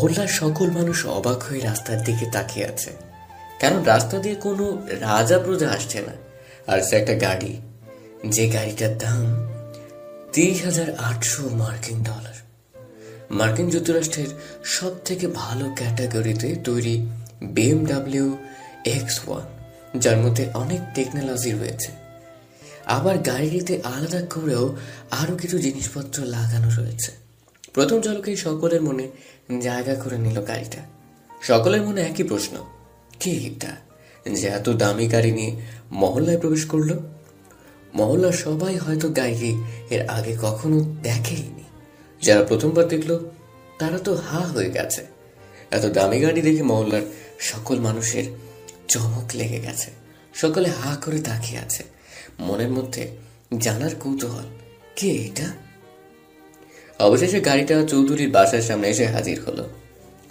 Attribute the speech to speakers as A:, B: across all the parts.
A: মহল্লার সকল মানুষ অবাক হয়ে রাস্তার দিকে তাকিয়ে আছে, কারণ রাস্তা দিয়ে কোনো রাজা প্রজা আসছে না, আর সে একটা গাড়ি, যে গাড়িটার দাম 30,800 মার্কিন ডলার। মার্কিন যুক্তরাষ্ট্রের সব থেকে ভালো ক্যাটাগরিতে তৈরি BMW X1, যার মধ্যে অনেক টেকনোলজি রয়েছে। আবার গাড়িটিতে আলাদা করেও আরো কিছু জিনিসপত্র লাগানো রয়েছে। প্রথম ঝলকেই সকলের মনে জায়গা করে নিল গাড়িটা। সকলের মনে একই প্রশ্ন, কে এটা যে এত দামি গাড়ি নিয়ে মহল্লায় প্রবেশ করলো? মহল্লার সবাই হয়তো গাড়ি এর আগে কখনো দেখেইনি। যারা প্রথমবার দেখলো তারা তো হা হয়ে গেছে। এত দামি গাড়ি দেখে মহল্লার সকল মানুষের চমক লেগে গেছে। সকলে হা করে তাকিয়ে আছে, মনের মধ্যে জানার কৌতূহল, কে এটা? অবশেষে গাড়িটা চৌধুরীর বাসার সামনে এসে হাজির হলো।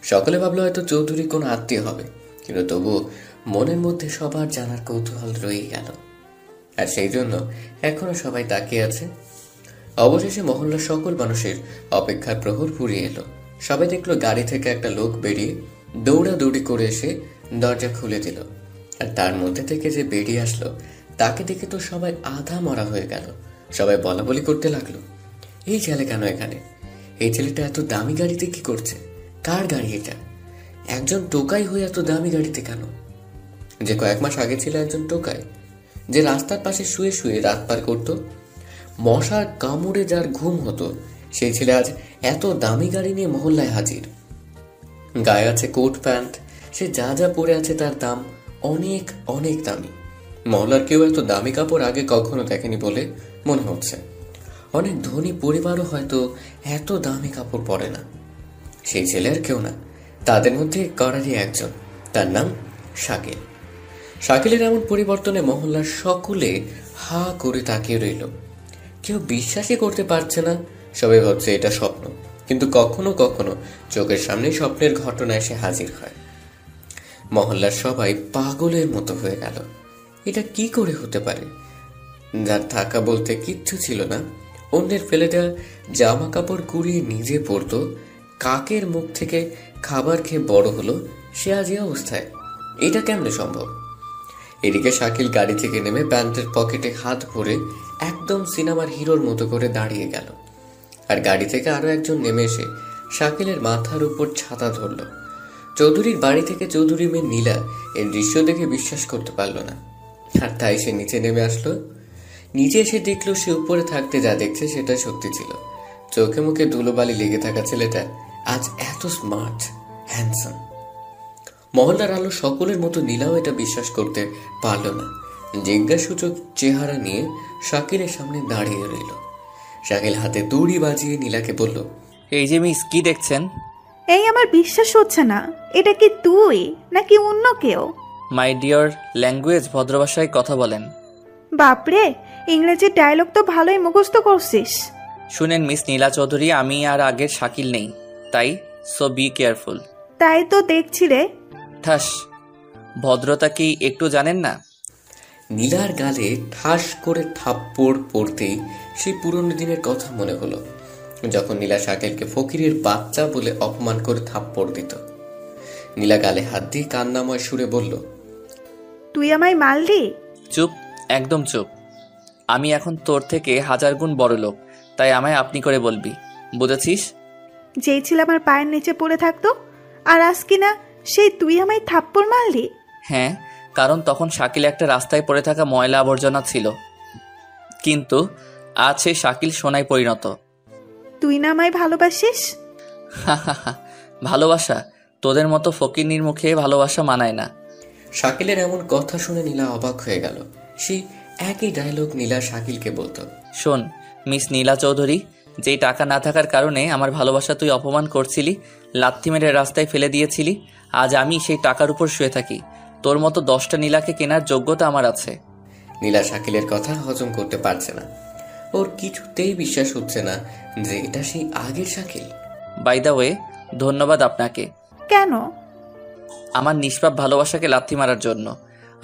A: সকলে ভাবলো হয়তো চৌধুরী কোনো আত্মীয় হবে, কিন্তু তবুও মনের মধ্যে সবার জানার কৌতূহল রয়ে গেল, আর সেই জন্য এখনো সবাই তাকিয়ে আছে। অবশেষে মহল্লার সকল মানুষের অপেক্ষার প্রহর ফুরিয়ে এলো। সবাই দেখলো গাড়ি থেকে একটা লোক বেরিয়ে দৌড়াদৌড়ি করে এসে দরজা খুলে দিল, আর তার মধ্যে থেকে যে বেরিয়ে আসলো তাকে দেখে তো সবাই আধা মরা হয়ে গেল। সবাই বলা বলি করতে লাগলো, এই ছেলে কেন এখানে? এই ছেলেটা এত দামি গাড়িতে কি করছে? কার গাড়ি এটা? একজন টোকাই হয়ে এত দামি গাড়িতে কেন? যে কয়েক মাস আগে ছিল একজন টোকাই, যে রাস্তার পাশে শুয়ে শুয়ে রাত পার করত, মশার কামড়ে যার ঘুম হতো, সেই ছেলে আজ এত দামি গাড়ি নিয়ে মহল্লায় হাজির। গায়ে আছে কোট প্যান্ট, সে যা যা পরে আছে তার দাম অনেক অনেক দামি। মহল্লার কেউ এত দামি কাপড় আগে কখনো দেখেনি বলে মনে হচ্ছে। অনেক ধনী পরিবারও হয়তো এত দামি কাপড় পরে না। সেই ছেলে আর কেউ না, তাদের মধ্যে করারই একজন, তার নাম শাকিল। শাকিলের এমন পরিবর্তনে মহল্লার সকলে হা করে তাকিয়ে রইল। কেউ বিশ্বাসই করতে পারছে না, সবাই ভাবছে এটা স্বপ্ন, কিন্তু কখনো কখনো চোখের সামনে স্বপ্নের ঘটনা এসে হাজির হয়। মহল্লার সবাই পাগলের মতো হয়ে গেল। এটা কি করে হতে পারে? যার থাকা বলতে কিচ্ছু ছিল না, অন্যের ফেলে দেওয়া জামা কাপড় কুড়িয়ে নিজে পরতো, কাকের মুখ থেকে খাবার খেয়ে বড় হলো, সে আজ এই অবস্থায়। এটা কেমনে সম্ভব? এদিকে শাকিল গাড়ি থেকে নেমে প্যান্টের পকেটে হাত ভরে একদম সিনেমার হিরোর মতো করে দাঁড়িয়ে গেল, আর গাড়ি থেকে আরো একজন নেমে এসে শাকিলের মাথার উপর ছাতা ধরল। চৌধুরীর বাড়ি থেকে চৌধুরী মেয়ে নীলা এর দৃশ্য দেখে বিশ্বাস করতে পারল না, আর তাই সে নিচে নেমে আসলো। নিচে এসে দেখলো সে উপরে থাকতে যা দেখছে সেটা সত্যি ছিল। চোখে মুখে ধুলোবালি লেগে থাকা ছেলেটা আজ এত স্মার্ট, হ্যান্ডসাম। মহল্লার আলো সকলের মতো নীলাও এটা বিশ্বাস করতে পারল না। জিজ্ঞাসূচক চেহারা নিয়ে শাকিলের সামনে দাঁড়িয়ে রইল। শাকিল হাতে দড়ি বাজিয়ে নীলাকে বলল,
B: এই যে মিস, কি দেখছেন?
C: এই আমার বিশ্বাস হচ্ছে না, এটা কি তুই নাকি অন্য কেউ?
B: মাই ডিয়ার, ল্যাঙ্গুয়েজ ভদ্রভাষায় কথা বলেন।
C: বাপরে, ইংরেজির ডায়লগ তো ভালোই মুখস্থ করছিস।
B: শুনেন মিস নীলা চৌধুরী, আমি আর আগের শাকিল নেই, তাই সো বি কেয়ারফুল।
C: তাই তো দেখছি রে।
B: ঠাস, ভদ্রতা কি একটু জানেন না?
A: নীলার গালে ঠাস করে থাপ্পড় পড়তেই সেই পুরনো দিনের কথা মনে হলো, যখন নীলা শাকিলকে ফকিরের বাচ্চা বলে অপমান করে থাপ্পড় দিত। নীলা গালে হাত দিয়ে কান্নাময় সুরে বলল,
C: তুই আমায় মারলি?
B: চুপ, একদম চুপ। আমি এখন তোর থেকে 1000 গুণ বড় লোক, তাই আমায় আপনি করে বলবি, বুঝেছিস?
C: যেই ছিল আমার পায়ের নিচে পড়ে থাকতো, আর আজ কিনা সেই তুই আমায় থাপ্পড় মারলি?
B: হ্যাঁ, কারণ তখন শাকিল একটা রাস্তায় পড়ে থাকা ময়লা আবর্জনা ছিল, কিন্তু আজ সেই শাকিল সোনায় পরিণত।
C: তুই না আমায় ভালোবাসিস?
B: ভালোবাসা? তোদের মতো ফকিন্নির মুখে ভালোবাসা মানায় না।
A: শাকিলের এমন কথা শুনে নীলা অবাক হয়ে গেল। সেই একই ডায়লগ নীলা শাকিলকে বলতো।
B: শোন মিস নীলা চৌধুরী, যেই টাকা না থাকার কারণে আমার ভালোবাসা তুই অপমান করছিলি, লাথি মেরে রাস্তায় ফেলে দিয়েছিলি, আজ আমি সেই টাকার উপর শুয়ে থাকি। তোর মতো 10টা নীলাকে কেনার যোগ্যতা আমার আছে।
A: নীলা শাকিলের কথা হজম করতে পারছে না। ওর কিছুতেই বিশ্বাস হচ্ছে না যে এটা সেই আগের শাকিল।
B: বাই দ্য ওয়ে, ধন্যবাদ আপনাকে।
C: কেন?
B: আমার নিষ্পাপ ভালোবাসাকে লাথি মারার জন্য,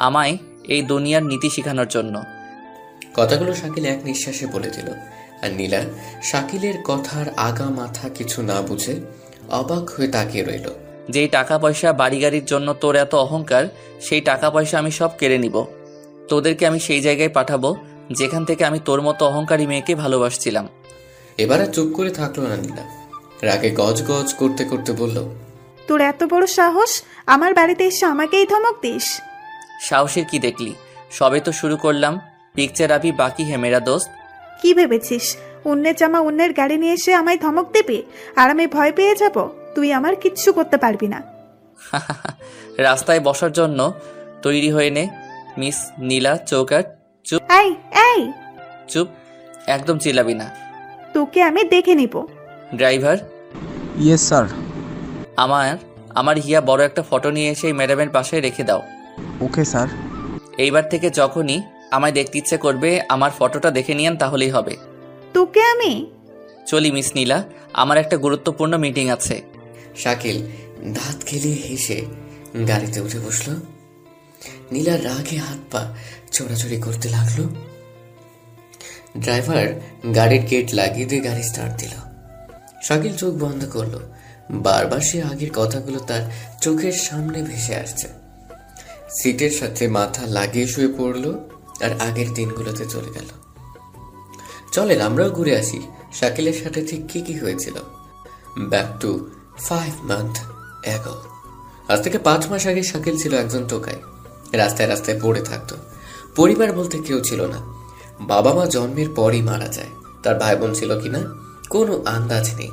B: আমায় এই দুনিয়ার নীতি শেখানোর জন্য।
A: কথাগুলো শাকিল এক নিঃশ্বাসে বলে দিল, আর নীলা শাকিলের কথার আগা মাথা কিছু না বুঝে অবাক হয়ে তাকিয়ে রইল।
B: যেই টাকা পয়সা বাড়ি গাড়ির জন্য তোর এত অহংকার, সেই টাকা পয়সা আমি সব কেড়ে নিব। তোদেরকে আমি সেই জায়গায় পাঠাবো যেখান থেকে আমি তোর মতো অহংকারী মেয়েকে ভালোবাসছিলাম।
A: এবার আর চুপ করে থাকলো না নীলা, রাগে গজ গজ করতে করতে বলল,
C: তোর এত বড় সাহস, আমার বাড়িতে এসে আমাকেই ধমক দিস?
B: সাহসের কি দেখলি? সবে তো শুরু করলাম, পিকচার আবি বাকি হে মেরা দোস্ত।
C: কি ভেবেছিস অন্যের জামা অন্যের গাড়ি নিয়ে এসে আমায় ধমক দেবে আর আমি ভয় পেয়ে যাব? তুই আমার কিচ্ছু করতে পারবি না।
B: রাস্তায় বসার জন্য তৈরি হয়ে নে মিস নীলা চৌকাট। চুপ
C: এই এই,
B: চুপ, একদম চিল্লাবি না।
C: তোকে আমি দেখে নিব।
B: Driver,
D: yes sir.
B: আমার হিয়া বড় একটা ফটো নিয়ে এসে এই ম্যাডামের পাশে রেখে দাও।
D: Okay sir.
B: এইবার থেকে যখনই আমায় দেখতে ইচ্ছে করবে আমার ফটোটা দেখে নিয়েন, তাহলেই হবে।
C: তোকে আমি
B: চলি মিস নীলা, আমার একটা গুরুত্বপূর্ণ মিটিং আছে।
A: শাকিল দাঁত খেলিয়ে হেসে গাড়িতে উঠে বসলো। নীলা রাগে হাত পা ছোড়াছড়ি করতে লাগলো। ড্রাইভার গাড়ির গেট লাগিয়ে দিয়ে গাড়ি স্টার্ট দিল। শাকিল চোখ বন্ধ করলো। বারবার সে আগের কথাগুলো তার চোখের সামনে ভেসে আসছে। সিটের সাথে মাথা লাগিয়ে শুয়ে পড়লো আর আগের দিনগুলোতে চলে গেল। চলেন আমরাও ঘুরে আসি শাকিলের সাথে ঠিক কি হয়েছিল। Back to 5 months ago। আজ থেকে 5 মাস আগে শাকিল ছিল একজন টোকাই। রাস্তায় রাস্তায় পড়ে থাকতো। পরিবার বলতে কেউ ছিল না। বাবা মা জন্মের পরই মারা যায়। তার ভাই বোন ছিল কিনা কোনো আন্দাজ নেই।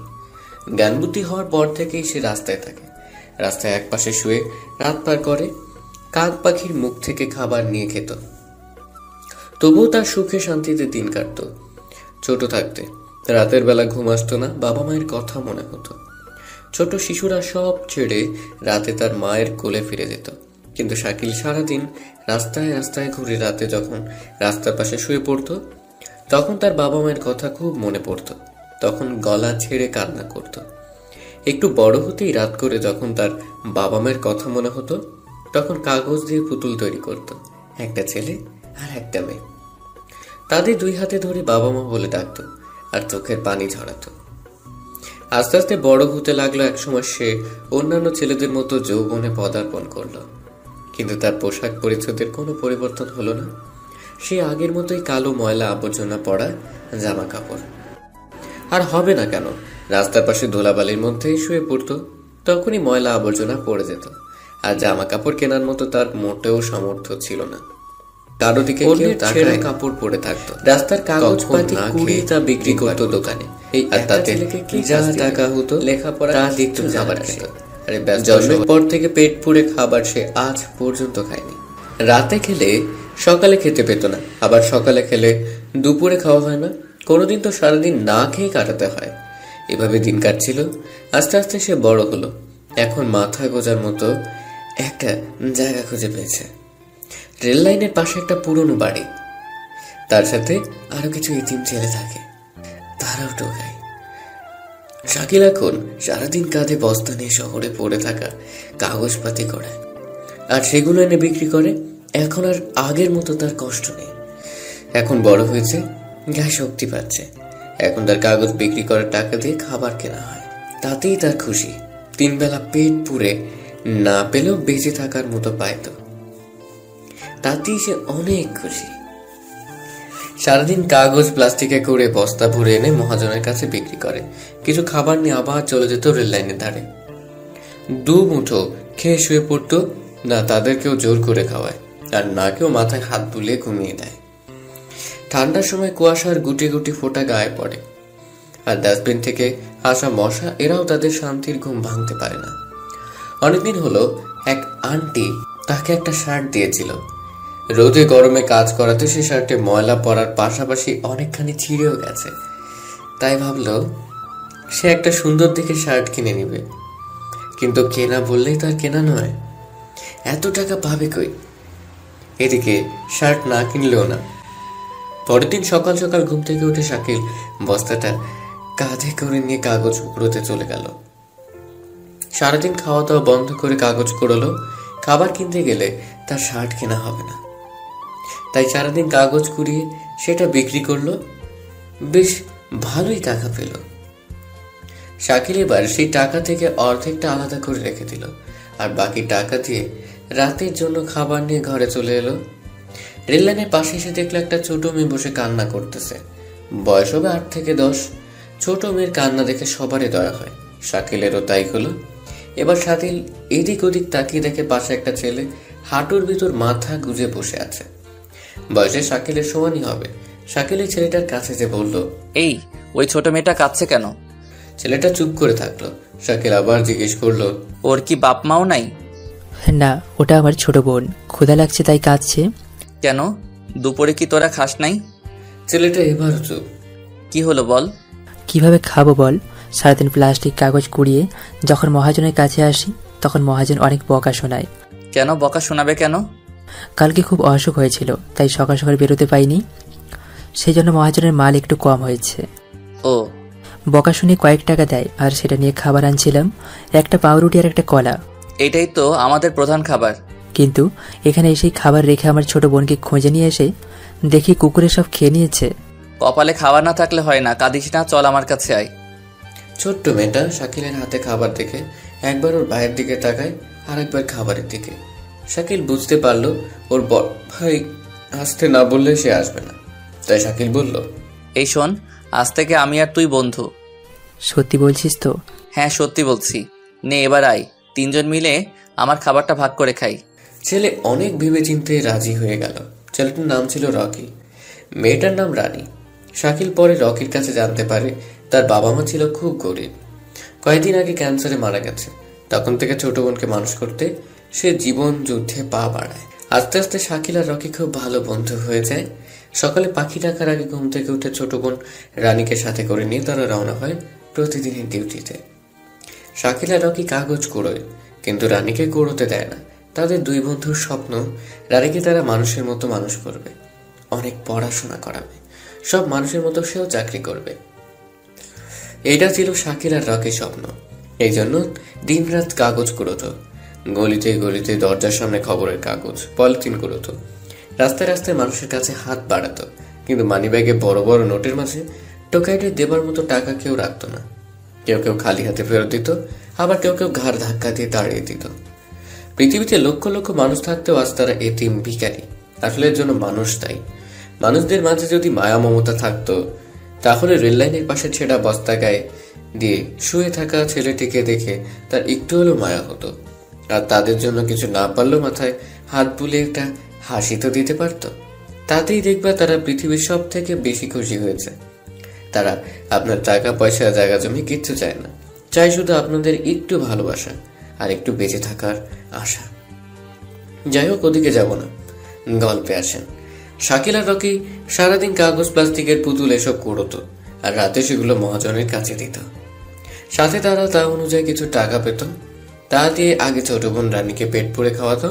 A: জ্ঞান বুদ্ধি হওয়ার পর থেকেই সে রাস্তায় থাকে। রাস্তায় এক পাশে শুয়ে রাত পার করে। কাক পাখির মুখ থেকে খাবার নিয়ে খেত। তবুও তার সুখে শান্তিতে দিন কাটত। ছোট থাকতে রাতের বেলা ঘুম আসতো না, বাবা মায়ের কথা মনে হতো। ছোট শিশুরা সব ছেড়ে রাতে তার মায়ের কোলে ফিরে যেত। কিন্তু শাকিল সারাদিন রাস্তায় রাস্তায় ঘুরে রাতে যখন রাস্তার পাশে শুয়ে পড়তো, তখন তার বাবা মায়ের কথা খুব মনে পড়তো। তখন গলা ছেড়ে কান্না করত। একটু বড় হতেই রাত করে যখন তার বাবা মায়ের কথা মনে হতো, তখন কাগজ দিয়ে পুতুল তৈরি করত, একটা ছেলে আর একটা মেয়ে। তাদের 2 হাতে ধরে বাবা মা বলে ডাকতো আর চোখের পানি ঝরাতো। আস্তে আস্তে বড় হতে লাগলো। একসময় সে অন্যান্য ছেলেদের মতো যৌবনে পদার্পণ করলো। কিন্তু তার পোশাক পরিচ্ছদের কোনো পরিবর্তন হলো না। সে আগের মতোই কালো ময়লা আবর্জনা পড়া জামা কাপড়। আর হবে না কেন, রাস্তার পাশে ধুলাবালির মধ্যেই শুয়ে পড়তো। তখনই ময়লা আবর্জনা পড়ে যেত। আর জামা কাপড় কেনার মতো তার মোটেও সামর্থ্য ছিল না। কারো দিকে ছেঁড়া কাপড় পড়ে থাকতো। রাস্তার কাগজপাতি কুড়িয়ে তা বিক্রি করতো দোকানে। আর তাতে যা টাকা হতো লেখাপড়া তা দিত, খাবার খেত। আরে জন্মের পর থেকে পেট পুড়ে খাবার সে আজ পর্যন্ত খায়নি। রাতে খেলে সকালে খেতে পেত না, আবার সকালে খেলে দুপুরে খাওয়া হয় না। কোনোদিন তো সারাদিন না খেয়ে কাটাতে হয়। এভাবে দিন কাটছিল। আস্তে আস্তে সে বড় হলো। এখন মাথা গোজার মতো একটা জায়গা খুঁজে পেয়েছে। রেল লাইনের পাশে একটা পুরনো বাড়ি। তার সাথে আরো কিছু এতিম ছেলে থাকে, তারাও টোকায়। শাকিল এখন সারাদিন কাঁধে বস্তা নিয়ে শহরে পড়ে থাকা কাগজপাতি করায়, আর সেগুলো এনে বিক্রি করে। এখন আর আগের মতো তার কষ্ট নেই। এখন বড় হয়েছে, গায়ে শক্তি পাচ্ছে। এখন তার কাগজ বিক্রি করার টাকা দিয়ে খাবার কেনা হয়, তাতেই তার খুশি। 3 বেলা পেট পুরে না পেলেও বেঁচে থাকার মতো পাইত, তাতেই সে অনেক খুশি। সারাদিন কাগজ প্লাস্টিকে করে বস্তা ভরে এনে মহাজনের কাছে বিক্রি করে। কিছু খাবার নিয়ে আবার চলে যেত রেল লাইনের ধারে। 2 মুঠো খেয়ে শুয়ে পড়তো। না তাদের কেউ জোর করে খাওয়ায়, আর না কেউ মাথায় হাত বুলিয়ে ঘুমিয়ে দেয়। ঠান্ডার সময় কুয়াশার গুটি গুটি ফোঁটা গায়ে পড়ে, আর ডাস্টবিন থেকে আসা মশা এরাও তাদের শান্তির ঘুম ভাঙতে পারে না। অনেকদিন হলো এক আন্টি তাকে একটা শার্ট দিয়েছিল। রোদে গরমে কাজ করাতে সে শার্টে ময়লা পড়ার পাশাপাশি অনেকখানি ছিঁড়েও গেছে। তাই ভাবলো সে একটা সুন্দর দেখে শার্ট কিনে নিবে। কিন্তু কেনা বললেই তার কেনা নয়, এত টাকা পাবে কই। এদিকে শার্ট না কিনলেও না। পরের দিন সকাল সকাল ঘুম থেকে উঠে শাকিল বস্তাটা কাঁধে করে নিয়ে কাগজ কুড়োতে চলে গেল। সারাদিন খাওয়া দাওয়া বন্ধ করে কাগজ কুড়োলো। খাবার কিনতে গেলে তার শার্ট কেনা হবে না, তাই সারাদিন কাগজ কুড়িয়ে সেটা বিক্রি করলো। বেশ ভালোই টাকা পেল। শাকিল এবার সেই টাকা থেকে অর্ধেকটা আলাদা করে রেখে দিল, আর বাকি টাকা দিয়ে রাতের জন্য খাবার নিয়ে ঘরে চলে এলো। রেললাইনের পাশে এসে দেখলো একটা ছোট মেয়ে বসে কান্না করতেছে। বয়স হবে 8 থেকে 10। ছোট মেয়ের কান্না দেখে সবারই দয়া হয়, শাকিলেরও তাই হলো। এবার শাকিল এদিক ওদিক তাকিয়ে দেখে পাশে একটা ছেলে হাঁটুর ভিতর মাথা গুজে বসে আছে। বয়সে শাকিলের সমানই হবে। শাকিল এই ছেলেটার কাছে যে বলল,
B: এই ওই ছোট মেয়েটা কাঁদছে কেন?
A: ছেলেটা চুপ করে থাকলো। শাকিল আবার জিজ্ঞেস করলো,
B: ওর কি বাপ মাও নাই?
E: না, ওটা আমার ছোট বোন, ক্ষুধা লাগছে তাই কাঁদছে।
B: কেন, দুপুরে কি তোরা খাস নাই?
A: ছেলেটা এবার চুপ।
B: কি হলো বল?
E: কিভাবে খাবো বল? সারাদিন প্লাস্টিক কাগজ কুড়িয়ে যখন মহাজনের কাছে আসি তখন মহাজন অনেক বকা শোনায়।
B: কেন বকা শোনাবে কেন?
E: কালকে খুব অসুখ হয়েছিল তাই সকাল সকাল বেরোতে পাইনি, সেই জন্য মহাজনের মাল একটু কম হয়েছে।
B: ও,
E: বকা শুনে কয়েক টাকা দেয় আর সেটা নিয়ে খাবার আনছিলাম, একটা পাউরুটি আর একটা কলা।
B: এটাই তো আমাদের প্রধান খাবার।
E: কিন্তু এখানে এসেই খাবার রেখে আমার ছোট বোনকে খুঁজে নিয়ে এসে দেখি কুকুরে সব খেয়ে নিয়েছে।
B: কপালে খাবার না থাকলে হয় না, কাঁদিস না, চল আমার কাছে আয়।
A: ছোট্ট মেয়েটা শাকিলের হাতে খাবার দেখে একবার ওর ভাইয়ের দিকে তাকায় আর একবার খাবারের দিকে। শাকিল বুঝতে পারলো ওর বড় ভাই আসতে না বললে সে আসবে না, তাই শাকিল বলল,
B: এই শোন, আজ থেকে আমি আর তুই বন্ধু।
E: সত্যি বলছিস তো?
B: হ্যাঁ সত্যি বলছি। নে এবার আয়, 3 জন মিলে আমার খাবারটা ভাগ করে খাই।
A: ছেলে অনেক ভেবে চিন্তে রাজি হয়ে গেল। ছেলেটার নাম ছিল রকি, মেয়েটার নাম রানী। শাকিল পরে রকির কাছে জানতে পারে তার বাবা মা ছিল খুব গরিব, কয়েকদিন আগে ক্যান্সারে মারা গেছে। তখন থেকে ছোট বোনকে মানুষ করতে সে জীবন যুদ্ধে পা বাড়ায়। আস্তে আস্তে শাকিল আর রকি খুব ভালো বন্ধু হয়ে যায়। সকালে পাখি ডাকার আগে ঘুম থেকে উঠে ছোট বোন রানীকে সাথে করে নিয়ে তারা রওনা হয় প্রতিদিনের ডিউটিতে। শাকিল আর রকি কাগজ কুড়োয়, কিন্তু রানীকে কুড়োতে দেয় না। তাদের দুই বন্ধুর স্বপ্ন রানীকে তারা মানুষের মতো মানুষ করবে, অনেক পড়াশোনা করাবে, সব মানুষের মতো সেও চাকরি করবে। এটা ছিল শাকিল আর রকির স্বপ্ন। এই জন্য দিন রাত কাগজ কুড়োতো, গলিতে গলিতে দরজার সামনে খবরের কাগজ, পলিথিন কুড়োতো, রাস্তায় রাস্তায় মানুষের কাছে হাত বাড়াতো। কিন্তু মানিব্যাগে বড় বড় নোটের মাঝে টোকাইটে দেবার মতো টাকা কেউ রাখতো না। কেউ কেউ খালি হাতে ফেরত দিত, আবার কেউ কেউ ঘাড় ধাক্কা দিয়ে তাড়িয়ে দিত। পৃথিবীতে লক্ষ লক্ষ মানুষ থাকতেও আজ তারা এতিম, ভিখারি। আসলে এর জন্য মানুষ দায়ী। মানুষদের মাঝে যদি মায়া মমতা থাকতো তাহলে রেললাইনের পাশে ছেঁড়া বস্তা গায়ে দিয়ে শুয়ে থাকা ছেলেটিকে দেখে তার একটু হলেও মায়া হতো, আর তাদের জন্য কিছু না পারলেও মাথায় হাত বুলিয়ে একটা হাসি তো দিতে পারতো। তাতেই দেখবা তারা পৃথিবীর সব থেকে বেশি খুশি হয়েছে। তারা আপনার টাকা পয়সা জায়গা জমি কিচ্ছু চায় না, চাই শুধু আপনাদের একটু ভালোবাসা আর একটু বেঁচে থাকার আশা। যাই হোক, ওদিকে যাব না, গল্পে আসেন। শাকিল আর রকি সারাদিন কাগজ প্লাস্টিকের পুতুল এসব কুড়োতো আর রাতে সেগুলো মহাজনের কাছে দিত। সাথে তারা তা অনুযায়ী কিছু টাকা পেত, তা দিয়ে আগে ছোট বোন রানীকে পেট পুড়ে খাওয়াতো।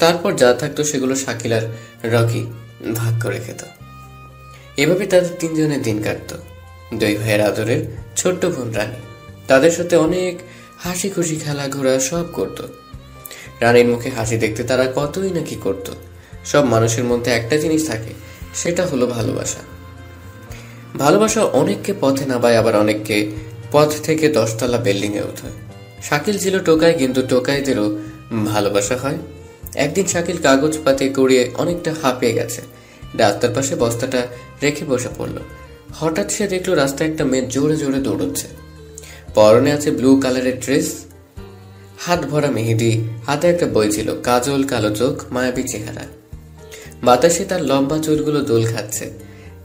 A: তারপর যা থাকতো সেগুলো শাকিল আর রকি ভাগ করে খেত। এভাবে তাদের 3 জনের দিন কাটত। 2 ভাইয়ের আদরের ছোট্ট বোন রানী তাদের সাথে অনেক হাসি খুশি খেলা ঘোরা সব করত। রানীর মুখে হাসি দেখতে তারা কতই নাকি করত। সব মানুষের মধ্যে একটা জিনিস থাকে, সেটা হলো ভালোবাসা। ভালোবাসা অনেককে পথে নামায়, আবার অনেককে পথ থেকে 10 তলা বিল্ডিং এ ওঠায়। শাকিল ছিল টোকাই, কিন্তু টোকাইদেরও ভালোবাসা হয়। একদিন শাকিল কাগজ পাতে কুড়িয়ে অনেকটা হাঁপিয়ে গেছে, রাস্তার পাশে বস্তাটা রেখে বসে পড়লো। হঠাৎ সে দেখলো রাস্তায় একটা মেয়ে জোরে জোরে দৌড়চ্ছে। পরনে আছে ব্লু কালারের ড্রেস, হাত ভরা মেহেদি, হাতে একটা বই ছিল, কাজল, কালো চোখ, মায়াবী চেহারা। বাতাসে তার লম্বা চুলগুলো দোল খাচ্ছে।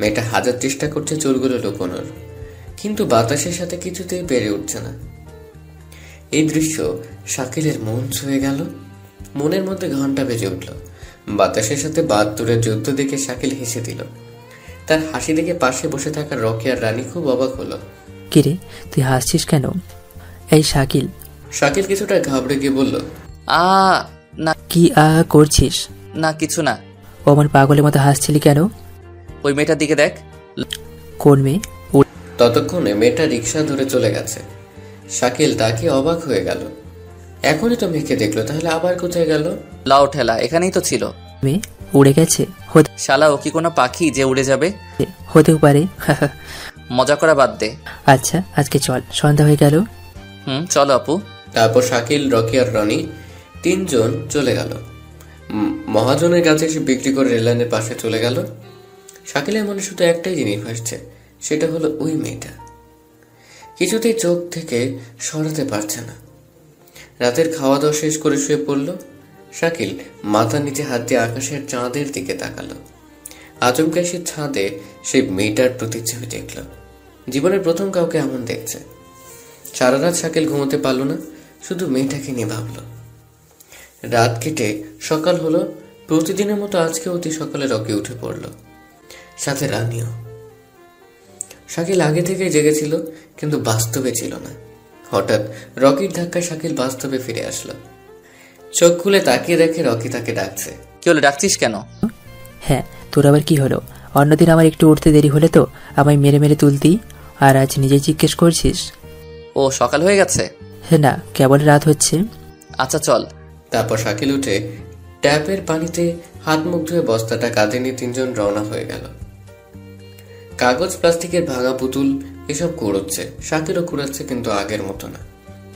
A: মেয়েটা হাজার চেষ্টা করছে চুলগুলো লুকোনোর, কিন্তু বাতাসের সাথে কিছুতেই পেরে উঠছে না। এই দৃশ্য শাকিলের মন ছুঁয়ে গেল। মনের মধ্যে ঘন্টা বেজে উঠল। বাতাসের সাথে 72-এর যুদ্ধ দেখে শাকিল হেসে দিল। তার হাসি দেখে পাশে বসে থাকা রকি আর রানী খুব অবাক হলো।
E: কিরে, তুই হাসছিস কেন? এই শাকিল।
A: শাকিল কিছুটা ঘাবড়ে গিয়ে বলল,
B: না।
E: কি করছিস?
B: না কিছু না।
E: ও আমার পাগলের মতো হাসছিলি কেন?
B: ওই মেয়েটার দিকে দেখ।
E: কোন মেয়ে?
A: ততক্ষণে মেয়েটা রিক্সা ধরে চলে গেছে। শাকিল তাকে অবাক হয়ে গেল। এখনই তো মেয়েকে দেখলো, তাহলে আবার কোথায় গেল?
B: লাও ঠেলা, এখানেই তো ছিল।
E: মেয়ে উড়ে গেছে?
B: শালা, ও কি কোনো পাখি যে উড়ে যাবে?
E: হতেও পারে।
B: মজা করা বাদ দে।
E: আচ্ছা আজকে চল, সন্ধ্যা হয়ে গেল।
B: চলো আপু।
A: তারপর শাকিল, রকি আর রনি তিনজন চলে গেল। মহাজনের কাছে এসে বিক্রি করে রেললাইনের পাশে চলে গেল। শাকিলের মনে শুধু একটাই জিনিস ভাসছে, সেটা হলো ওই মেয়েটা। কিছুতেই চোখ থেকে সরাতে পারছে না। রাতের খাওয়া দাওয়া শেষ করে শুয়ে পড়ল। শাকিল মাথার নিচে হাত দিয়ে আকাশের চাঁদের দিকে তাকালো। আচমকা সে ছাদে সেই মেয়েটার প্রতিচ্ছবি দেখল। জীবনের প্রথম কাউকে এমন দেখছে। সারা রাত শাকিল ঘুমোতে পারল না, শুধু মেয়েটাকে নিয়ে ভাবল। রাত কেটে সকাল হলো। প্রতিদিনের মতো আজকে অতি সকালে রকি উঠে পড়ল, সাথে রানিও। শাকিল আগে থেকে জেগেছিল, কিন্তু বাস্তবে ছিল না। হঠাৎ রকির ধাক্কায় শাকিল বাস্তবে ফিরে আসলো। চোখ খুলে তাকিয়ে দেখে রকি তাকে ডাকছে।
B: কি হলো, ডাকছিস কেন?
E: হ্যাঁ, তোর আবার কি হলো? অন্যদিন আমার একটু উঠতে দেরি হলে তো আমায় মেরে মেরে তুলতি, আর আজ নিজেই জিজ্ঞেস করছিস?
B: ও সকাল হয়ে গেছে?
E: হ্যাঁ না, কেবল রাত হচ্ছে।
B: আচ্ছা চল।
A: তারপর শাকিল উঠে ট্যাপের পানিতে হাত মুখ ধুয়ে বস্তাটা কাঁধে নিয়ে তিনজন রওনা হয়ে গেল। কাগজ, প্লাস্টিকের ভাঙা পুতুল এসব কুড়োচ্ছে। শাকিলও কুড়াচ্ছে, কিন্তু আগের মতো না।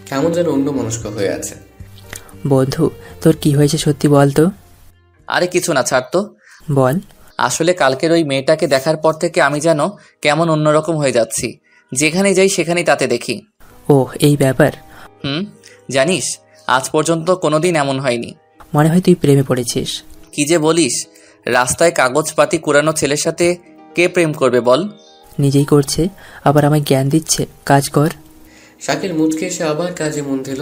A: কেমন যেন অন্যমনস্ক হয়ে আছে।
E: বন্ধু, তোর কি হয়েছে সত্যি বল তো।
B: আরে কিছু না, ছাড় তো।
E: বল।
B: আসলে কালকের ওই মেয়েটাকে দেখার পর থেকে আমি যেন কেমন অন্যরকম হয়ে যাচ্ছি। যেখানে যাই সেখানেই তাতে দেখি।
E: ও এই ব্যাপার।
B: জানিস, আজ পর্যন্ত কোনোদিন এমন হয়নি।
E: মনে হয় তুই প্রেমে পড়েছিস।
B: কি যে বলিস, রাস্তায় কাগজপাতি কুড়ানো ছেলের সাথে কে প্রেম করবে বল?
E: নিজেই করছে, আবার আমায় জ্ঞান দিচ্ছে কাজ কর।
A: শাকিল মুচকে এসে আবার কাজে মন দিল,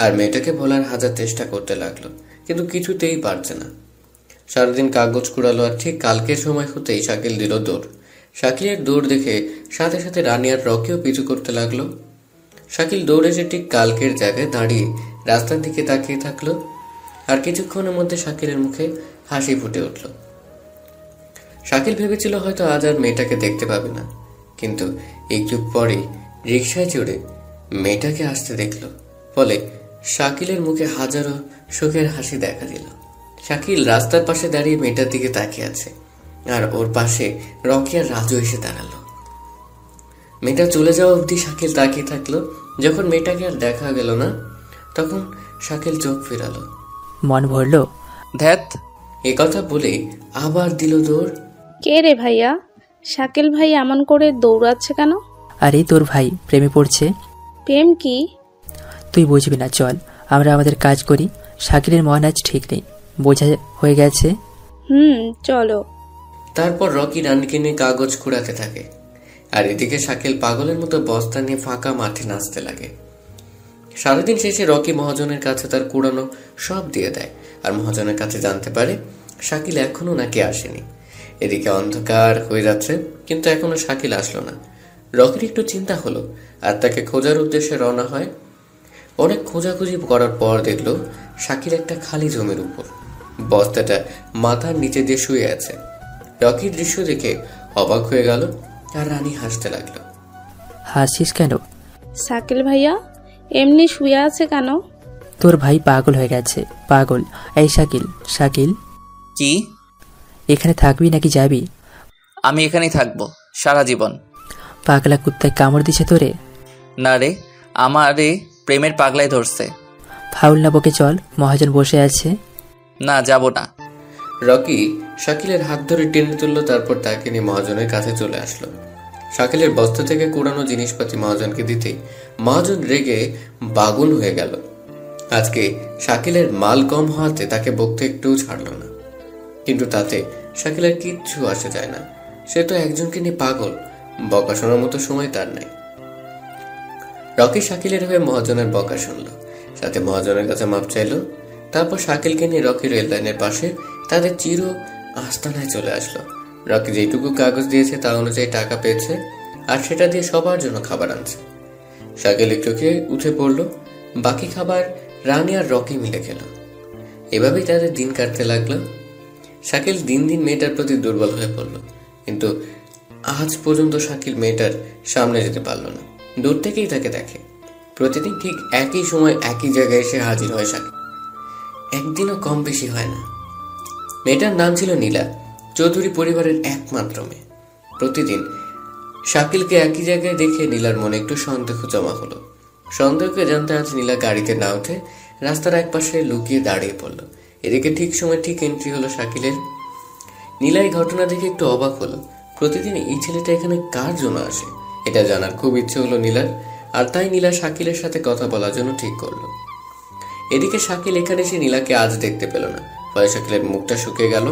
A: আর মেয়েটাকে বলার হাজার চেষ্টা করতে লাগলো, কিন্তু কিছুতেই পারছে না। সারাদিন কাগজ কুড়ালো, আর ঠিক কালকের সময় হতেই শাকিল দিল দৌড়। শাকিলের দৌড় দেখে সাথে সাথে রানি আর রকিও পিছু করতে লাগলো। শাকিল দৌড়ে এসে ঠিক কালকের জায়গায় দাঁড়িয়ে রাস্তার দিকে তাকিয়ে থাকলো, আর কিছুক্ষণের মধ্যে শাকিলের মুখে হাসি ফুটে উঠল। শাকিল ভেবেছিল হয়তো আজ আর মেয়েটাকে দেখতে পাবে না, কিন্তু একটু পরেই রিকশায় চড়ে মেয়েটাকে আসতে দেখল। ফলে শাকিলের মুখে হাজারো সুখের হাসি দেখা দিল। শাকিল রাস্তার পাশে দাঁড়িয়ে মেয়েটার দিকে তাকিয়ে আছে, আর ওর পাশে রকি আর রাজু এসে দাঁড়ালো। মেয়েটা চলে যাওয়া অবধি শাকিল তাকিয়ে থাকলো। যখন মেয়েটাকে আর দেখা গেল না, তখন শাকিল চোখ ফেরালো।
E: মন ভরলো।
B: ধ্যাত,
A: এ কথা বলে আবার দিল দৌড়।
F: কে রে ভাইয়া? শাকিল ভাই এমন করে দৌড়াচ্ছে কেন?
E: আরে তোর ভাই প্রেমে পড়ছে।
F: প্রেম কি?
E: তুই বুঝবি না, চল আমরা আমাদের কাজ করি। শাকিলের মন আজ ঠিক নেই, বোঝা হয়ে গেছে।
F: চলো।
A: তারপর রকি রানীকে নিয়ে কাগজ কুড়াতে থাকে, আর এদিকে শাকিল পাগলের মতো বস্তা নিয়ে ফাঁকা মাঠে নাচতে লাগে। সারাদিন শেষে রকি মহাজনের কাছে তার কুড়ানো সব দিয়ে দেয়, আর মহাজনের কাছে জানতে পারে শাকিল এখনো নাকি আসেনি। এদিকে অন্ধকার হয়ে যাচ্ছে, কিন্তু এখনো শাকিল আসলো না। রকির একটু চিন্তা হলো, আর তাকে খোঁজার উদ্দেশ্যে রওনা হয়। অনেক খোঁজাখুঁজি করার পর দেখলো শাকিল একটা খালি জমির উপর বস্তাটা মাথার নিচে দিয়ে শুয়ে আছে। রকির দৃশ্য দেখে অবাক হয়ে গেল, আর রানী হাসতে লাগলো।
E: হাসিস কেন?
F: শাকিল ভাইয়া এমনি শুয়ে আছে কেন?
E: তোর ভাই পাগল হয়ে গেছে, পাগল। এই শাকিল, শাকিল
B: কি?
E: এখানে থাকবি নাকি যাবি?
B: আমি এখানেই থাকবো সারা জীবন।
E: পাগলা কুত্তায় কামড় দিছে তোরে?
B: না রে, আমারে প্রেমের পাগলাই ধরছে।
E: ফাউল না বকে চল, মহাজন বসে আছে।
B: না, যাব না।
A: রকি শাকিলের হাত ধরে টেনে তুললো, তারপর তাকে নিয়ে মহাজনের কাছে চলে আসলো। শাকিলের বস্তা থেকে কুড়ানো জিনিসপাতি মহাজনকে দিতেই মহাজন রেগে বাগুন হয়ে গেল। আজকে শাকিলের মাল কম হওয়াতে তাকে বকতে একটুও ছাড়ল না, কিন্তু তাতে শাকিলের কিচ্ছু আসে যায় না। সে তো একজনকে নিয়ে পাগল, বকা শোনার মতো সময় তার নাই। রকি শাকিলের হয়ে মহাজনের বকা শুনল, সাথে মহাজনের কাছে মাপ চাইল। তারপর শাকিলকে নিয়ে রকি রেল লাইনের পাশে তাদের চির আস্তানায় চলে আসলো। রকি যেটুকু কাগজ দিয়েছে তা অনুযায়ী টাকা পেয়েছে, আর সেটা দিয়ে সবার জন্য খাবার আনছে। শাকিল একটু খেয়ে উঠে পড়লো, বাকি খাবার রানী আর রকি মিলে খেল। এভাবেই তাদের দিন কাটতে লাগলো। শাকিল দিন দিন মেয়েটার প্রতি দুর্বল হয়ে পড়ল, কিন্তু আজ পর্যন্ত শাকিল মেয়েটার সামনে যেতে পারল না। দূর থেকেই তাকে দেখে। প্রতিদিন ঠিক একই সময় একই জায়গায় এসে হাজির হয় শাকিল, একদিনও কম বেশি হয় না। মেয়েটার নাম ছিল নীলা, চৌধুরী পরিবারের একমাত্র মেয়ে। প্রতিদিন শাকিলকে একই জায়গায় দেখে নীলার মনে একটু সন্দেহ জমা হলো। সন্দেহকে জানতে আজ নীলা গাড়িতে না উঠে রাস্তার একপাশে লুকিয়ে দাঁড়িয়ে পড়লো। এদিকে ঠিক সময় ঠিক এন্ট্রি হলো শাকিলের। নীলা এই ঘটনা দেখে একটু অবাক হলো। প্রতিদিন এই ছেলেটা এখানে কার জন্য আসে এটা জানার খুব ইচ্ছে হলো নীলার, আর তাই নীলা শাকিলের সাথে কথা বলার জন্য ঠিক করলো। এদিকে শাকিল এখানে এসে নীলাকে আজ দেখতে পেল না, ফলে শাকিলের মুখটা শুকিয়ে গেল।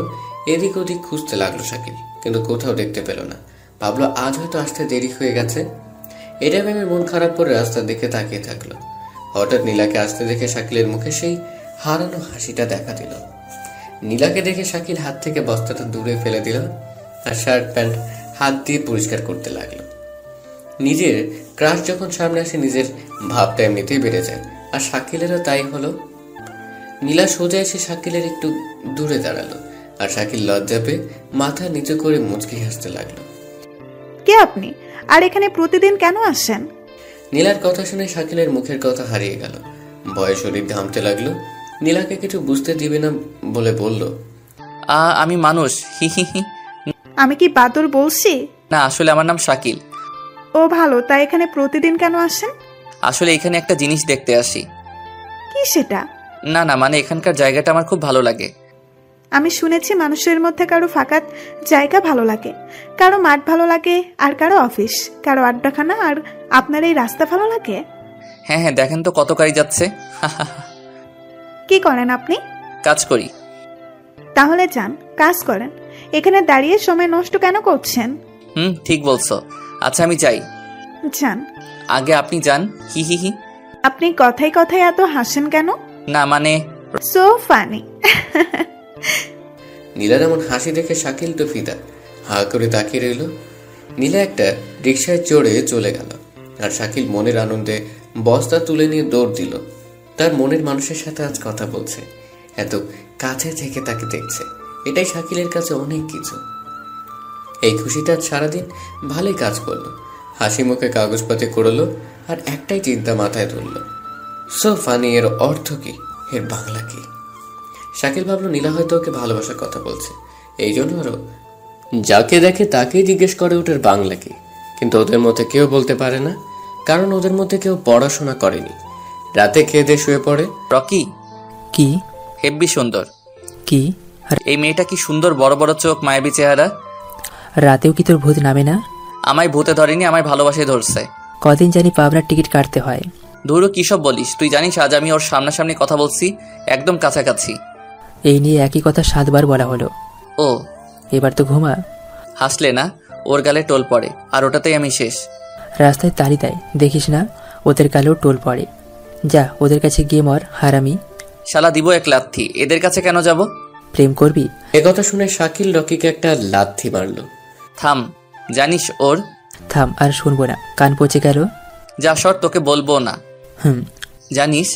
A: এদিক ওদিক খুঁজতে লাগলো শাকিল, কিন্তু কোথাও দেখতে পেল না। ভাবলো আজ হয়তো আসতে দেরি হয়ে গেছে। এটা ভেবে মন খারাপ করে রাস্তার দিকে তাকিয়ে থাকলো। হঠাৎ নীলাকে আসতে দেখে শাকিলের মুখে সেই হারানো হাসিটা দেখা দিল। নীলাকে দেখে শাকিল হাত থেকে বস্তাটা দূরে ফেলে দিল আর শার্ট প্যান্ট হাত দিয়ে পরিষ্কার করতে লাগলো। নিজের ক্রাশ যখন সামনে আসে নিজের ভাবটা এমনিতেই বেড়ে যায়, আর শাকিলেরও তাই হলো। নীলা সোজা এসে শাকিলের একটু দূরে দাঁড়ালো, আর শাকিল লজ্জা পেয়ে মাথা নিচু করে মুচকি হাসতে লাগলো।
C: কে আপনি, আর এখানে প্রতিদিন কেন আসেন?
A: নীলার কথা শুনে শাকিলের মুখের কথা হারিয়ে গেল। ভয়ে শরীর ঘামতে লাগলো। নীলাকে কিছু বুঝতে দিবে না বলে বলল,
B: আমি মানুষ, হি হি হি।
C: আমি কি বাদর বলছি?
B: না, আসলে আমার নাম শাকিল।
C: ও ভালো, তাই এখানে প্রতিদিন কেন আসেন?
B: আসলে এখানে একটা জিনিস দেখতে আসি।
C: কি সেটা?
B: না না, মানে এখানকার জায়গাটা আমার খুব ভালো লাগে।
C: আমি শুনেছি মানুষের মধ্যে কারো ফাঁকা জায়গা ভালো লাগে, কারো মাঠ ভালো লাগে, আর কারো অফিস, কারো আড্ডাখানা, আর আপনার এই রাস্তা ভালো লাগে।
B: হ্যাঁ হ্যাঁ, দেখেন তো কত গাড়ি যাচ্ছে।
C: কি করেন আপনি?
B: কাজ করি।
C: তাহলে যান, কাজ করেন। এখানে দাঁড়িয়ে সময় নষ্ট কেন করছেন?
B: ঠিক বলছো। আচ্ছা আমি যাই।
C: যান।
B: আগে আপনি যান, হি হি হি।
C: আপনি কথায় কথায় এত হাসেন কেন?
B: না মানে
C: সো ফানি।
A: নীলার এমন হাসি দেখে শাকিল তো ফিদা, হা করে তাকিয়ে রইল। নীলা একটা রিকশায় চড়ে চলে গেল, আর শাকিল মনের আনন্দে বস্তা তুলে নিয়ে দৌড় দিল। তার মনের মানুষের সাথে আজ কথা বলছে, এত কাছে থেকে তাকে দেখছে, এটাই শাকিলের কাছে অনেক কিছু। এই খুশিটা আজ সারাদিন ভালোই কাজ করলো। হাসি মুখে কাগজপাতি করলো, আর একটাই চিন্তা মাথায় ধরলো, সো ফানি এর অর্থ কি, এর বাংলা কি? শাকিল ভাবলো নীলা হয়তো ওকে ভালোবাসার কথা বলছে, এই জন্য আরো যাকে দেখে তাকেই জিজ্ঞেস করে ওটার বাংলা কি। কিন্তু ওদের মধ্যে কেউ বলতে পারে না, কারণ ওদের মধ্যে কেউ পড়াশোনা করেনি। রাতে খেয়ে দিয়ে শুয়ে পড়ে।
B: রকি
E: কি?
B: হেব্বি সুন্দর।
E: কি?
B: এই মেয়েটা কি সুন্দর, বড় বড় চোখ, মায়াবী চেহারা।
E: রাতেও কি তোর ভূত নামে না?
B: আমায় ভূতে ধরেনি, আমায় ভালোবাসে ধরছে।
E: কদিন জানি পাবনার টিকিট কাটতে হয়।
B: ধুরু, কি সব বলিস তুই? জানিস আজ আমি ওর সামনাসামনি কথা বলছি, একদম কাছাকাছি।
E: এই নিয়ে একই কথা 7 বার বলা হলো।
B: ও
E: এবার তো ঘুমা।
B: হাসলে না, ওর গালে টোল পড়ে, আর ওটাতেই আমি শেষ।
E: রাস্তায় তাড়ি দেয়, দেখিস না? ওদের গালেও টোল পড়ে। যা, ওদের কাছে গিয়ে মর, হারামি।
B: শালা দিব এক লাথি। এদের কাছে কেন যাব?
E: প্রেম করবি?
A: একথা শুনে শাকিল রকিকে একটা লাথি মারলো।
B: থাম, জানিস ওর।
E: থাম, আর শুনবো না, কান পচে গেল।
B: যা সর, তোকে বলবো না।
E: হুম।
B: জানিস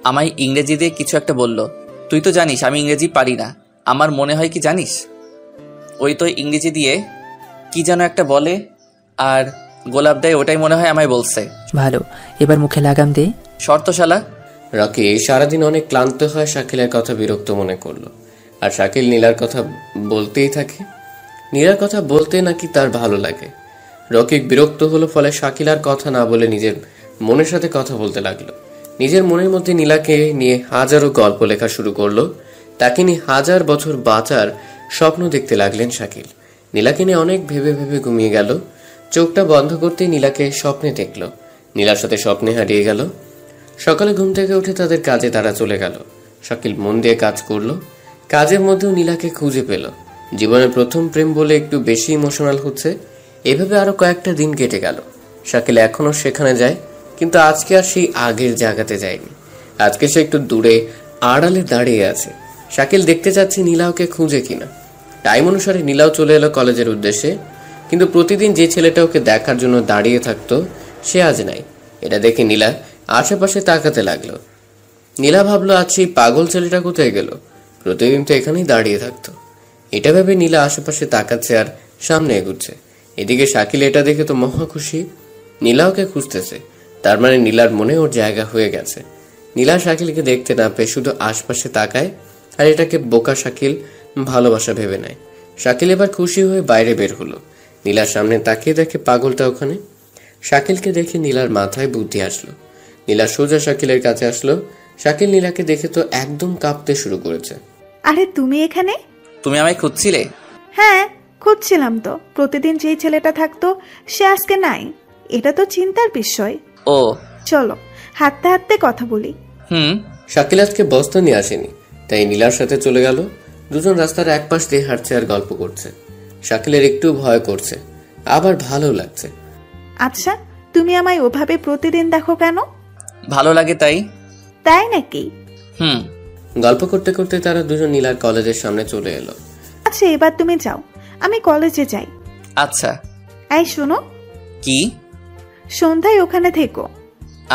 B: আমায় ইংরেজি দিয়ে কিছু একটা বললো। তুই তো জানিস আমি ইংরেজি পারি না। আমার মনে হয় কি জানিস, ওই তো ইংরেজি দিয়ে কি যেন একটা বলে আর গোলাপ দেয়, ওটাই মনে হয় আমায় বলছে।
E: ভালো, এবার মুখে লাগাম দে।
B: শর্ত শালা।
A: রকি সারাদিন অনেক ক্লান্ত হয় শাকিলের কথা বিরক্ত মনে করলো, আর শাকিল নীলার কথা বলতেই থাকে। নীলার কথা বলতে নাকি তার ভালো লাগে। রকি বিরক্ত হলো, ফলে শাকিল আর কথা না বলে নিজের মনের সাথে কথা বলতে লাগলো। নিজের মনের মধ্যে নীলাকে নিয়ে হাজারো গল্প লেখা শুরু করলো। তাকে নিয়ে 1000 বছর বাঁচার স্বপ্ন দেখতে লাগলেন শাকিল। নীলাকে নিয়ে অনেক ভেবে ভেবে ঘুমিয়ে গেল। চোখটা বন্ধ করতেই নীলাকে স্বপ্নে দেখলো। নীলার সাথে স্বপ্নে হারিয়ে গেল। সকালে ঘুম থেকে উঠে তাদের কাজে তারা চলে গেল। শাকিল মন দিয়ে কাজ করলো। কাজের মধ্যেও নীলাকে খুঁজে পেল। জীবনের প্রথম প্রেম বলে একটু বেশি ইমোশনাল হচ্ছে। এভাবে আরো কয়েকটা দিন কেটে গেল। শাকিল এখনো সেখানে যায়, কিন্তু আজকে আর সেই আগের জায়গাতে যায়নি। আজকে সে একটু দূরে আড়ালে দাঁড়িয়ে আছে। শাকিল দেখতে চাচ্ছে নীলা ওকে খুঁজে কিনা। টাইম অনুসারে নীলাও চলে এলো কলেজের উদ্দেশ্যে, কিন্তু প্রতিদিন যে ছেলেটা ওকে দেখার জন্য দাঁড়িয়ে থাকতো সে আজ নাই। এটা দেখে নীলা আশেপাশে তাকাতে লাগলো। নীলা ভাবলো আজ সেই পাগল ছেলেটা কোথায় গেল, প্রতিদিন তো এখানেই দাঁড়িয়ে থাকতো। এটা ভেবে নীলা আশেপাশে তাকাচ্ছে আর সামনে এগুচ্ছে। এদিকে শাকিল এটা দেখে তো মহা খুশি। নীলা ওকে খুঁজতেছে, তার মানে নীলার মনে ওর জায়গা হয়ে গেছে। নীলা শাকিলকে দেখতে না পেয়ে শুধু আশপাশে তাকায়, আর এটাকে বোকা শাকিল ভালোবাসা ভেবে নেয়। শাকিল এবার খুশি হয়ে বাইরে বের হলো। নীলার সামনে তাকিয়ে দেখে পাগলটা ওখানে। শাকিলকে দেখে নীলার মাথায় বুদ্ধি আসলো। নীলা সোজা শাকিলের কাছে আসলো। শাকিল নীলাকে দেখে তো একদম কাঁপতে শুরু করেছে।
C: আরে তুমি এখানে?
B: তুমি আমায় খুঁজছিলে?
C: হ্যাঁ, খুঁজছিলাম তো। প্রতিদিন যেই ছেলেটা থাকতো সে আজকে নাই, এটা তো চিন্তার বিষয়।
B: ও
C: চলো হাঁটতে হাঁটতে কথা বলি।
B: হুম।
A: শাকিল আজকে বস্তা নিয়ে আসেনি, তাই নীলার সাথে চলে গেল। দুজন রাস্তার এক পাশ দিয়ে হাঁটছে আর গল্প করছে। শাকিলের একটু ভয় করছে, আবার ভালো লাগছে।
C: আচ্ছা, তুমি আমায় ওভাবে প্রতিদিন দেখো কেন?
B: ভালো লাগে তাই।
C: তাই নাকি?
B: হুম।
A: গল্প করতে করতে তারা দুজন নীলার কলেজের সামনে চলে এলো।
C: আচ্ছা এবার তুমি যাও, আমি কলেজে যাই।
B: আচ্ছা।
C: এই শোনো,
B: কি?
C: সন্ধ্যায় ওখানে থেকো।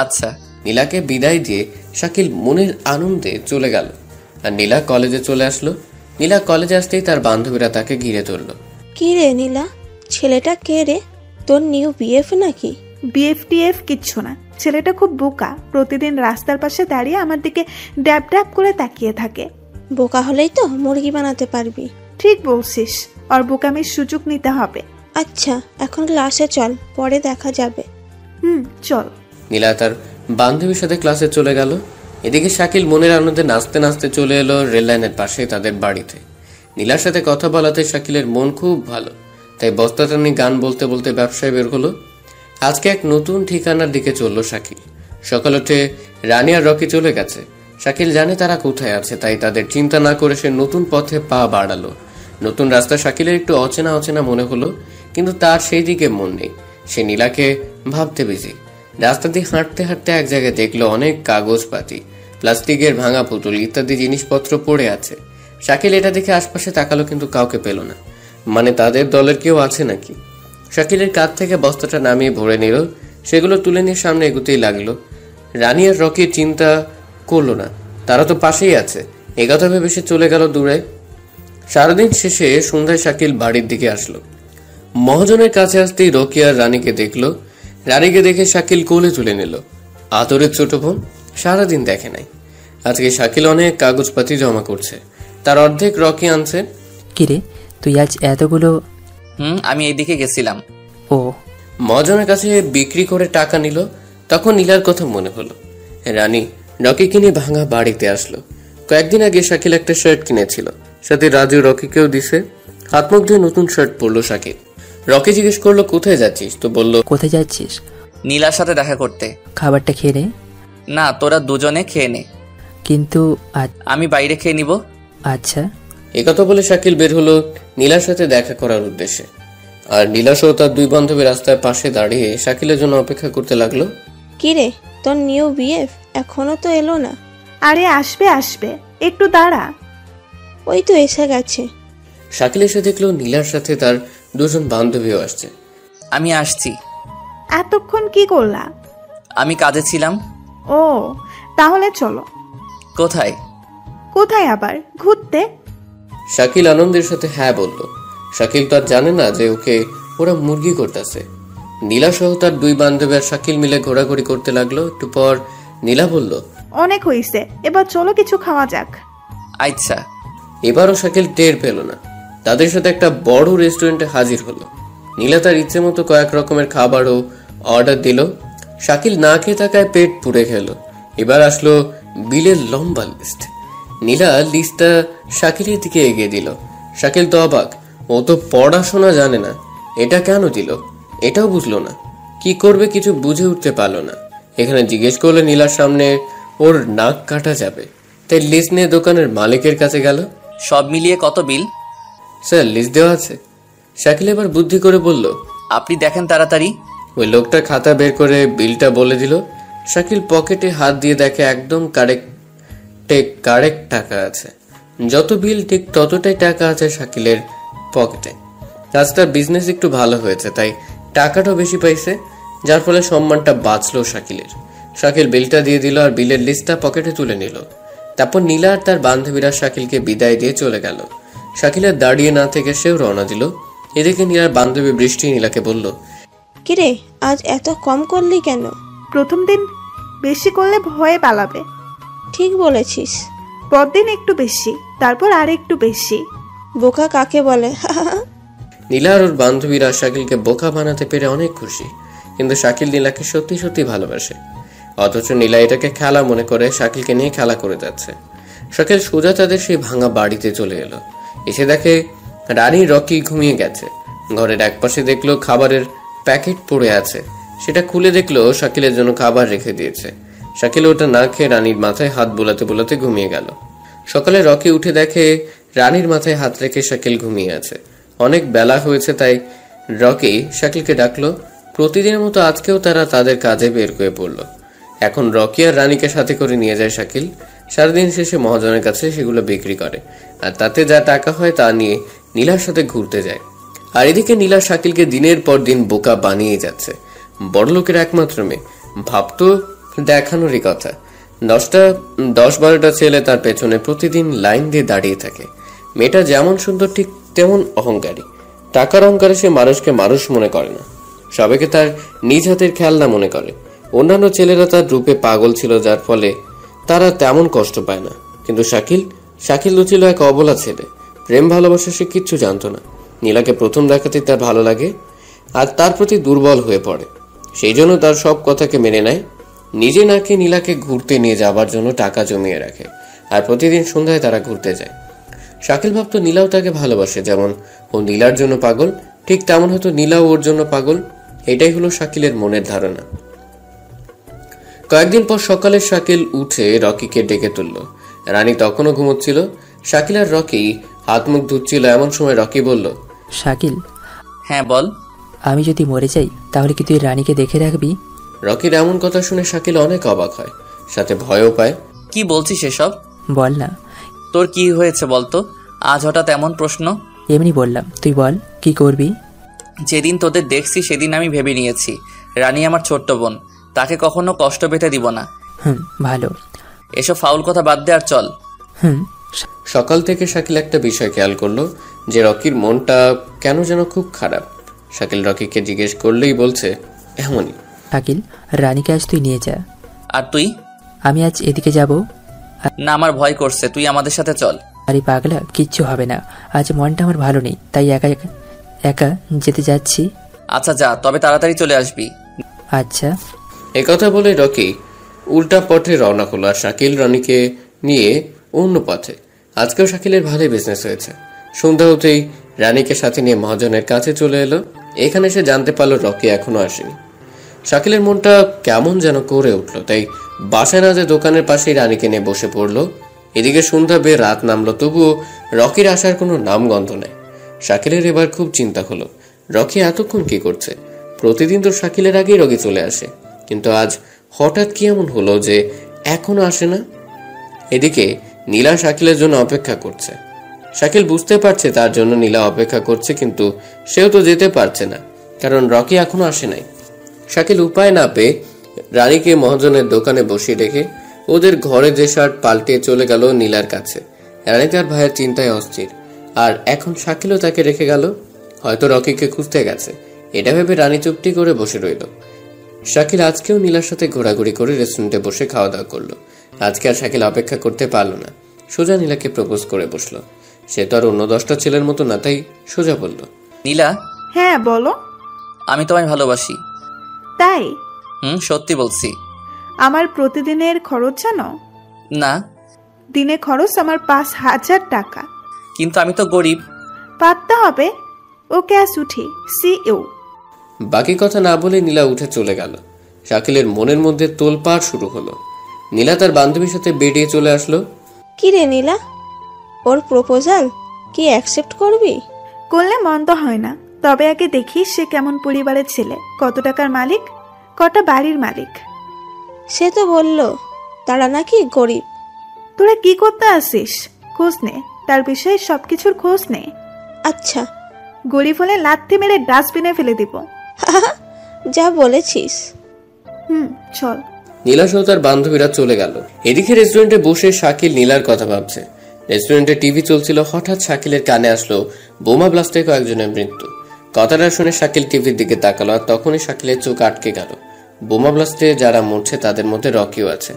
B: আচ্ছা।
A: নীলাকে বিদায় দিয়ে শাকিল মনের আনন্দে চলে গেল আর নীলা কলেজে চলে আসলো। নীলা কলেজে আসতেই তার বান্ধবীরা তাকে ঘিরে ধরল।
G: কি রে নীলা, ছেলেটা কে রে? তোর নিউ বিএফ নাকি?
C: বিএফটিএফ কিচ্ছু না, ছেলেটা খুব বোকা। প্রতিদিন রাস্তার পাশে দাঁড়িয়ে আমার দিকে ড্যাব ড্যাব করে তাকিয়ে থাকে।
G: বোকা হলেই তো মুরগি বানাতে পারবি।
C: ঠিক বলছিস, ওর বোকামির সুযোগ নিতে হবে।
G: আচ্ছা এখন ক্লাসে চল, পরে দেখা যাবে।
C: চল।
A: নীলা তার বান্ধবীর সাথে ক্লাসে চলে গেল। এদিকে শাকিল মনের আনন্দে নাচতে নাচতে চলে এলো রেল লাইনের পাশে তাদের বাড়িতে। নীলার সাথে কথা বলাতে শাকিলের মন খুব ভালো, তাই বস্তাটা নিয়ে গান বলতে বলতে ব্যবসায় বের হলো। আজকে এক নতুন ঠিকানার দিকে চলল শাকিল। সকাল উঠে রানী আর রকি চলে গেছে। শাকিল জানে তারা কোথায় আছে, তাই তাদের চিন্তা না করে সে নতুন পথে পা বাড়ালো। নতুন রাস্তা শাকিলের একটু অচেনা অচেনা মনে হলো, কিন্তু তার সেই দিকে মন নেই। সে নীলাকে ভাবতে বিজি। রাস্তা দিয়ে হাঁটতে হাঁটতে এক জায়গায় দেখলো অনেক কাগজপাতি, প্লাস্টিকের ভাঙা পুতুল ইত্যাদি জিনিসপত্র পড়ে আছে। শাকিল এটা দেখে আশপাশে তাকালো, কিন্তু কাউকে পেল না। মানে তাদের দলের কেউ আছে নাকি? শাকিলের কাঁধ থেকে বস্তাটা নামিয়ে ভরে নিল। সেগুলো তুলে নিয়ে সামনে এগোতেই লাগলো। রানী আর রকি চিন্তা করলো না, তারা তো পাশেই আছে। এগোতে ভেবে সে চলে গেল দূরে। সারাদিন শেষে সন্ধ্যায় শাকিল বাড়ির দিকে আসলো। মহাজনের কাছে আসতেই রকি আর রানীকে দেখলো। রানীকে দেখে শাকিল কোলে তুলে নিল। আদরের ছোট বোন, সারাদিন দেখে নাই। আজকে শাকিল অনেক কাগজপাতি জমা করছে, তার অর্ধেক রকি আনছে।
E: কিরে তুই আজ এতগুলো?
B: আমি এইদিকে গেছিলাম।
E: ও।
A: মহাজনের কাছে বিক্রি করে টাকা নিল। তখন নীলার কথা মনে হলো। রানী রকি কিনে ভাঙা বাড়িতে আসলো। কয়েকদিন আগে শাকিল একটা শার্ট কিনেছিল, সাথে রাজু রকিকেও দিছে। হাত মুখ ধুয়ে নতুন শার্ট পরলো শাকিল। রকি জিজ্ঞেস করলো কোথায় যাচ্ছিস, তো বলল
E: কোথায় যাচ্ছিস?
B: নীলার সাথে দেখা করতে।
E: খাবারটা খেয়ে নে।
B: না, তোরা দুজনে খেয়ে নে।
E: কিন্তু
B: আমি বাইরে খেয়ে নিব।
E: আচ্ছা।
A: একথা বলে শাকিল বের হলো নীলার সাথে দেখা করার উদ্দেশ্যে। আর নীলা সহ তার দুই বান্ধবী রাস্তার পাশে দাঁড়িয়ে শাকিলের জন্য অপেক্ষা করতে লাগলো।
G: কি রে, তোর নিউ বিএফ এখনো তো এলো না?
C: আরে আসবে আসবে, একটু দাঁড়া।
G: ওই তো এসে গেছে।
A: শাকিল এসে দেখলো নীলার সাথে তার দুজন বান্ধবীও আসছে।
B: আমি আসছি।
C: এতক্ষণ কি করলা?
B: আমি কাজে ছিলাম।
C: ও, তাহলে চলো।
B: কোথায়?
C: কোথায় আবার? ঘুরতে।
A: শাকিল আনন্দের সাথে হ্যাঁ বলল। শাকিল তো আর জানে না যে ওকে ওরা মুরগি করতেছে। নীলা সহ তার দুই বান্ধবী আর শাকিল মিলে ঘোরাঘুরি করতে লাগলো। একটু পর নীলা বলল,
C: অনেক হইছে, এবার চলো কিছু খাওয়া যাক।
B: আচ্ছা।
A: এবারও শাকিল টের পেল না। তাদের সাথে একটা বড় রেস্টুরেন্টে হাজির হলো। নীলা তার ইচ্ছে মতো কয়েক রকমের খাবারও অর্ডার দিল। শাকিল না খেয়ে থাকায় পেট পুড়ে খেল। এবার আসলো বিলের লম্বা লিস্ট। নীলা লিস্টটা শাকিলের দিকে এগিয়ে দিল। শাকিল তো অবাক, ও তো পড়াশোনা জানে না, এটা কেন দিল এটাও বুঝলো না। কি করবে কিছু বুঝে উঠতে পারলো না। এখানে জিজ্ঞেস করলে নীলার সামনে ওর নাক কাটা যাবে, তাই লিস্ট নিয়ে দোকানের মালিকের কাছে গেল।
B: সব মিলিয়ে কত বিল?
A: স্যার লিস্ট দেওয়া আছে। শাকিল এবার বুদ্ধি করে বলল,
B: আপনি দেখেন তাড়াতাড়ি।
A: ওই লোকটা খাতা বের করে বিলটা বলে দিল। শাকিল পকেটে হাত দিয়ে দেখে একদম কারেক্ট টাকা আছে। যত বিল ঠিক ততটাই টাকা আছে শাকিলের পকেটে। আজ তার বিজনেস একটু ভালো হয়েছে, তাই টাকাটাও বেশি পাইছে, যার ফলে সম্মানটা বাঁচলো শাকিলের। শাকিল বিলটা দিয়ে দিল আর বিলের লিস্টটা পকেটে তুলে নিল। তারপর নীলা আর তার বান্ধবীরা শাকিলকে বিদায় দিয়ে চলে গেল। শাকিলের দাঁড়িয়ে না থেকে সেও রওনা দিল। এদিকে নীলার বান্ধবী বৃষ্টি নীলাকে বলল,
G: কিরে আজ এত কম করলি কেন?
C: প্রথম দিন বেশি করলে ভয়ে পালাবে।
G: ঠিক বলেছিস।
C: পরদিন একটু বেশি, তারপর আর একটু বেশি।
G: বোকা কাকে বলে?
A: নীলা আর ওর বান্ধবীরা শাকিলকে বোকা বানাতে পেরে অনেক খুশি, কিন্তু শাকিল নীলাকে সত্যি সত্যি ভালোবাসে। অথচ নীলা এটাকে খেলা মনে করে শাকিলকে নিয়ে খেলা করে যাচ্ছে। শাকিল সোজা তাদের সেই ভাঙা বাড়িতে চলে এলো। এসে দেখে রানী রকি ঘুমিয়ে গেছে। ঘরের একপাশে দেখলো খাবারের প্যাকেট পড়ে আছে, সেটা খুলে দেখলো শাকিলের জন্য খাবার রেখে দিয়েছে। শাকিল ওটা না খেয়ে রানীর মাথায় হাত বোলাতে বোলাতে ঘুমিয়ে গেল। সকালে রকি উঠে দেখে রানীর মাথায় হাত রেখে শাকিল ঘুমিয়ে আছে। অনেক বেলা হয়েছে, তাই রকি শাকিলকে ডাকলো। প্রতিদিনের মতো আজকেও তারা তাদের কাজে বের হয়ে পড়ল। এখন রকি আর রানীকে সাথে করে নিয়ে যায় শাকিল। সারাদিন শেষে মহাজনের কাছে সেগুলো বিক্রি করে, আর তাতে যা টাকা হয় তা নিয়ে নীলার সাথে ঘুরতে যায়। আর এদিকে নীলা শাকিলকে দিনের পর দিন বোকা বানিয়ে যাচ্ছে। বড়লোকের একমাত্র মেয়ে, ভাবতো দেখানোরই কথা। 10-12টা ছেলে তার পেছনে প্রতিদিন লাইন দিয়ে দাঁড়িয়ে থাকে। মেয়েটা যেমন সুন্দর ঠিক তেমন অহংকারী। টাকার অহংকারে সে মানুষকে মানুষ মনে করে না, সবাইকে তার নিজ হাতের খেলনা মনে করে। অন্যান্য ছেলেরা তার রূপে পাগল ছিল, যার ফলে তারা তেমন কষ্ট পায় না। কিন্তু শাকিল তো ছিল এক অবলা ছেলে। প্রেম ভালোবাসা সে কিচ্ছু জানতো না। নীলাকে প্রথম দেখাতেই তার ভালো লাগে আর তার প্রতি দুর্বল হয়ে পড়ে। সেই জন্য তার সব কথাকে মেনে নেয়। নিজে নাকি নীলাকে ঘুরতে নিয়ে যাবার জন্য টাকা জমিয়ে রাখে, আর প্রতিদিন সন্ধ্যায় তারা ঘুরতে যায়। শাকিল ভাবতো নীলাও তাকে ভালোবাসে, যেমন ও নীলার জন্য পাগল, ঠিক তেমন হয়তো নীলাও ওর জন্য পাগল। এটাই হলো শাকিলের মনের ধারণা। কয়েকদিন পর সকালে শাকিল উঠে রকিকে ডেকে তুলল। রানী তখনও ঘুমোচ্ছিল। শাকিল আর রকি হাত মুখ ধুচ্ছিল, এমন সময় রকি বলল,
E: শাকিল,
B: হ্যাঁ বল।
E: আমি যদি মরে যাই তাহলে কি তুই রানীকে দেখে রাখবি?
A: রকির এমন কথা শুনে শাকিল অনেক অবাক হয়, সাথে ভয়ও পায়।
B: কি বলছিস এসব?
E: বল না।
B: তোর কি হয়েছে বলতো? আজ হঠাৎ এমন প্রশ্ন?
E: এমনি বললাম, তুই বল কি করবি?
B: যেদিন তোদের দেখছি সেদিন আমি ভেবে নিয়েছি রানী আমার ছোট্ট বোন, তাকে কখনো কষ্ট পেতে দিব না।
E: ভালো।
B: এসব ফাউল কথা বাদ দে আর চল।
A: সকাল থেকে শাকিল একটা বিষয় খেয়াল করলো, যে রকির মনটা কেন যেন খুব খারাপ। শাকিল রকিকে জিজ্ঞেস করলেই বলছে এমনই।
E: শাকিল, রানীকে আজ তুই নিয়ে যা।
B: আর তুই?
E: আমি আজ এদিকে যাব।
B: না, আমার ভয় করছে, তুই আমাদের সাথে চল।
E: আরে পাগলা, কিচ্ছু হবে না। আজ মনটা আমার ভালো নেই, তাই একা একা যেতে যাচ্ছি।
B: আচ্ছা যা, তবে তাড়াতাড়ি চলে আসবি।
E: আচ্ছা।
A: একথা বলে রকি উল্টা পথে রওনা হলো, আর শাকিল রানীকে নিয়ে অন্য পথে। আজকেও শাকিলের ভালোই বিজনেস হয়েছে। সন্ধ্যা হতেই রানীকে সাথে নিয়ে মহাজনের কাছে চলে এলো। এখানে সে জানতে পারলো রকি এখনো আসেনি। শাকিলের মনটা কেমন যেন করে উঠলো, তাই বাসায় না যে দোকানের পাশেই রানীকে নিয়ে বসে পড়লো। এদিকে সন্ধ্যা বের রাত নামলো, তবুও রকির আসার কোনো নামগন্ধ নেই। শাকিলের এবার খুব চিন্তা হলো, রকি এতক্ষণ কি করছে? প্রতিদিন তো শাকিলের আগেই রকি চলে আসে, কিন্তু আজ হঠাৎ কি এমন হলো যে এখনো আসে না? এদিকে নীলা শাকিলের জন্য অপেক্ষা করছে। শাকিল বুঝতে পারছে তার জন্য নীলা অপেক্ষা করছে, কিন্তু সেও তো যেতে পারছে না, কারণ রকি এখনো আসে নাই। শাকিল উপায় না পেয়ে রানীকে মহাজনের দোকানে বসিয়ে রেখে ওদের ঘরে যে শার্ট পাল্টে চলে গেল নীলার কাছে। রানী তার ভাইয়ের চিন্তায় অস্থির, আর এখন শাকিলও তাকে রেখে গেল। হয়তো রকিকে খুঁজতে গেছে, এটা ভেবে রানী চুপটি করে বসে রইল। শাকিল আজকেও নীলার সাথে ঘোরাঘুরি করে রেস্টুরেন্টে বসে খাওয়া দাওয়া করলো। আজকে আর শাকিল অপেক্ষা করতে পারলো না, সোজা নীলাকে প্রপোজ করে বসলো। সে তো আর অন্য 10টা ছেলের মতো না, তাই সোজা বলল,
B: নীলা,
C: হ্যাঁ বলো।
B: আমি তোমায় ভালোবাসি।
C: তাই?
B: সত্যি বলছি।
C: আমার প্রতিদিনের খরচ জানো?
B: না।
C: দিনে খরচ আমার 5,000 টাকা।
B: কিন্তু আমি তো গরিব।
C: পাততে হবে। ওকে আজ উঠি, সি ইউ।
A: বাকি কথা না বলে নীলা উঠে চলে গেল। শাকিলের মনের মধ্যে তোলপাড় শুরু হলো। নীলা তার বান্ধবীর সাথে বেরিয়ে চলে আসলো।
G: কি রে নীলা, ওর প্রপোজাল কি অ্যাকসেপ্ট করবি?
C: করলে মন্দ হয় না, তবে আগে দেখিস সে কেমন পরিবারের ছেলে, কত টাকার মালিক, কটা বাড়ির মালিক।
G: সে তো বললো তারা নাকি গরিব।
C: তোরা কি করতে আসিস? খোঁজ নে, তার বিষয়ে সবকিছুর খোঁজ নে।
G: আচ্ছা।
C: গরিব হলে লাথি মেরে ডাস্টবিনে ফেলে দিব।
G: যা বলেছিস।
C: চল।
A: নীলা সহ তার বান্ধবীরা চলে গেল। এদিকে রেস্টুরেন্টে বসে শাকিল নীলার কথা ভাবছে। রেস্টুরেন্টে টিভি চলছিল, হঠাৎ শাকিলের কানে আসলো বোমা ব্লাস্টে কয়েকজনের মৃত্যু। কথাটা শুনে শাকিল টিভির দিকে তাকালো, আর তখনই শাকিলের চোখ আটকে গেল। বোমা ব্লাস্টে যারা মরছে তাদের মধ্যে রকিও আছে।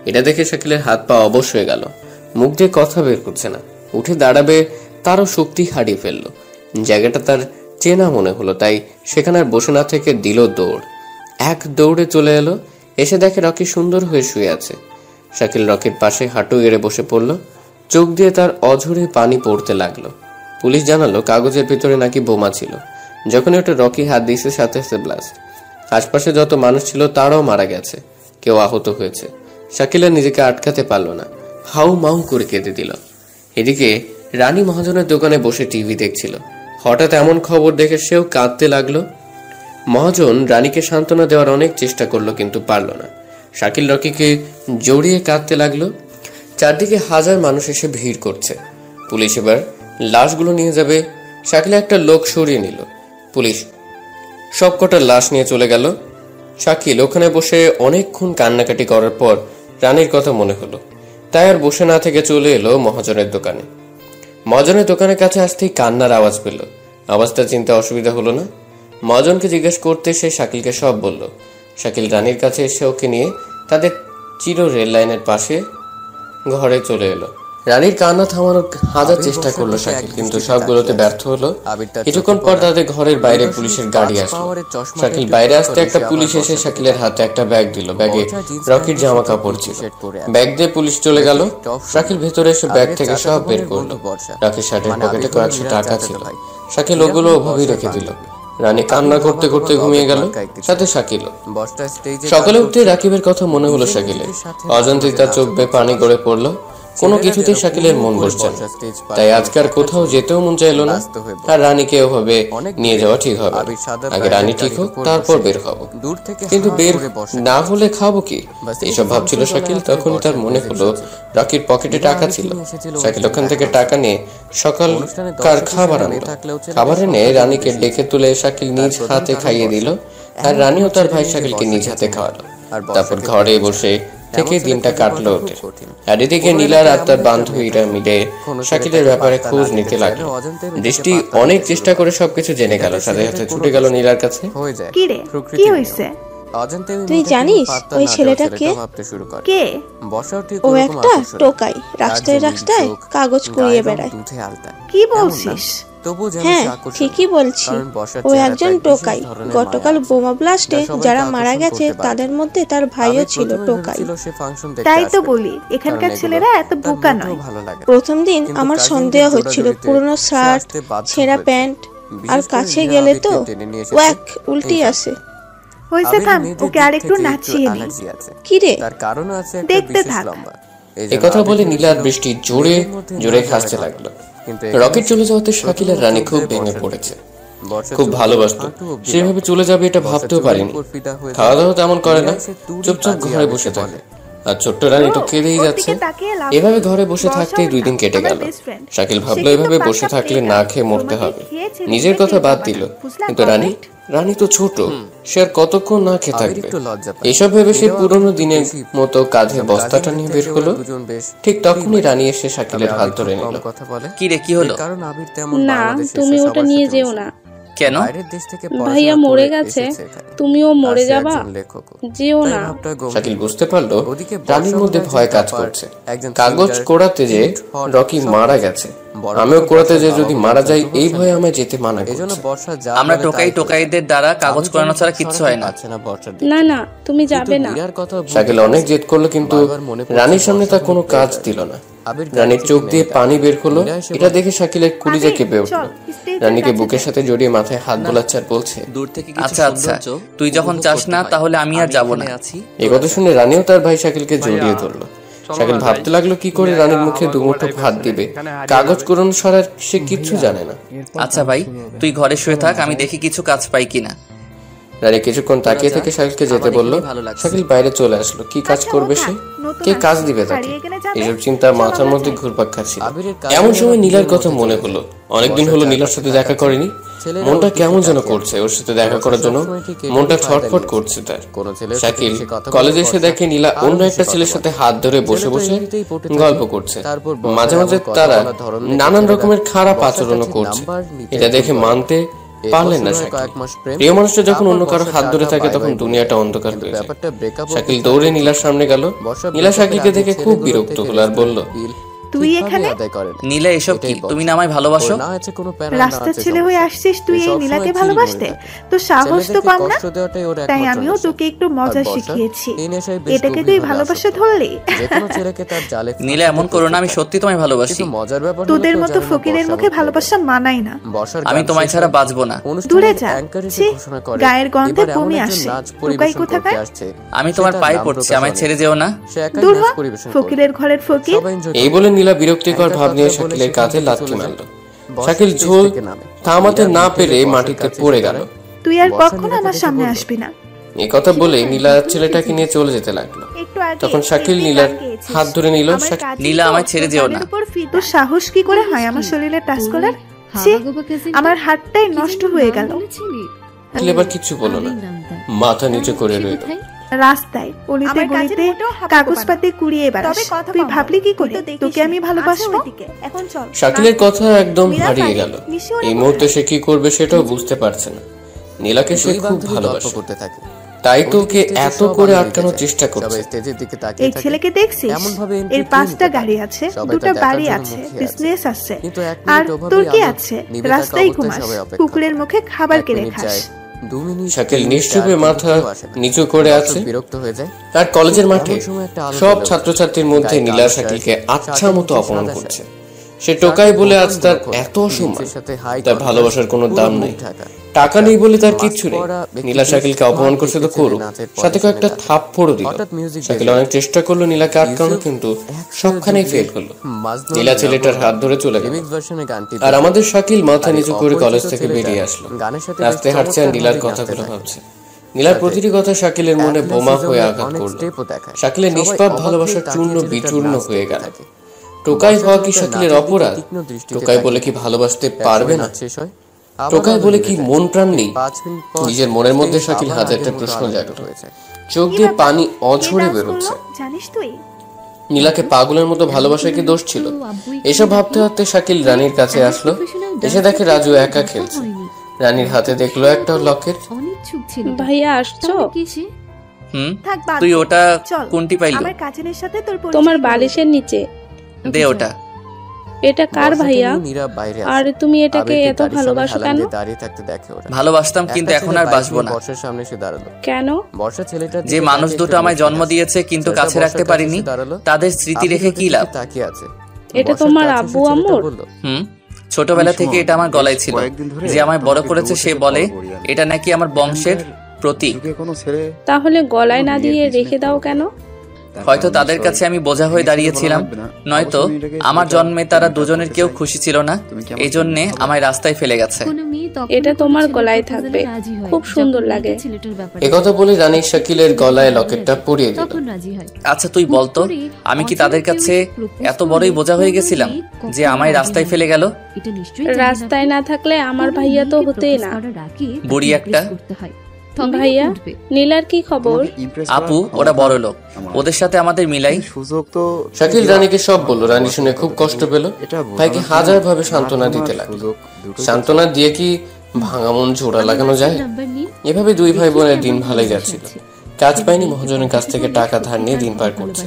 A: এটা দেখে শাকিলের হাত পা অবশ হয়ে গেল, মুখ দিয়ে কথা বের করছে না। উঠে দাঁড়াবে, তারও শক্তি হারিয়ে ফেললো। জায়গাটা তার চেনা মনে হলো, তাই সেখানে আর বসে না থেকে দিল দৌড়। এক দৌড়ে চলে এলো, এসে দেখে রকি সুন্দর হয়ে শুয়ে আছে। শাকিল রকির পাশে হাঁটু এড়ে বসে পড়ল, চোখ দিয়ে তার অঝরে পানি পড়তে লাগলো। পুলিশ জানালো কাগজের ভিতরে নাকি বোমা ছিল। যখন ওটা রকি হাত দিয়েছে সাথে সাথে ব্লাস্ট। আশপাশে যত মানুষ ছিল তারাও মারা গেছে, কেউ আহত হয়েছে। শাকিল আর নিজেকে আটকাতে পারল না, হাউ মাউ করে কেঁদে দিল। এদিকে রানী মহাজনের দোকানে বসে টিভি দেখছিল। হঠাৎ এমন খবর দেখে সেও কাঁদতে লাগলো। মহাজন রানীকে সান্ত্বনা দেওয়ার অনেক চেষ্টা করলো, কিন্তু পারল না। শাকিল রকিকে জড়িয়ে কাঁদতে লাগলো। চারদিকে হাজার মানুষ এসে ভিড় করছে। পুলিশ এবার লাশগুলো নিয়ে যাবে। শাকিল একটা লোক সরিয়ে নিল। পুলিশ সবকটা লাশ নিয়ে চলে গেল। শাকিল ওখানে বসে অনেকক্ষণ কান্নাকাটি করার পর রানীর কথা মনে হলো, তাই আর বসে না থেকে চলে এলো মহাজনের দোকানে। মহাজনের দোকানের কাছে আসতেই কান্নার আওয়াজ পেল। আওয়াজটা চিনতে অসুবিধা হলো না। মহাজনকে জিজ্ঞেস করতে সে শাকিলকে সব বলল। শাকিল রানীর কাছে এসে ওকে নিয়ে তাদের চির রেল লাইনের পাশে ঘরে চলে এলো। রানীর কান্না থামানোর হাজার চেষ্টা করলো শাকিল, কিন্তু সবগুলোতে ব্যর্থ হলো। কিছুক্ষণ পর তাদের ঘরের বাইরে পুলিশের গাড়ি আসলো। শাকিল বাইরে আসতে একটা পুলিশ এসে শাকিলের হাতে একটা ব্যাগ দিল। ব্যাগে রকির জামা কাপড় ছিল। ব্যাগ দিয়ে পুলিশ চলে গেল। শাকিল ভেতরে এসে ব্যাগ থেকে সব বের করলো। রকির শার্টের পকেটে কয়েকশো টাকা ছিল। শাকিল ওগুলো ওভাবেই রেখে দিল। রানী কান্না করতে করতে ঘুমিয়ে গেল, সাথে শাকিল। সকালে উঠতে রাকিবের কথা মনে হলো শাকিলের। অজান্তেই তার চোখ বেয়ে পানি গড়ে পড়লো। কোনো কিছুতেই শাকিলের মন বসছে না, তাই আজকাল কোথাও যেতেও মন চাইলো না। আর রানীকে ওভাবে নিয়ে যাওয়া ঠিক হবে। আগে রানী ঠিক হোক, তারপর বের হবো। কিন্তু বের না হলে খাবো কি, এইসব ভাবছিল শাকিল। তখনই তার মনে হলো রকির পকেটে টাকা ছিল। শাকিল ওখান থেকে টাকা নিয়ে সকালকার খাবার আনলো। খাবার এনে রানীকে ডেকে তুলে শাকিল নিজ হাতে খাইয়ে দিল। আর রানীও তার ভাই শাকিলকে নিজ হাতে খাওয়ালো। তারপর ঘরে বসে থেকে দিনটা কাটলো ওঠে। আর এদিকে নীলার আর তার বান্ধবীরা মিলে শাকিলের ব্যাপারে খোঁজ নিতে লাগলো। দৃষ্টি অনেক চেষ্টা করে সবকিছু জেনে গেল, সাথে সাথে ছুটে গেল নীলার কাছে।
C: কি রে, কি হইছে?
G: তুই জানিস ওই ছেলেটা কে?
C: কে?
G: ও একটা টোকাই, রাস্তায় রাস্তায় কাগজ কুড়িয়ে বেড়ায়।
C: কি বলছিস?
G: হ্যাঁ, ঠিকই বলছি। ও একজন টোকাই। গতকাল বোমা ব্লাস্টে যারা মারা গেছে তাদের মধ্যে তার ভাইও ছিল টোকাই।
C: তাই তো বলি, এখানকার ছেলেরা এত বোকা নয়।
G: প্রথম দিন আমার সন্দেহ হচ্ছিল, পুরনো শার্ট, ছেঁড়া প্যান্ট, আর কাছে গেলে তো ওয়াক উল্টি আসে।
C: হইছে, থাম, ওকে আর একটু নাচিয়ে নি।
G: কি রে,
C: দেখতে থাক।
A: একথা বলে নীলা আর বৃষ্টি জোরে জোরে হাসতে লাগলো। রকেট চলে যাওয়াতে শাকিল আর রানী খুব ভেঙে পড়েছে। খুব ভালোবাসতো, সেভাবে চলে যাবে এটা ভাবতেও পারিনি। খাওয়া দাওয়া তেমন করে না, চুপচাপ ঘরে বসে থাকে। আর ছোট্ট রানী তো কেঁদেই যাচ্ছে। এভাবে ঘরে বসে থাকতেই 2 দিন কেটে গেল। শাকিল ভাবলো এভাবে বসে থাকলে না খেয়ে মরতে হবে। নিজের কথা বাদ দিল, কিন্তু রানী তো ছোট, সে আর কতক্ষণ না খেয়ে থাকবে। এইসব ভেবে সে পুরোনো দিনের মতো কাঁধে বস্তাটা নিয়ে বের হলো। ঠিক তখনই রানী এসে শাকিলের হাত ধরে নিল।
B: কি রে, কি হলো?
F: না, তুমি ওটা নিয়ে যেও না।
B: কেন?
F: ভাইয়া মরে গেছে, তুমিও মরে যাবা, যেও না।
A: শাকিল বুঝতে পারলো রানীর মধ্যে ভয় কাজ করছে। কাগজ কোড়াতে যে রকি মারা গেছে, আমিও কোড়াতে যে যদি মারা যাই, এই ভয়ে আমায় যেতে মানা করছে।
B: আমরা টোকাইদের দ্বারা কাগজ কোড়ানো ছাড়া কিচ্ছু হয় না।
F: না না, তুমি যাবে না।
A: শাকিল অনেক জেদ করলো, কিন্তু রানীর সামনে তার কোনো কাজ দিল না। রানীর চোখ দিয়ে পানি বের হলো। এটা দেখে শাকিলের কলিজা কেঁপে উঠলো। রানীকে বুকের সাথে জড়িয়ে মাথায় হাত বোলাচ্ছে আর বলছে,
B: আচ্ছা আচ্ছা, তুই যখন চাস না তাহলে আমি আর যাবো না।
A: এই কথা শুনে রানীও তার ভাই শাকিলকে জড়িয়ে ধরলো। শাকিল ভাবতে লাগলো কি করে রানীর মুখে 2 মুঠো ভাত দিবে। কাগজ কোড়ানো ছাড়া সে কিচ্ছু জানে না।
B: আচ্ছা ভাই, তুই ঘরে শুয়ে থাক, আমি দেখি কিছু কাজ পাই কিনা।
A: রানী কিছুক্ষণ তাকিয়ে থেকে শাকিলকে যেতে বলল। শাকিল বাইরে চলে আসলো। কি কাজ করবে সে? কে কাজ দিবে তাকে? এইসব চিন্তা মাথার মধ্যে ঘুরপাক খাচ্ছিল। এমন সময় নীলার কথা মনে হলো। অনেকদিন হলো নীলার সাথে দেখা করেনি। মনটা কেমন যেন করছে। ওর সাথে দেখা করার জন্য মনটা ছটফট করছে তার। শাকিল কলেজে এসে দেখে নীলা অন্য একটা ছেলের সাথে হাত ধরে বসে বসে গল্প করছে। মাঝে মাঝে তারা নানান রকমের খারাপ আচরণও করছে। এটা দেখে মানতে পারলেন না শাকিল। প্রিয় মানুষটা যখন অন্য কারো হাত ধরে থাকে তখন দুনিয়াটা অন্ধকার হয়ে যায়। শাকিল দৌড়ে নীলার সামনে গেল। নীলা শাকিলকে দেখে খুব বিরক্ত হলো আর বলল,
C: তুই এখানে?
B: নীলা এসব কি? তুমি না আমায় ভালোবাসো?
C: রাস্তার ছেলে হয়ে আসছিস তুই এই নীলাকে ভালোবাসতে? তো সাহস তো কম না? তাই আমিও তোকে একটু মজা শিখিয়েছি। এটাকে তুই ভালোবাসা ধরলি?
B: নীলা এমন করো না, আমি সত্যি তোমায় ভালোবাসি।
C: তোদের মতো ফকিরের মুখে ভালোবাসা মানাই না।
B: আমি তোমায় ছাড়া বাঁচবো না।
C: দূরে যা, ছি, গায়ের গন্ধে বমি আসে। টোকাই কোথাকার?
B: আমি তোমার পায়ে পড়ছি, আমায় ছেড়ে যেও না।
C: দূর হ, ফকিরের ঘরের ফকির।
A: এই বলে নীলা বিরক্তিকর ভাব নিয়ে শাকিলের কাঁধে লাথি মারল। শাকিল ঝোল থামাতে না পেরে মাটিতে পড়ে গেল।
C: তুই আর কখনো আমার সামনে আসবি না।
A: এই কথা বলে নীলা ছেলেটাকে নিয়ে চলে যেতে লাগলো। তখন শাকিল নীলার হাত ধরে নিল।
B: নীলা আমায় ছেড়ে যেও না।
C: তোর সাহস কি করে হয় আমার শরীরে টাচ করার? ছি, আমার হাতটাই নষ্ট হয়ে গেল।
A: এবার কিছু বলো না, মাথা নিচু করে রইল।
C: রাস্তায় অলিতে গলিতে কাগজপাতি কুড়িয়ে বেড়াস, তুই ভাবলি কি করে তোকে আমি ভালোবাসবো? এখন চল।
A: শাকিলের কথা একদম হারিয়ে গেল। এই মুহূর্তে সে কি করবে সেটাও বুঝতে পারছে না। নীলাকে সে খুব ভালোবাসে, তাই তো ওকে এত করে আটকানোর চেষ্টা করছে।
C: এই ছেলেকে দেখছিস? এর 5টা গাড়ি আছে, 2টা বাড়ি আছে, বিজনেস আছে, আর তোর কি আছে? রাস্তায় ঘুমাস, কুকুরের মুখে খাবার কেড়ে খাস।
A: শাকিল নিশ্চুপে মাথা নিচু করে আছে। আর কলেজের মাঠে সব ছাত্রছাত্রীর মধ্যে নীলা শাকিলকে আচ্ছা মতো অপমান করছে। সে টোকাই বলে আজ তার এত অসম্মান। তার ভালোবাসার কোনো দাম নেই, টাকা নেই বলে তার কিচ্ছু নেই। নীলা শাকিলকে অপমান করছে তো করুক, সাথে কয়েকটা থাপ্পড়ও দিল। শাকিল অনেক চেষ্টা করলো নীলাকে আটকানো, কিন্তু সবখানেই ফেল করলো। নীলা ছেলেটার হাত ধরে চলে গেল। আর আমাদের শাকিল মাথা নিচু করে কলেজ থেকে বেরিয়ে আসলো। রাস্তায় হাঁটছে আর নীলার কথাগুলো ভাবছে। নীলার প্রতিটি কথা শাকিলের মনে বোমা হয়ে আঘাত করলো। শাকিলের নিষ্পাপ ভালোবাসার চূর্ণ বিচূর্ণ হয়ে গেল। টোকাই হওয়া কি শাকিলের অপরাধ? টোকাই বলে কি ভালোবাসতে পারবে না? টোকাই বলে কি মন প্রাণ নেই? নিজের মনের মধ্যে শাকিল হাজারটা প্রশ্ন জাগল। চোখ দিয়ে পানি অঝরে বেরোচ্ছে।
C: জানিস তুই
A: নীলাকে পাগলের মতো ভালোবাসা কি দোষ ছিল? এসব ভাবতে ভাবতে শাকিল রানীর কাছে আসলো। এসে দেখে রাজু একা খেলছে। রানীর হাতে দেখলো একটা লকেট।
F: ভাইয়া আসছো?
B: তুই ওটা কোনটি পাইলি?
C: আমার কাজিনের সাথে তোর
F: তোমার বালিশের নিচে।
B: দে ওটা।
F: এটা কার ভাইয়া? আর তুমি এটাকে এত ভালোবাসো কেন?
B: ভালোবাসতাম, কিন্তু এখন আর বাসবো না।
F: কেন?
B: যে মানুষ দুটো আমায় জন্ম দিয়েছে কিন্তু কাছে রাখতে পারিনি, তাদের স্মৃতি রেখে কি লাভ?
F: এটা তোমার আব্বু আম্মুর?
B: ছোটবেলা থেকে এটা আমার গলায় ছিল। যে আমায় বড় করেছে সে বলে এটা নাকি আমার বংশের প্রতীক।
F: তাহলে গলায় না দিয়ে রেখে দাও কেন?
B: হয়তো তাদের কাছে আমি বোঝা হয়ে দাঁড়িয়েছিলাম, নয়তো আমার জন্মে তারা দুজনের কেউ খুশি ছিল না, এই জন্যে আমায় রাস্তায় ফেলে গেছে।
F: এটা তোমার গলায় থাকবে, খুব সুন্দর লাগে।
A: একথা বলে রানী শাকিলের গলায় লকেটটা পরিয়ে দিল।
B: আচ্ছা তুই বলতো, আমি কি তাদের কাছে এত বড়ই বোঝা হয়ে গেছিলাম যে আমায় রাস্তায় ফেলে গেল?
F: রাস্তায় না থাকলে আমার ভাইয়া তো হতেই না।
B: বুড়ি একটা।
F: ভাইয়া, নীলার কি খবর?
B: আপু ওরা বড় লোক, ওদের সাথে আমাদের মিলাই।
A: শাকিল রানীকে সব বলল। রানী শুনে খুব কষ্ট পেল। ভাইকে হাজার ভাবে সান্ত্বনা দিতে লাগলো। সান্ত্বনা দিয়ে কি ভাঙা মন জোড়া লাগানো যায়? এভাবে দুই ভাই বোনের দিন ভালোই যাচ্ছিল। কাজ পায়নি, মহাজনের কাছ থেকে টাকা ধার নিয়ে দিন পার করছে।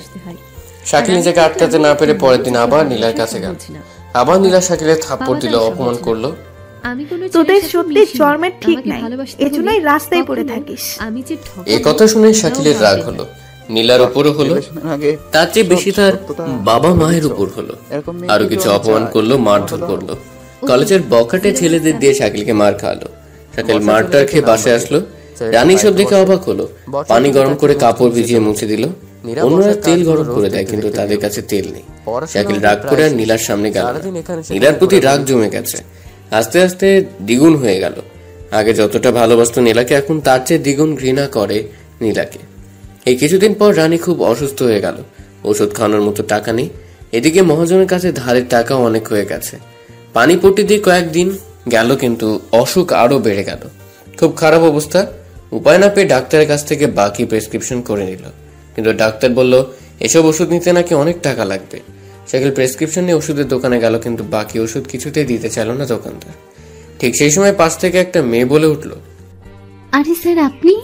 A: শাকিল নিজেকে আটকাতে না পেরে পরের দিন আবার নীলার কাছে গেল। আবার নীলা শাকিলের থাপ্পড় দিল, অপমান করলো।
C: তোদের সত্যি জন্মের ঠিক নাই, এজন্যই রাস্তায় পড়ে থাকিস।
A: এই কথা শুনে শাকিলের রাগ হলো, নীলার উপরও হলো, তার চেয়ে বেশি তার বাবা মায়ের উপর হলো। আরো কিছু অপমান করলো, মারধর করলো। কলেজের বখাটে ছেলেদের দিয়ে শাকিলকে মার খাওয়ালো। শাকিল মারটার খেয়ে বাসায় আসলো। রানী সব দেখে অবাক হলো। পানি গরম করে কাপড় ভিজিয়ে মুছে দিল। অন্যরা তেল গরম করে দেয়, কিন্তু তাদের কাছে তেল নেই। শাকিল রাগ করে আর নীলার সামনে গেল। নীলার প্রতি রাগ জমে গেছে, আস্তে আস্তে দ্বিগুণ হয়ে গেল। আগে যতটা ভালোবাসতো নীলাকে, এখন তার চেয়ে দ্বিগুণ ঘৃণা করে নীলাকে। এই কিছুদিন পর রানী খুব অসুস্থ হয়ে গেল। ওষুধ খাওয়ানোর মতো টাকা নেই। এদিকে মহাজনের কাছে ধারের টাকাও অনেক হয়ে গেছে। পানি পট্টি দিয়ে কয়েকদিন গেল, কিন্তু অসুখ আরো বেড়ে গেল। খুব খারাপ অবস্থা। উপায় না পেয়ে ডাক্তারের কাছ থেকে বাকি প্রেসক্রিপশন করে নিল, কিন্তু ডাক্তার বলল এসব ওষুধ নিতে নাকি অনেক টাকা লাগবে। শাকিল প্রেসক্রিপশন নিয়ে ওষুধের দোকানে গেল, কিন্তু বাকি ওষুধ কিছুতেই দিতে চাইল না দোকানদার। ঠিক সেই সময় পাশ থেকে একটা মেয়ে বলে উঠল,
H: আরে স্যার আপনি?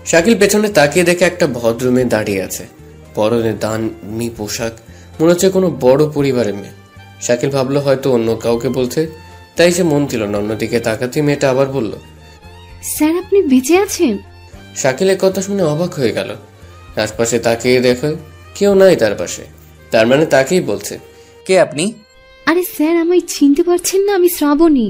A: শাকিল পেছনে তাকিয়ে দেখে একটা ভদ্র মেয়ে দাঁড়িয়ে আছে। পরনে দামি পোশাক, মনে হচ্ছে কোনো বড় পরিবারের মেয়ে। শাকিল ভাবলো হয়তো অন্য কাউকে বলছে, তাই সে মন দিল না। অন্যদিকে তাকাতে মেয়েটা আবার বলল,
H: স্যার আপনি বেঁচে আছেন?
A: শাকিলের কথা শুনে অবাক হয়ে গেল। আশপাশে তাকিয়ে দেখে কেউ নাই তার পাশে, তার মানে তাকেই বলছে।
B: কে আপনি?
H: আরে স্যার আমায় চিনতে পারছেন না? আমি শ্রাবণী।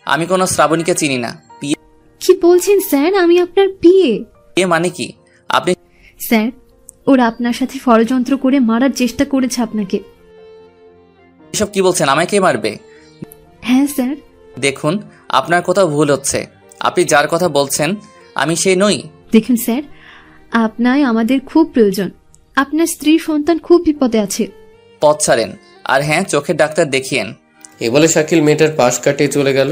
B: আমি কোনো শ্রাবণীকে চিনি না। বিয়ে?
H: কি বলছেন স্যার? আমি আপনার বিয়ে।
B: বিয়ে মানে কি? আপনি?
H: স্যার ওরা আপনার সাথে ষড়যন্ত্র করে মারার চেষ্টা করেছে আপনাকে।
B: এসব কি বলছেন? আমায় কে মারবে?
H: হ্যাঁ স্যার।
B: দেখুন, আপনার কোথাও ভুল হচ্ছে। আপনি যার কথা বলছেন আমি সে নই।
H: দেখুন স্যার, আপনায় আমাদের খুব প্রয়োজন। আপনার স্ত্রী সন্তান খুব বিপদে আছে।
B: পথ ছাড়েন, আর হ্যাঁ, চোখের ডাক্তার দেখিয়েন।
A: এ বলে শাকিল মেয়েটার পাশ কাটিয়ে চলে গেল।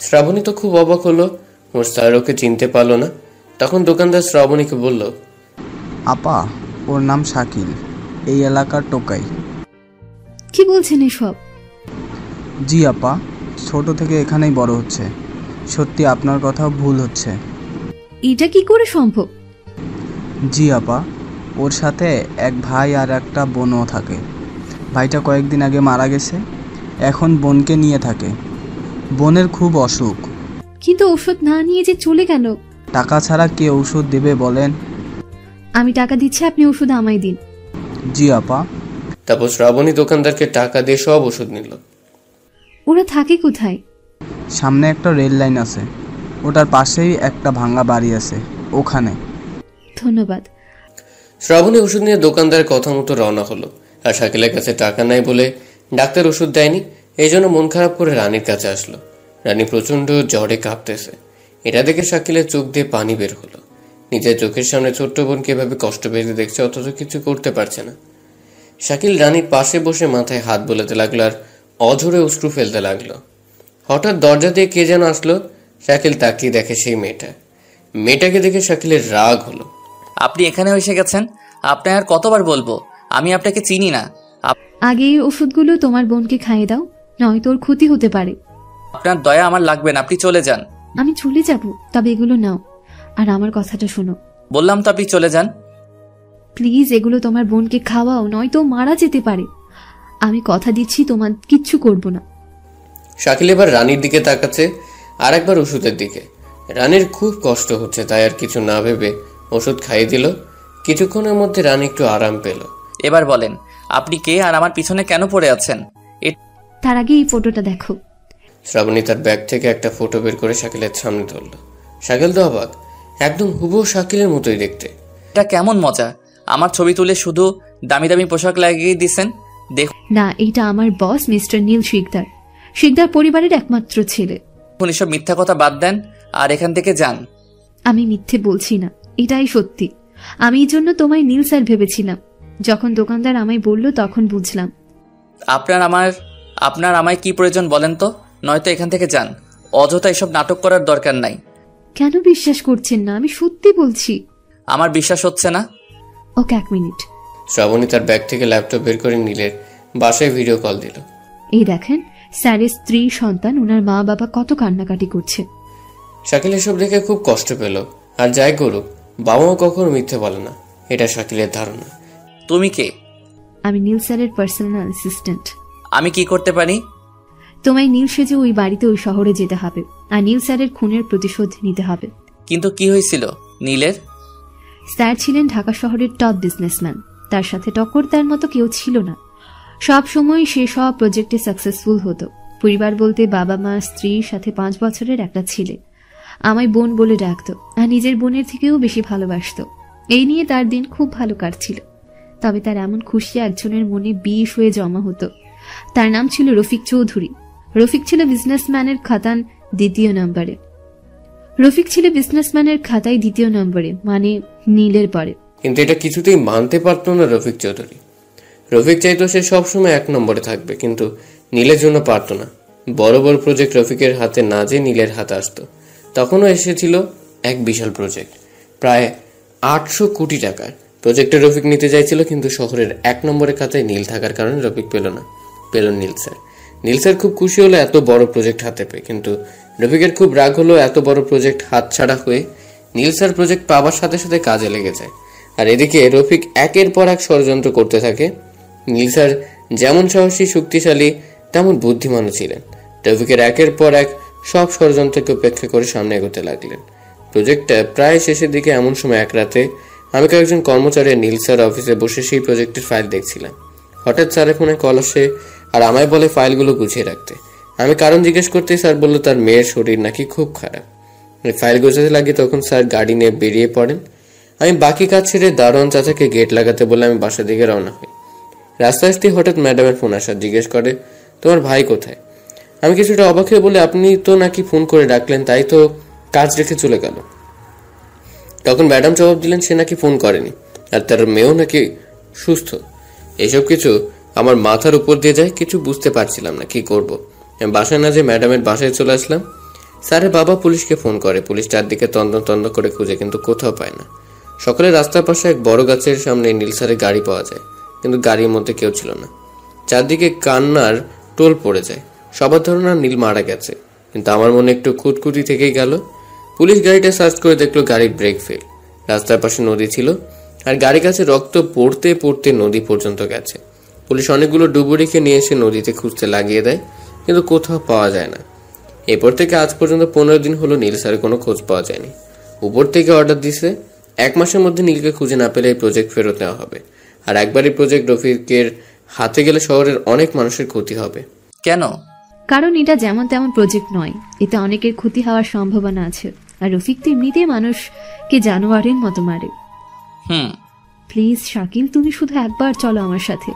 A: শ্রাবণী তো খুব অবাক হলো, ওর স্যার ওকে চিনতে পারলো না। তখন দোকানদার শ্রাবণীকে বলল,
D: আপা, ওর নাম শাকিল, এই এলাকার টোকাই।
H: কি বলছেন এসব?
D: জি আপা, ছোট থেকে এখানেই বড় হচ্ছে। সত্যি আপনার কথা ভুল হচ্ছে।
H: এটা কি করে সম্ভব?
D: জি আপা, ওর সাথে এক ভাই আর একটা বোনও থাকে। ভাইটা কয়েকদিন আগে মারা গেছে, এখন বোনকে নিয়ে থাকে। বোনের খুব অসুখ।
H: কিন্তু ওষুধ না নিয়ে যে চলে গেল।
D: টাকা ছাড়া কে ওষুধ দেবে বলেন?
H: আমি টাকা দিচ্ছি, আপনি ওষুধ আমায় দিন।
D: জি আপা।
A: তারপর শ্রাবণী দোকানদারকে টাকা দিয়ে সব ওষুধ নিল।
H: ওরা থাকে কোথায়?
D: সামনে একটা রেল লাইন আছে, ওটার পাশেই একটা ভাঙা বাড়ি আছে, ওখানে।
H: ধন্যবাদ।
A: শ্রাবণী ওষুধ নিয়ে দোকানদার কথা মতো রওনা হলো। আর শাকিলের কাছে টাকা নাই বলে ডাক্তার ওষুধ দেয়নি, এই জন্য মন খারাপ করে রানীর কাছে আসলো। রানী প্রচন্ড জ্বরে কাঁপতেছে। এটা দেখে শাকিলের চোখ দিয়ে পানি বের হলো। নিজের চোখের সামনে ছোট্ট বোনকে এভাবে কষ্ট পেতে দেখছে, অথচ কিছু করতে পারছে না। শাকিল রানীর পাশে বসে মাথায় হাত বোলাতে লাগলো আর অঝরে অশ্রু ফেলতে লাগলো। হঠাৎ দরজা দিয়ে কে যেন আসলো। শাকিল তাকিয়ে দেখে সেই মেয়েটাকে দেখে শাকিলের রাগ হলো।
B: আপনি এখানে এসে গেছেন? আপনার আর কতবার বলবো আমি আপনাকে চিনি না।
H: আগে এই ওষুধগুলো তোমার বোনকে খাইয়ে দাও, নয়তো ওর ক্ষতি হতে পারে।
B: আপনার দয়া আমার লাগবে না, আপনি চলে যান।
H: আমি চলে যাব, তবে এগুলো নাও আর আমার কথাটা শোনো।
B: বললাম তো আপনি চলে যান।
H: প্লিজ এগুলো তোমার বোনকে খাওয়াও, নয়তো মারা যেতে পারে। আমি কথা দিচ্ছি তোমার কিচ্ছু করব না।
A: শাকিল এবার রানীর দিকে তাকাচ্ছে, আর একবার ওষুধের দিকে। রানীর খুব কষ্ট হচ্ছে, তাই আর কিছু না ভেবে ওষুধ খাইয়ে দিল। কিছুক্ষণের মধ্যে রানী একটু আরাম পেল।
B: এবার বলেন আপনি কে আর আমার পিছনে কেন পড়ে আছেন?
H: তার আগে এই ফটোটা দেখো।
A: শ্রাবণী তার ব্যাগ থেকে একটা ফটো বের করে শাকিলের সামনে ধরল। শাকিল তো অবাক, একদম হুবহু শাকিলের মতোই দেখতে।
B: এটা কেমন মজা? আমার ছবি তুলে শুধু দামি দামি পোশাক লাগিয়ে দিয়েছেন। দেখুন
H: না, এটা আমার বস মিস্টার নীল শিকদার, শিকদার পরিবারের একমাত্র ছেলে।
B: এসব মিথ্যা কথা বাদ দেন আর এখান থেকে যান।
H: আমি মিথ্যে বলছি না, এটাই সত্যি। আমি এই জন্য তোমায় নীল স্যার ভেবেছিলাম। যখন দোকানদার আমায় বলল তখন বুঝলাম।
B: আপনার আমায় কি প্রয়োজন বলেন তো, নয়তো এখান থেকে যান। অযথা এসব নাটক করার দরকার নাই।
H: কেন বিশ্বাস করছেন না? আমি সত্যি বলছি।
B: আমার বিশ্বাস হচ্ছে না।
H: ওকে, 1 মিনিট।
A: শ্রাবণী তার ব্যাগ থেকে ল্যাপটপ বের করে নীলের বাসায় ভিডিও কল দিল।
H: এই দেখেন, স্যারের স্ত্রী সন্তান, ওনার মা বাবা কত কান্নাকাটি করছে।
A: শাকিল এসব দেখে খুব কষ্ট পেল। আর যাই করুক, বাবা মা কখনো মিথ্যে বলে না, এটা শাকিলের ধারণা।
B: তুমি কে?
H: আমি নীল স্যারের পার্সোনাল অ্যাসিস্ট্যান্ট।
B: আমি কি করতে পারি?
H: তোমায় নীল সেজে ওই বাড়িতে, ওই শহরে যেতে হবে আর নীল স্যারের খুনের প্রতিশোধ নিতে হবে।
B: কিন্তু কি হয়েছিল নীলের?
H: স্যার ছিলেন ঢাকা শহরের টপ বিজনেসম্যান। তার সাথে টক্কর দেওয়ার মতো কেউ ছিল না। সব সময় সে সব প্রজেক্টে সাকসেসফুল হতো। পরিবার বলতে বাবা মা, স্ত্রীর সাথে 5 বছরের একটা ছেলে। আমায় বোন বলে ডাকতো আর নিজের বোনের থেকেও বেশি ভালোবাসতো। এই নিয়ে তার দিন খুব ভালো কাটছিল। তবে তার এমন খুশি একজনের মনে বিষ হয়ে জমা হতো। তার নাম ছিল রফিক চৌধুরী। রফিক ছিল বিজনেসম্যানের খাতায় দ্বিতীয় নম্বরে, মানে নীলের পরে।
A: কিন্তু এটা কিছুতেই মানতে পারতো না রফিক চৌধুরী। রফিক চাইতো সে সবসময় 1 নম্বরে থাকবে, কিন্তু নীলের জন্য পারতো না। বড় বড় প্রজেক্ট রফিকের হাতে না যে নীলের হাতে আসতো। তখনও এসেছিল এক বিশাল প্রজেক্ট, প্রায় 800 কোটি টাকার প্রজেক্টে রফিক নিতে চাইছিল, কিন্তু শহরের 1 নম্বরের খাতায় নীল থাকার কারণে রফিক পেল না, পেল নীল স্যার। নীল স্যার খুব খুশি হলো এত বড় প্রজেক্ট হাতে পেয়ে, কিন্তু রফিকের খুব রাগ হলো এত বড় প্রজেক্ট হাতছাড়া হয়ে নীল স্যার প্রজেক্ট পাওয়ার সাথে সাথে কাজে লেগে যায়। আর এদিকে রফিক একের পর এক ষড়যন্ত্র করতে থাকে নীল স্যার যেমন সাহসী শক্তিশালী তেমন বুদ্ধিমানও ছিলেন। রফিকের একের পর এক সব ষড়যন্ত্রকে উপেক্ষা করে সামনে এগোতে লাগলেন। প্রজেক্টটা প্রায় শেষের দিকে। এমন সময় এক রাতে আমি কয়েকজন কর্মচারী নীল স্যার অফিসে বসে সেই প্রজেক্টের ফাইল দেখছিলাম। হঠাৎ স্যারের ফোনে কল আসে আর আমায় বলে ফাইলগুলো গুছিয়ে রাখতে। আমি কারণ জিজ্ঞেস করতেই স্যার বলল তার মেয়ের শরীর নাকি খুব খারাপ। ফাইল গোছাতে লাগি তখন স্যার গাড়ি নিয়ে বেরিয়ে পড়েন। আমি বাকি কাজ ছেড়ে দারোয়ান চাচাকে গেট লাগাতে বলে আমি বাসার দিকে রওনা হই। রাস্তায় আসতেই হঠাৎ ম্যাডামের ফোন আসা, জিজ্ঞেস করে তোমার ভাই কোথায়। আমি কিছুটা অবাক হয়ে বলে আপনি তো নাকি ফোন করে ডাকলেন, তাই তো কাজ রেখে চলে গেল। তখন ম্যাডাম জবাব দিলেন সে নাকি ফোন করেনি আর তার মেয়েও নাকি সুস্থ। এসব কিছু আমার মাথার উপর দিয়ে যায়, কিছু বুঝতে পারছিলাম না কি করব। আমি বাসায় না যে ম্যাডামের বাসায় চলে আসলাম। স্যারের বাবা পুলিশকে ফোন করে, পুলিশ চারদিকে তন্ন করে খুঁজে কিন্তু কোথাও পায় না। সকালে রাস্তার পাশে এক বড় গাছের সামনে নীল স্যারের গাড়ি পাওয়া যায়, কিন্তু গাড়ির মধ্যে কেউ ছিল না। চারদিকে কান্নার টোল পড়ে যায়। সবার ধারণা নীল মারা গেছে, কিন্তু আমার মনে একটু খুঁতখুঁতি থেকেই গেল। পুলিশ গাড়িটা সার্চ করে দেখলো গাড়ির ব্রেক ফেল। রাস্তার পাশে নদী ছিল আর গাড়ি কাছে রক্ত পড়তে পড়তে নদী পর্যন্ত গেছে। পুলিশ অনেকগুলো ডুবুরিকে নিয়ে এসে নদীতে খুঁজতে লাগিয়ে দেয়, কিন্তু কোথাও পাওয়া যায় না। এরপর থেকে আজ পর্যন্ত 15 দিন হলো নীল স্যারের কোনো খোঁজ পাওয়া যায়নি। উপর থেকে অর্ডার দিছে 1 মাসের মধ্যে নীলকে খুঁজে না পেলে এই প্রজেক্ট ফেরত নেওয়া হবে। আর একবারই প্রজেক্ট রফিকের হাতে গেলে শহরের অনেক মানুষের ক্ষতি হবে।
B: কেন?
H: কারণ এটা যেমন তেমন প্রজেক্ট নয়, এতে অনেকের ক্ষতি হওয়ার সম্ভাবনা আছে। আর রফিক তো এমনিতেই মানুষকে জানোয়ারের মতো মারে। প্লিজ শাকিল, তুমি শুধু একবার চলো আমার সাথে।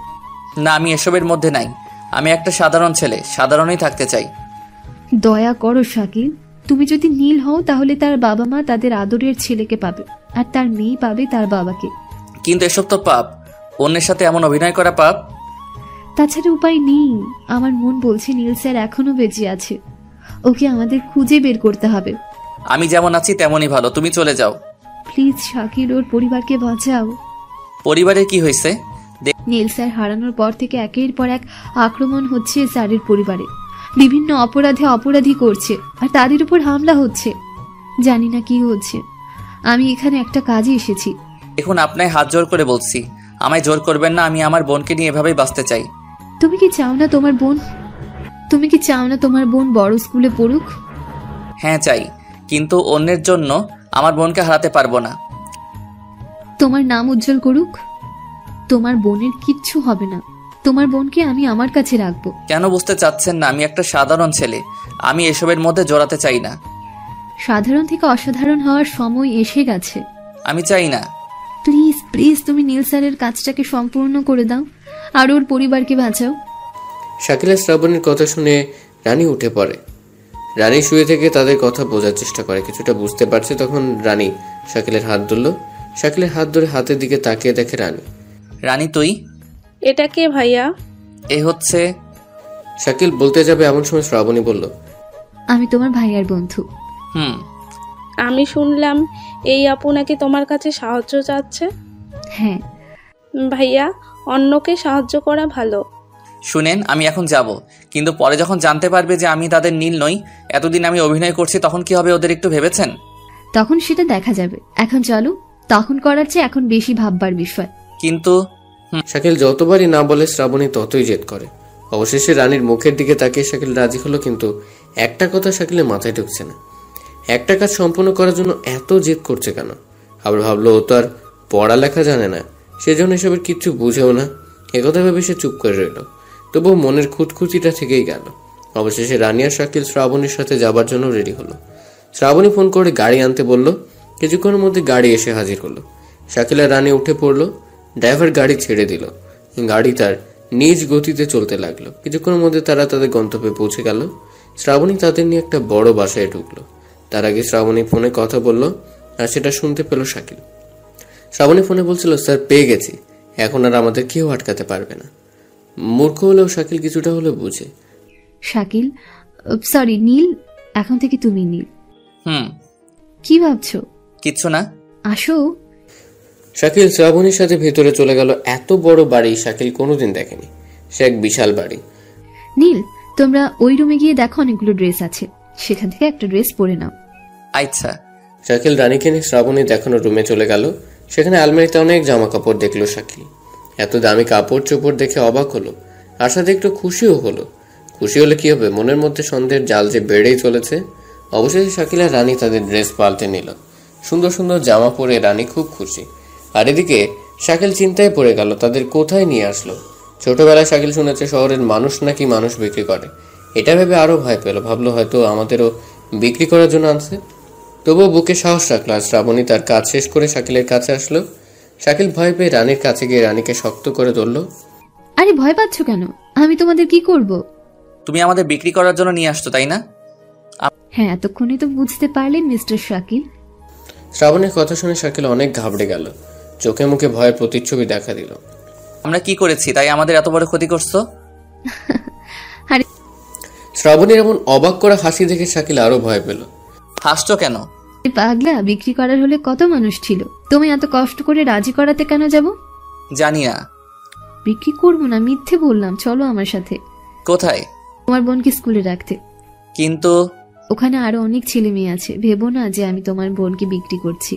B: না, আমি এসবের মধ্যে নাই। আমি একটা সাধারণ ছেলে, সাধারণই থাকতে চাই।
H: দয়া করো শাকিল, তুমি যদি নীল হও তাহলে তার বাবা মা তাদের আদরের ছেলেকে পাবে, আর তার মেয়ে পাবে তার বাবাকে।
B: কিন্তু এসব তো পাপ, অন্যের সাথে এমন অভিনয় করা পাপ।
H: তাছাড়া উপায় নেই। আমার মন বলছে নীল স্যার এখনো বেঁচে আছে, ওকে আমাদের খুঁজে বের করতে হবে।
B: আমি যেমন আছি তেমনই ভালো, তুমি চলে যাও।
H: প্লিজ শাকিল, ওর পরিবারকে বাঁচাও।
B: পরিবারের কি হয়েছে?
H: নীল স্যার হারানোর পর থেকে একের পর এক আক্রমণ হচ্ছে স্যারের পরিবারে। বিভিন্ন অপরাধী করছে আর তাদের উপর হামলা হচ্ছে। জানি না কি হচ্ছে। আমি এখানে একটা কাজে এসেছি।
B: এখন আপনায় হাত জোর করে বলছি, আমায় জোর করবেন না। আমি আমার বোনকে নিয়ে এভাবেই বাঁচতে চাই।
H: তুমি কি চাও না তোমার বোন বড় স্কুলে পড়ুক?
B: হ্যাঁ চাই, কিন্তু অন্যের জন্য আমার বোনকে হারাতে পারবো না।
H: তোমার নাম উজ্জ্বল করুক। তোমার বোনের কিচ্ছু হবে না। তোমার বোনকে আমি আমার কাছে রাখবো।
B: কেন বুঝতে চাচ্ছেন না? আমি একটা সাধারণ ছেলে, আমি এসবের মধ্যে জড়াতে চাই না।
H: সাধারণ থেকে অসাধারণ হওয়ার সময় এসে গেছে।
B: আমি চাই না।
H: প্লিজ প্লিজ, তুমি নীল স্যারের কাজটাকে সম্পূর্ণ করে দাও আর ওর পরিবারকে বাঁচাও।
A: শাকিলা শ্রাবণীর কথা শুনে রানী উঠে পড়ে। রানী শুয়ে থেকে তাদের কথা বোঝার চেষ্টা করে, কিছুটা বুঝতে পারছে। তখন রানী শাকিলের হাত ধরল। শাকিলের হাত ধরে হাতের দিকে তাকিয়ে দেখে রানী
B: তুই?
F: এটা কে ভাইয়া?
B: এ হচ্ছে।
A: শাকিল বলতে যাবে এমন সময় শ্রাবণী বলল,
H: আমি তোমার ভাইয়ার বন্ধু।
F: আমি শুনলাম এই আপু নাকি তোমার কাছে সাহায্য চাচ্ছে।
H: হ্যাঁ
F: ভাইয়া, অন্যকে সাহায্য করা ভালো।
B: শুনেন, আমি এখন যাব, কিন্তু পরে যখন জানতে পারবে যে আমি তাদের নীল নই, এতদিন আমি অভিনয় করছি, তখন কি হবে ওদের একটু ভেবেছেন?
H: তখন সেটা দেখা যাবে। এখন চলো, তখন করার চেয়ে এখন বেশি ভাববার বিষয়।
B: কিন্তু
A: শাকিল যতবারই না বলে শ্রাবণী ততই জেদ করে। অবশেষে রানীর মুখের দিকে তাকিয়ে শাকিল রাজি হলো, কিন্তু একটা কথা শাকিলের মাথায় ঢুকছে না। একটা কাজ সম্পূর্ণ করার জন্য এত জেদ করছে কেন? আবার ভাবলো ও তো আর পড়ালেখা জানে না, সেজন্য এসবের কিচ্ছু বুঝেও না। একথা ভেবে সে চুপ করে রইল। তবুও মনের খুঁতখুঁতিটা থেকেই গেল। অবশেষে রানী আর শাকিল শ্রাবণীর সাথে যাবার জন্য রেডি হলো। শ্রাবণী ফোন করে গাড়ি আনতে বলল। কিছুক্ষণের মধ্যে গাড়ি এসে হাজির হলো। শাকিল আর রানী উঠে পড়লো। ড্রাইভার গাড়ি ছেড়ে দিল। গাড়ি তার নিজ গতিতে চলতে লাগলো। কিছুক্ষণের মধ্যে তারা তাদের গন্তব্যে পৌঁছে গেল। শ্রাবণী তাদের নিয়ে একটা বড় বাসায় ঢুকলো। তার আগে শ্রাবণী ফোনে কথা বলল, আর সেটা শুনতে পেল শাকিল। শ্রাবণী ফোনে বলছিল, স্যার পেয়ে গেছি, এখন আর আমাদের কেউ আটকাতে পারবে না। মূর্খ হলেও শাকিল কিছুটা হলেও বুঝে।
H: শাকিল, সরি নীল, এখন থেকে তুমি নীল। কি ভাবছো?
B: কিচ্ছু না,
H: আসো।
A: শাকিল শ্রাবণীর সাথে ভেতরে চলে গেল। এত বড় বাড়ি শাকিল কোনোদিন দেখেনি। সে এক বিশাল বাড়ি।
H: নীল, তোমরা ওই রুমে গিয়ে দেখো, অনেকগুলো ড্রেস আছে, সেখান থেকে একটা ড্রেস পরে নাও।
B: আচ্ছা।
A: শাকিল রানীকে নিয়ে শ্রাবণী দেখানোর রুমে চলে গেল। সেখানে আলমারিতে অনেক জামা কাপড় দেখলো শাকিল। এত দামি কাপড় চোপড় দেখে অবাক হলো, আর সাথে একটু খুশিও হলো। খুশি হলে কি হবে, মনের মধ্যে সন্দেহের জাল যে বেড়েই চলেছে। অবশেষে শাকিল আর রানী তাদের ড্রেস পাল্টে নিল। সুন্দর সুন্দর জামা পরে রানী খুব খুশি। আর এদিকে শাকিল চিন্তায় পড়ে গেল তাদের কোথায় নিয়ে আসলো। ছোটবেলায় শাকিল শুনেছে শহরের মানুষ নাকি মানুষ বিক্রি করে। এটা ভেবে আরো ভয় পেল, ভাবলো হয়তো আমাদেরও বিক্রি করার জন্য আনছে। তবুও বুকে সাহস রাখলো। আর শ্রাবণী তার কাজ শেষ করে শাকিলের কাছে আসলো। শাকিল ভয় পেয়ে রানীর কাছে গিয়ে রানীকে শক্ত করে ধরল।
H: আরে ভয় পাচ্ছ কেন? আমি তোমাদের কি করব?
B: তুমি আমাদের বিক্রি করার জন্য নিয়ে আসছো, তাই না?
H: হ্যাঁ, এতক্ষণে তো বুঝতে পারলেন মিস্টার শাকিল।
A: শ্রাবণীর কথা শুনে শাকিল অনেক ঘাবড়ে গেল, চোখে মুখে ভয়ের প্রতিচ্ছবি দেখা দিল।
B: আমরা কি করেছি তাই আমাদের এত বড় ক্ষতি করছো?
A: শ্রাবণীর এমন অবাক করা হাসি দেখে শাকিল আরো ভয় পেল।
B: হাসছো কেন?
H: পাগলা, বিক্রি করার হলে কত মানুষ ছিল, তুমি এত কষ্ট করে রাজি করাতে কেন যাব?
B: জানি না।
H: বিক্রি করবো না, মিথ্যে বললাম। চলো আমার সাথে।
B: কোথায়?
H: তোমার বোনকে স্কুলে রাখতে।
B: কিন্তু
H: ওখানে আরো অনেক ছেলে মেয়ে আছে, ভেবো না যে আমি তোমার বোনকে বিক্রি করছি।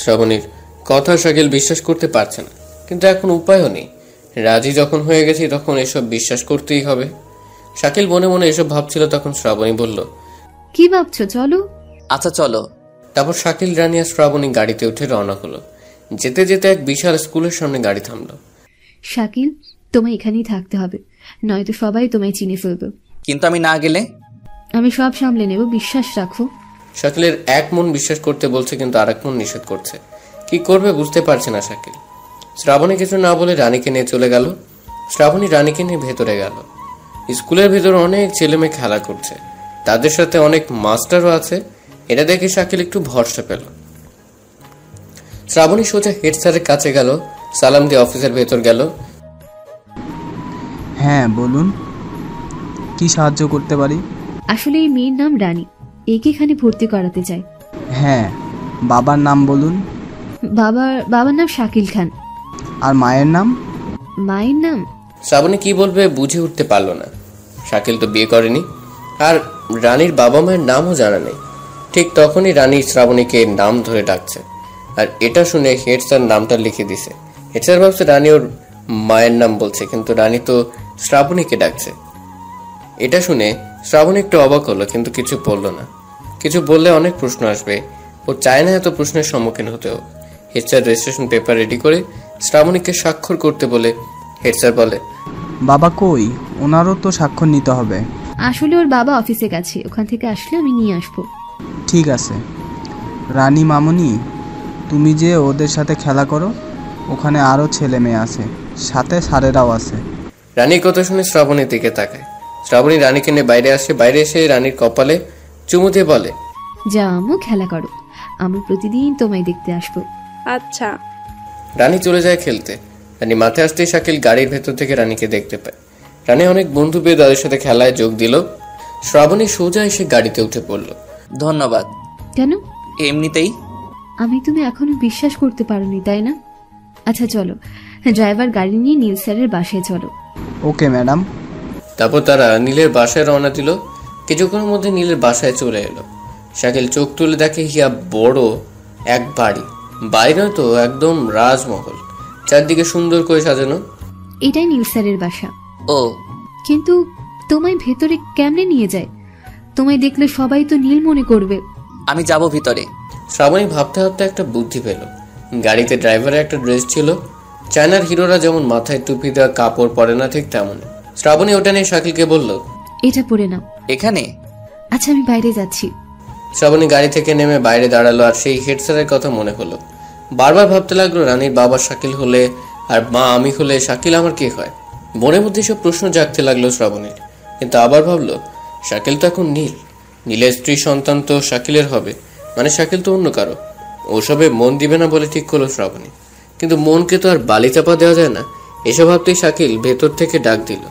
A: শ্রাবণীর কথা শাকিল বিশ্বাস করতে পারছে না, কিন্তু এখন উপায়ও নেই। রাজি যখন হয়ে গেছি তখন এসব বিশ্বাস করতেই হবে। শাকিল মনে মনে এসব ভাবছিল, তখন শ্রাবণী বলল,
H: কি ভাবছো? চলো।
B: আচ্ছা চলো।
A: তারপর শাকিল, রানী আর শ্রাবণী গাড়িতে উঠে রওনা হলো। যেতে যেতে এক বিশাল স্কুলের সামনে গাড়ি থামলো।
H: শাকিল, তোমায় এখানেই থাকতে হবে, নয়তো সবাই তোমায় চিনে ফেলবে।
B: কিন্তু আমি না গেলে?
H: আমি সব সামলে নেব, বিশ্বাস রাখো।
A: শাকিলের এক মন বিশ্বাস করতে বলছে, কিন্তু আরেক মন নিষেধ করছে। কি করবে বুঝতে পারছে না শাকিল। শ্রাবণী কিছু না বলে রানীকে নিয়ে চলে গেল। শ্রাবণী রানীকে নিয়ে ভেতরে গেল। স্কুলের ভেতরে অনেক ছেলে মেয়ে খেলা করছে, তাদের সাথে অনেক মাস্টারও আছে। এটা দেখে শাকিল একটু ভরসা পেল। শ্রাবণী সোজা হেড স্যারের কাছে গেল, সালাম দিয়ে অফিসের ভেতর গেল।
D: হ্যাঁ বলুন, কি সাহায্য করতে পারি?
H: আসলে এই মেয়ের নাম রানী, একে এখানে ভর্তি করাতে চাই।
D: হ্যাঁ, বাবার নাম বলুন।
H: বাবার নাম শাকিল খান।
D: আর মায়ের নাম?
H: মায়ের নাম?
A: শ্রাবণী কি বলবে বুঝে উঠতে পারলো না। শাকিল তো বিয়ে করেনি, আর রানীর বাবা মায়ের নামও জানা নেই। ঠিক তখনই রানী শ্রাবণীকে নাম ধরে ডাকছে, আর এটা শুনে হেড স্যার নামটা লিখে দিছে। হেড স্যার ভাবছে রানী ওর মায়ের নাম বলছে, কিন্তু রানী তো শ্রাবণীকে ডাকছে। এটা শুনে শ্রাবণী একটু অবাক হলো, কিন্তু কিছু বলল না। কিছু বললে অনেক প্রশ্ন আসবে, ও চায় না এত প্রশ্নের সম্মুখীন হতেও। Head sir registration paper ready করে শ্রাবণীকে স্বাক্ষর করতে বলে হেড স্যার বলে,
D: বাবা কই? ওনারও তো স্বাক্ষর নিতে হবে।
H: আসলে ওর বাবা অফিসে গেছে, ওখান থেকে আসলে আমি নিয়ে আসবো।
D: ঠিক আছে। রানী মামুনি, তুমি যে ওদের সাথে খেলা করো, ওখানে আরও ছেলে মেয়ে আছে, সাথে স্যারেরাও আছে।
A: রানীর কথা শুনে শ্রাবণীর দিকে তাকায়। শ্রাবণী রানীকে নিয়ে বাইরে আসে। বাইরে এসে রানীর কপালে চুমু দিয়ে বলে,
H: যা আম্মু, খেলা করো, আমি প্রতিদিন তোমায় দেখতে আসবো।
F: আচ্ছা।
A: রানী চলে যায় খেলতে। রানী মাথায় আসতেই শাকিল গাড়ির ভেতর থেকে রানীকে দেখতে পায়। রানী অনেক বন্ধু পেয়ে তাদের সাথে খেলায় যোগ দিল। শ্রাবণী সোজা এসে গাড়িতে উঠে পড়ল।
B: ধন্যবাদ।
H: কেন?
B: এমনিতেই।
H: তুমি এখনো বিশ্বাস করতে পারোনি, তাই না? আচ্ছা চলো, ড্রাইভার গাড়ি নিয়ে নীল স্যারের বাসায় চলো।
D: Okay madam.
A: তারপর তারা নীলের বাসায় রওনা দিল। কিছুক্ষণের মধ্যে নীলের বাসায় চলে এলো। শাকিল চোখ তুলে দেখে হিয়া বড় এক বাড়ি। বাড়ি নয় তো, একদম রাজমহল, চারদিকে সুন্দর করে সাজানো।
H: এটাই নীল স্যারের বাসা।
B: ও,
H: কিন্তু তোমায় ভেতরে কেমনে নিয়ে যায়? তোমায় দেখলে সবাই তো নীল মনে করবে।
B: আমি যাব ভিতরে।
A: শ্রাবণী ভাবতে ভাবতে একটা বুদ্ধি পেল। গাড়িতে ড্রাইভারের একটা ড্রেস ছিল, চায়নার হিরোরা যেমন মাথায় টুপি দেওয়া কাপড় পরে না, ঠিক তেমন। শ্রাবণী ওটা নিয়ে শাকিলকে বলল,
H: এটা পরে নাও।
B: এখানে?
H: আচ্ছা, আমি বাইরে যাচ্ছি।
A: শ্রাবণী গাড়ি থেকে নেমে বাইরে দাঁড়ালো, আর সেই হেড স্যারের কথা মনে হলো। বারবার ভাবতে লাগলো, রানীর বাবা শাকিল হলে আর মা আমি হলে শাকিল আমার কে হয়। মনের মধ্যে সব প্রশ্ন জাগতে লাগলো শ্রাবণীর। কিন্তু আবার ভাবলো, শাকিল তো এখন নীল, নীলের স্ত্রী সন্তান তো শাকিলের হবে, মানে শাকিল তো অন্য কারো। ওসবে মন দিবে না বলে ঠিক করলো শ্রাবণী। কিন্তু মনকে তো আর বালি চাপা দেওয়া যায় না। এসব ভাবতেই শাকিল ভেতর থেকে ডাক দিল।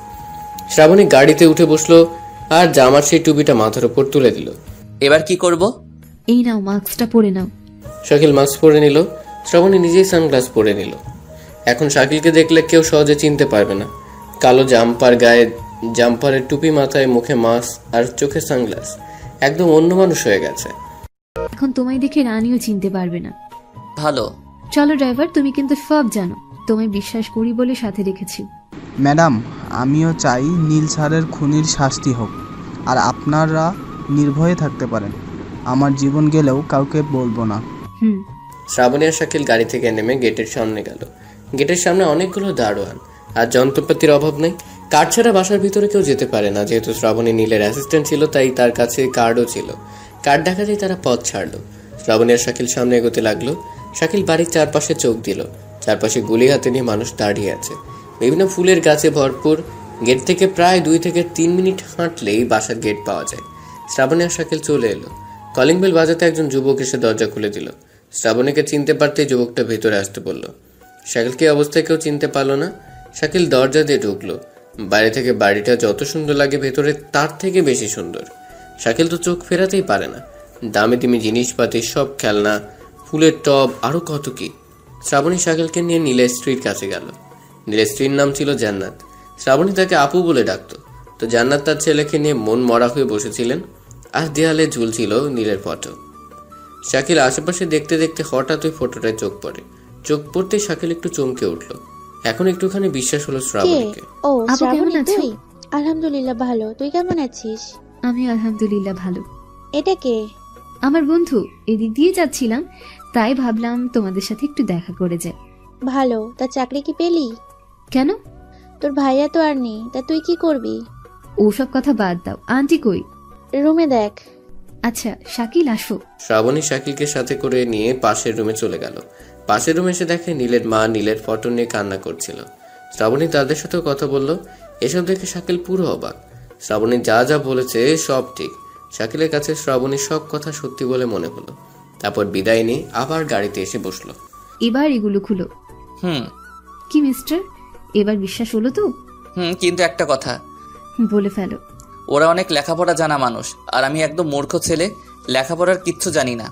A: শ্রাবণী গাড়িতে উঠে বসলো, আর জামার সেই টুপিটা মাথার উপর তুলে দিল।
B: এবার কি করব?
H: এই নাও, মাস্কটা পরে নাও।
A: শাকিল মাস্ক পরে নিল। শ্রাবণী নিজেই সানগ্লাস পরে নিল। এখন শাকিলকে দেখলে কেউ সহজে চিনতে পারবে না। কালো জাম্পার গায়ে, জাম্পারের টুপি মাথায়, মুখে মাস্ক আর চোখে সানগ্লাস, একদম অন্য মানুষ হয়ে গেছে।
H: এখন তোমায় দেখে রানীও চিনতে পারবে না।
B: ভালো।
H: চলো ড্রাইভার, তুমি কিন্তু সব জানো, তোমায় বিশ্বাস করি বলে সাথে রেখেছি।
D: ম্যাডাম, আমিও চাই নীল স্যারের খুনির শাস্তি হোক, আর আপনারা নির্ভয়ে থাকতে পারেন। আমার জীবন গেলেও কাউকে বলবো না।
A: শ্রাবণী আর শাকিল গাড়ি থেকে নেমে গেটের সামনে গেল। গেটের সামনে অনেকগুলো দারোয়ান, আর যন্ত্রপাতির অভাব নেই। কার্ড ছাড়া বাসার ভিতরে কেউ যেতে পারে না। যেহেতু শ্রাবণী নীলের অ্যাসিস্ট্যান্ট ছিল, তাই তার কাছে কার্ডও ছিল। কার্ড দেখাতেই তারা পথ ছাড়লো। শ্রাবণী আর শাকিল সামনে এগোতে লাগলো। শাকিল বাড়ির চারপাশে চোখ দিল। চারপাশে গুলি হাতে নিয়ে মানুষ দাঁড়িয়ে আছে, বিভিন্ন ফুলের গাছে ভরপুর। গেট থেকে প্রায় 2 থেকে 3 মিনিট হাঁটলেই বাসার গেট পাওয়া যায়। শ্রাবণী আর শাকিল চলে এলো। কলিং বেল বাজাতে একজন যুবক এসে দরজা খুলে দিল। শ্রাবণীকে চিনতে পারতেই যুবকটা ভেতরে আসতে বলল। শাকিলকে অবস্থায় কেউ চিনতে পারলো না। শাকিল দরজা দিয়ে ঢুকলো। বাইরে থেকে বাড়িটা যত সুন্দর লাগে, ভেতরে তার থেকে বেশি সুন্দর। শাকিল তো চোখ ফেরাতেই পারে না। দামি দামি জিনিসপাতি, সব খেলনা, ফুলের টব, আরো কত কি। শ্রাবণী শাকিলকে নিয়ে নীলের স্ত্রীর কাছে গেল। নীলের স্ত্রীর নাম ছিল জান্নাত। শ্রাবণী তাকে আপু বলে ডাকতো। তো জান্নাত তার ছেলেকে নিয়ে মন মরা হয়ে বসেছিলেন, আর দেয়ালে ঝুলছিল নীলের ফটো। শাকিল আশেপাশে দেখতে দেখতে হঠাৎ ওই ফটোটায় চোখ পড়ে। চোখ পড়তে শাকিল একটু চমকে উঠল। এখন একটুখানি বিশ্বাস হলো শ্রাবণীকে।
G: ও
H: আপু
G: শ্রাবণী,
H: কেমন আছো?
G: তুই? আলহামদুলিল্লাহ ভালো, তুই কেমন আছিস?
H: আমি আলহামদুলিল্লাহ ভালো।
G: এটা কে?
H: আমার বন্ধু, এদিক দিয়ে যাচ্ছিলাম, তাই ভাবলাম তোমাদের সাথে একটু দেখা করে যাই।
G: ভালো, তা চাকরি কি পেলি?
H: কেন?
G: তোর ভাইয়া তো আর নেই, তা তুই কি করবি?
H: ওসব কথা বাদ দাও। আন্টি কই?
G: রুমে দেখ।
H: আচ্ছা শাকিল, আসো।
A: শ্রাবণী শাকিলকে সাথে করে নিয়ে পাশের রুমে চলে গেল। পাশের রুমে এসে দেখে নীলের মা নীলের ফটো নিয়ে কান্না করছিল। শ্রাবণী তাদের সাথেও কথা বলল। এসব দেখে শাকিল পুরো অবাক। শ্রাবণী যা যা বলেছে সব ঠিক। শাকিলের কাছে শ্রাবণীর সব কথা সত্যি বলে মনে হলো। তারপর বিদায় নিয়ে আবার গাড়িতে এসে বসলো।
H: এবার এগুলো খুলো। কি মিস্টার, এবার বিশ্বাস হলো তো?
B: কিন্তু একটা কথা।
H: বলে ফেলো।
B: ওরা অনেক লেখাপড়া জানা মানুষ, আর আমি একদম মূর্খ ছেলে, লেখাপড়ার কিচ্ছু জানি না।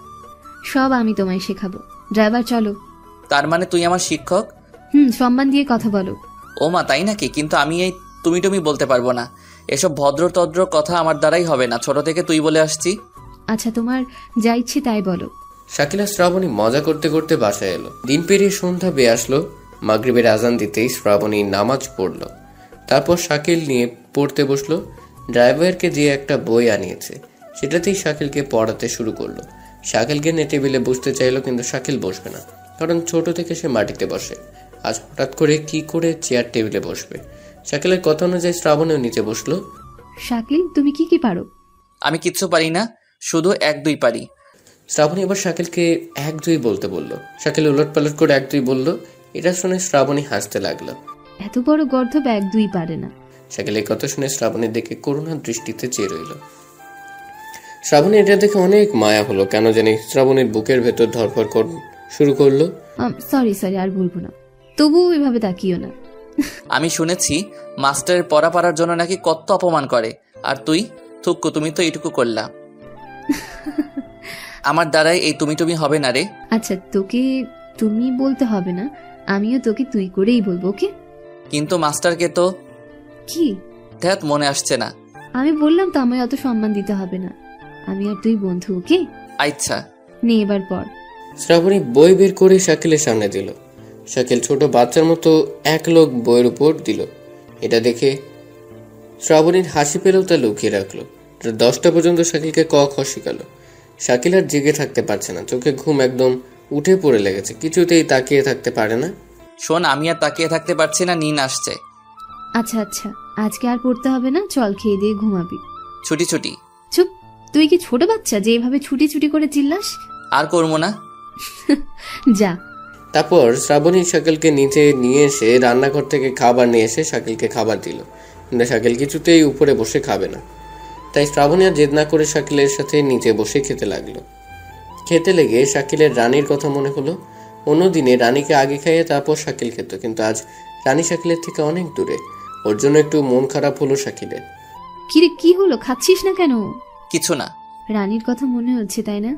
H: সব আমি তোমায় শেখাবো। ড্রাইভার চলো।
B: তার মানে তুই আমার শিক্ষক?
H: সম্মান দিয়ে কথা বলো।
B: ও মা, তাই নাকি? কিন্তু আমি এই তুমি বলতে পারবো না। এসব ভদ্র তদ্র কথা আমার দ্বারাই হবে না। ছোট থেকে তুই বলে আসছি।
H: আচ্ছা, তোমার যা ইচ্ছে তাই বলো।
A: শাকিল আর শ্রাবণী মজা করতে করতে বাসায় এলো। দিন পেরিয়ে সন্ধ্যা বেয়ে আসলো। মাগরিবের আজান দিতেই শ্রাবণী নামাজ পড়ল। তারপর শাকিল নিয়ে পড়তে বসলো। ড্রাইভারকে দিয়ে একটা বই আনিয়েছে, সেটাতেই শাকিলকে পড়াতে শুরু করলো। শাকিলকে নিয়ে টেবিলে বসতে চাইলো, কিন্তু শাকিল বসবে না, কারণ ছোট থেকে সে মাটিতে বসে। আজ হঠাৎ করে কি করে চেয়ার টেবিলে বসবে? শাকিলের কথা অনুযায়ী শ্রাবণীও নিচে বসলো।
H: শাকিল, তুমি কি কি পারো?
B: আমি কিচ্ছু পারি না, শুধু 1-2 পারি।
A: শ্রাবণী এবার শাকিলকে 1-2 বলতে বলল। শাকিল উলট পালট করে 1-2 বলল। এটা শুনে শ্রাবণী হাসতে লাগলো।
H: এত বড় গর্ধব 1-2 পারে না।
A: শাকিল এই কথা শুনে শ্রাবণীর দিকে করুণার দৃষ্টিতে চেয়ে রইল। শ্রাবণী এটা দেখে অনেক মায়া হলো। কেন জানি শ্রাবণীর বুকের ভেতর ধরফর শুরু করলো।
H: সরি, আর বলবো না। তবুও এভাবে তাকিও না।
B: আমি শুনেছি মাস্টারের পড়া পারার জন্য নাকি কত অপমান করে, আর তুই থুক্কু, তুমি তো এইটুকু করলা। আমার দ্বারাই এই তুমি হবে না রে।
H: আচ্ছা, তোকে তুমি বলতে হবে না, আমিও তোকে তুই করেই বলবো, ওকে?
B: কিন্তু মাস্টারকে তো
H: কি
B: ধ্যাত মনে আসছে না।
H: আমি বললাম তো আমায় অত সম্মান দিতে হবে না। আমি আর তুই বন্ধু, ওকে?
B: আচ্ছা
H: নে এবার পড়।
A: শ্রাবণী বই বের করে শাকিলের সামনে দিল। শাকিল ছোট বাচ্চার মতো এক লোক বইয়ের উপর দিল। এটা দেখে শ্রাবণীর হাসি পেলেও তা লুকিয়ে রাখলো। 10টা পর্যন্ত শাকিলকে ক খ শিখালো। শাকিল আর জেগে থাকতে পারছে না, চোখে ঘুম একদম উঠে পড়ে লেগেছে। কিছুতেই তাকিয়ে থাকতে পারে না।
B: শোন, আমি আর তাকিয়ে থাকতে পারছি না, নিন আসছে।
H: আচ্ছা, আজকে আর পড়তে হবে না, চল খেয়ে দিয়ে ঘুমাবি।
B: ছুটি।
H: চুপ, তুই কি ছোট বাচ্চা যে এভাবে ছুটি করে চিল্লাস?
B: আর করবো না।
H: যা।
A: তারপর শ্রাবণী শাকিলকে নিচে নিয়ে এসে রান্নাঘর থেকে খাবার নিয়ে এসে শাকিলকে খাবার দিল। কিন্তু শাকিল কিছুতেই উপরে বসে খাবে না। তাই শ্রাবণী আর জেদ না করে শাকিলের সাথে নিচে বসে খেতে লাগলো। খেতে লেগে শাকিলের রানীর কথা মনে হলো। অন্যদিনে রানীকে আগে খাইয়ে তারপর শাকিল খেত, কিন্তু আজ রানী শাকিলের থেকে অনেক দূরে। ওর জন্য একটু মন খারাপ হলো শাকিলের।
H: কিরে, কি হলো? খাচ্ছিস না কেন?
B: কিছু না।
H: রানীর কথা মনে হচ্ছে, তাই না?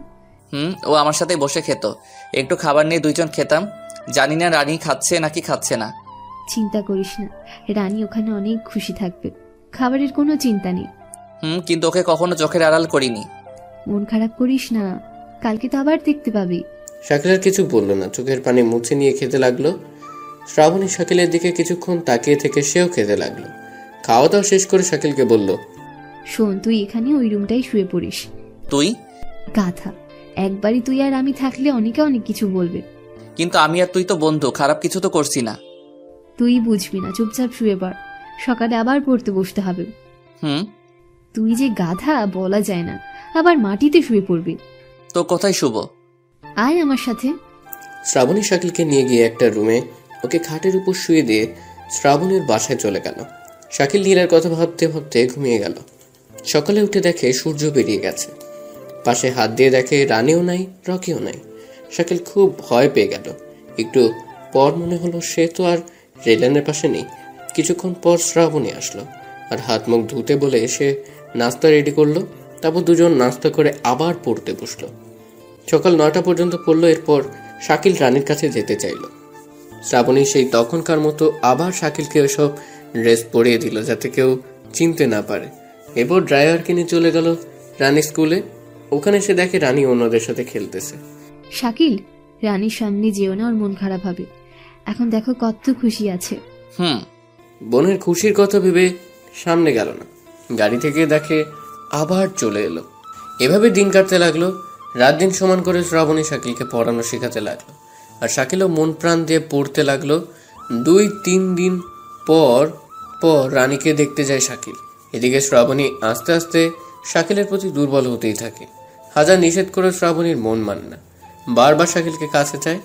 B: ও আমার সাথে বসে খেত, একটু খাবার নিয়ে দুইজন খেতাম। জানি না রানী খাচ্ছে নাকি খাচ্ছে না।
H: চিন্তা করিস না, রানী ওখানে অনেক খুশি থাকবে, খাবারের কোনো চিন্তা নেই।
B: কিন্তু ওকে কখনো চোখের আড়াল করিনি।
H: মন খারাপ করিস না, কালকে তো আবার দেখতে পাবি।
A: শাকিল আর কিছু বললো না, চোখের পানি মুছে নিয়ে খেতে লাগলো। শ্রাবণী শাকিলের দিকে কিছুক্ষণ তাকিয়ে থেকে সেও খেতে লাগলো। খাওয়া দাওয়া শেষ করে শাকিলকে বলল,
H: শোন, তুই এখানে ওই রুমটাই শুয়ে পড়িস।
B: তুই?
H: গাধা, একবারই তুই আর আমি থাকলে অনেকে অনেক কিছু বলবে।
B: কিন্তু আমি আর তুই তো বন্ধু, খারাপ কিছু তো করছি না।
H: তুই বুঝবি না, চুপচাপ শুয়ে পড়, সকালে আবার পড়তে বসতে হবে। তুই যে গাধা বলা যায় না, আবার মাটিতে শুয়ে পড়বি।
B: তো কোথায় শুব?
H: আয় আমার সাথে।
A: শ্রাবণী শাকিলকে নিয়ে গিয়ে একটা রুমে ওকে খাটের উপর শুয়ে দিয়ে শ্রাবণীর বাসায় চলে গেল। শাকিল নীলার কথা ভাবতে ভাবতে ঘুমিয়ে গেল। সকালে উঠে দেখে সূর্য বেরিয়ে গেছে। পাশে হাত দিয়ে দেখে রানীও নাই, রকিও নাই। শাকিল খুব ভয় পেয়ে গেল। একটু পর মনে হলো সে তো আর রেলানের পাশে নেই। কিছুক্ষণ পর শ্রাবণী আসলো আর হাত মুখ ধুতে বলে সে নাস্তা রেডি করলো। তারপর দুজন নাস্তা করে আবার পড়তে বসলো। সকাল 9টা পর্যন্ত পড়লো। এরপর শাকিল রানীর কাছে যেতে চাইল। শ্রাবণী সেই তখনকার মতো আবার শাকিলকে ওসব ড্রেস পরিয়ে দিল যাতে কেউ চিনতে না পারে। এরপর ড্রাইভার কিনে চলে গেল রানী স্কুলে। ওখানে সে দেখে রানী অন্যদের সাথে খেলতেছে।
H: শাকিল, রানীর সামনে যেও না, ওর মন খারাপ হবে। এখন দেখো কত খুশি আছে।
A: বোনের খুশির কথা ভেবে সামনে গেল না। গাড়ি থেকে দেখে আবার চলে এলো। এভাবে দিন কাটতে লাগলো। রাত দিন সমান করে শ্রাবণী শাকিলকে পড়ানো শেখাতে লাগলো আর শাকিলও মন প্রাণ দিয়ে পড়তে লাগলো। 2-3 দিন পর পর রানীকে দেখতে যায় শাকিল। এদিকে শ্রাবণী আস্তে আস্তে শাকিলের প্রতি দুর্বল হতেই থাকে। হাজার নিষেধ করে শ্রাবণীর মন মানে না। বারবার শাকিলকে কাছে চায়,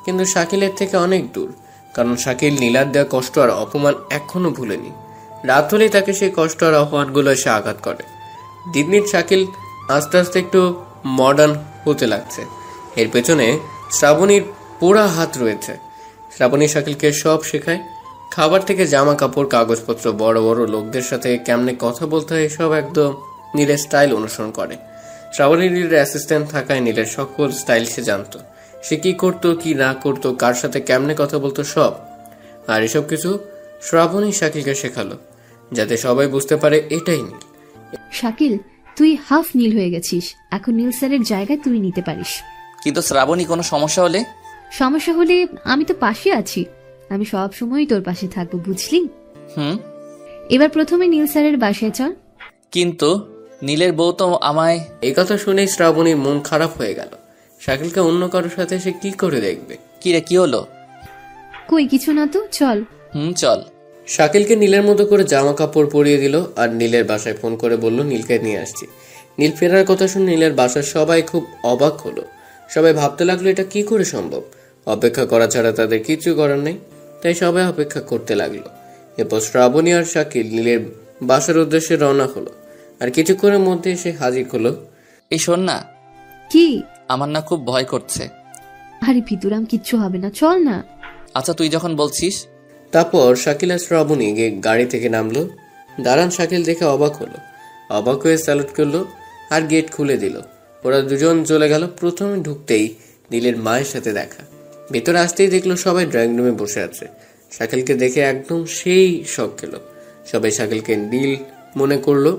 A: কিন্তু শাকিলের থেকে অনেক দূর। কারণ শাকিল নীলার দেওয়া কষ্ট আর অপমান এখনো ভুলেনি। রাত হলেই তাকে সেই কষ্ট আর অপমানগুলো এসে আঘাত করে। দিন দিন শাকিল আস্তে আস্তে একটু মডার্ন হতে লাগছে। এর পেছনে শ্রাবণীর পোড়া হাত রয়েছে। শ্রাবণী শাকিলকে সব শেখায়, খাবার থেকে জামা কাপড়, কাগজপত্র, বড় বড় লোকদের সাথে কেমনে কথা বলতে হয়, সব একদম নীলের স্টাইল অনুসরণ করে। শ্রাবণী নীলের অ্যাসিস্ট্যান্ট থাকায় নীলের সকল স্টাইল সে জানতো। সে কি করতো, কি না করতো, কার সাথে কেমনে কথা বলতো, সব। আর এসব কিছু শ্রাবণী শাকিলকে শেখালো যাতে সবাই বুঝতে পারে এটাই নীল।
H: শাকিল, তুই হাফ নীল হয়ে গেছিস, এখন নীল স্যারের জায়গায় তুই নিতে পারিস।
B: কিন্তু শ্রাবণী কোনো সমস্যা হলে?
H: সমস্যা হলে আমি তো পাশে আছি, আমি সব সময় তোর পাশে থাকবো, বুঝলি? এবার প্রথমে নীল স্যারের বাসায় চল।
B: কিন্তু নীলের বউ তো আমায়।
A: এই কথা শুনেই শ্রাবণীর মন খারাপ হয়ে গেল। শাকিলকে অন্য কারোর সাথে সে কি করে দেখবে।
B: কি রে, কি হলো?
H: কই কিছু না তো, চল।
B: চল।
A: শাকিলকে নীলের মতো করে জামা কাপড় পরিয়ে দিল আর নীলের বাসায় ফোন করে বলল নীলকে নিয়ে আসছি। নীল ফেরার কথা শুনে নীলের বাসার সবাই খুব অবাক হলো। সবাই ভাবতে লাগলো এটা কি করে সম্ভব। অপেক্ষা করা ছাড়া তাদের কিছু করার নেই, তাই সবাই অপেক্ষা করতে লাগলো। এরপর শ্রাবণী আর শাকিল নীলের বাসার উদ্দেশ্যে রওনা হলো আর কিছুক্ষণের মধ্যে এসে হাজির হলো।
B: এই শোন না।
H: কি?
B: আমার না খুব ভয় করছে।
H: আরে ভিতুরাম, কিচ্ছু হবে না, চল না।
B: আচ্ছা তুই যখন বলছিস।
A: তারপর শাকিল আর শ্রাবণী গাড়ি থেকে নামলো। দাঁড়ান শাকিল দেখে অবাক হলো। অবাক হয়ে স্যালুট করলো আর গেট খুলে দিল। ওরা দুজন চলে গেল। প্রথমে ঢুকতেই নীলের মায়ের সাথে দেখা। ভেতরে আসতেই দেখলো সবাই ড্রয়িং রুমে বসে আছে। শাকিলকে দেখে একদম সেই শখ খেল। সবাই শাকিলকে নীল মনে করলো।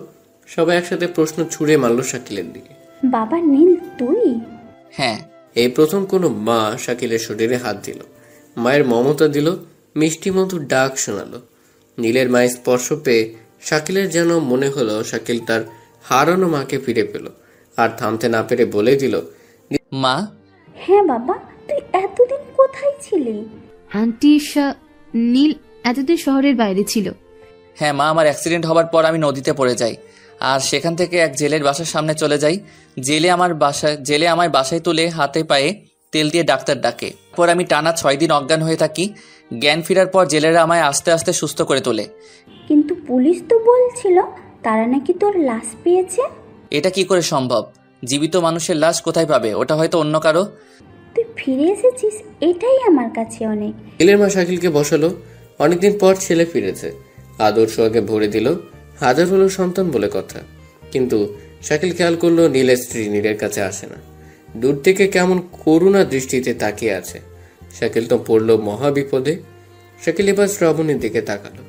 A: সবাই একসাথে প্রশ্ন ছুড়ে মারলো শাকিলের দিকে।
I: বাবা নীল তুই?
B: হ্যাঁ।
A: এই প্রথম কোনো মা শাকিলের শরীরে হাত দিল, মায়ের মমতা দিল, মিষ্টি মতো ডাক শোনালো। নীলের মায়ের স্পর্শ পেয়ে শাকিলের যেন মনে হলো শাকিল তার হারানো মাকে ফিরে পেল। আর থামতে না পেরে বলে দিল,
B: মা।
I: হ্যাঁ বাবা, তুই এতদিন কোথায় ছিলি?
H: আন্টি, নীল এতদিন শহরের বাইরে ছিল।
B: হ্যাঁ মা, আমার অ্যাক্সিডেন্ট হবার পর আমি নদীতে পড়ে যাই আর সেখান থেকে এক জেলের বাসার সামনে চলে যাই। জেলে আমায় বাসায় তুলে হাতে পায়ে তেল দিয়ে ডাক্তার ডাকে। পর আমি টানা 6 দিন অজ্ঞান হয়ে থাকি। জ্ঞান ফেরার পর জেলেরা আমায় আস্তে আস্তে সুস্থ করে তোলে।
I: কিন্তু পুলিশ তো বলছিল তারা নাকি তোর লাশ পেয়েছে।
B: এটা কি করে সম্ভব? জীবিত মানুষের লাশ কোথায় পাবে? ওটা হয়তো অন্য কারো।
I: তুই ফিরে এসেছিস, এটাই আমার কাছে অনেক।
A: নীলের মা শাকিলকে বসালো। অনেকদিন পর ছেলে ফিরেছে, আদর সোহাগে ভরে দিল। হাজার হলো সন্তান বলে কথা, কিন্তু শাকিল খেয়াল করলো নীলের স্ত্রী নীলের কাছে আসে না। দূর থেকে কেমন করুণা দৃষ্টিতে তাকিয়ে আছে। শাকিল তো পড়লো মহা বিপদে। শাকিল এবার শ্রাবণীর দিকে তাকালো।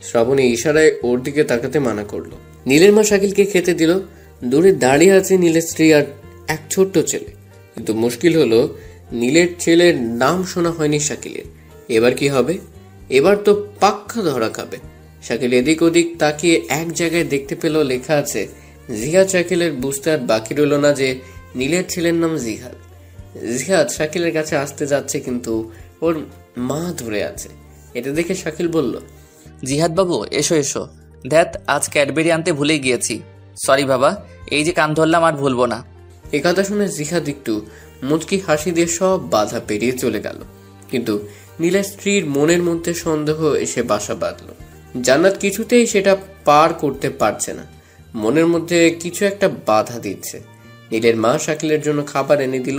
A: শ্রাবণী ইশারায় ওর দিকে তাকাতে মানা করলো। নীলের মা শাকিলকে খেতে দিল। দূরে দাঁড়িয়ে আছে নীলের স্ত্রী আর এক ছোট্ট ছেলে। কিন্তু মুশকিল হলো নীলের ছেলের নাম শোনা হয়নি শাকিলের। এবার কি হবে? এবার তো পাক্কা ধরা খাবে। শাকিল এদিক ওদিক তাকিয়ে এক জায়গায় দেখতে পেল লেখা আছে জিহাদ। শাকিলের বুঝতে আর বাকি রইল না যে নীলের ছেলের নাম জিহাদ। জিহাদ শাকিলের কাছে আসতে যাচ্ছে, কিন্তু ওর মা ধরে আছে। এটা দেখে শাকিল বলল,
B: জিহাদ বাবু এসো এসো। ধ্যাত, আজ ক্যাডবেরি আনতে ভুলে গিয়েছি, সরি বাবা। এই যে কান ধরলাম, আর ভুলবো না।
A: এ কথা শুনে জিহাদ একটু মুচকি হাসি দিয়ে সব বাধা পেরিয়ে চলে গেল। কিন্তু নীলের স্ত্রীর মনের মধ্যে সন্দেহ এসে বাসা বাঁধল। জান্নাত কিছুতেই সেটা পার করতে পারছে না, মনের মধ্যে কিছু একটা বাধা দিচ্ছে। নীলের মা শাকিলের জন্য খাবার এনে দিল।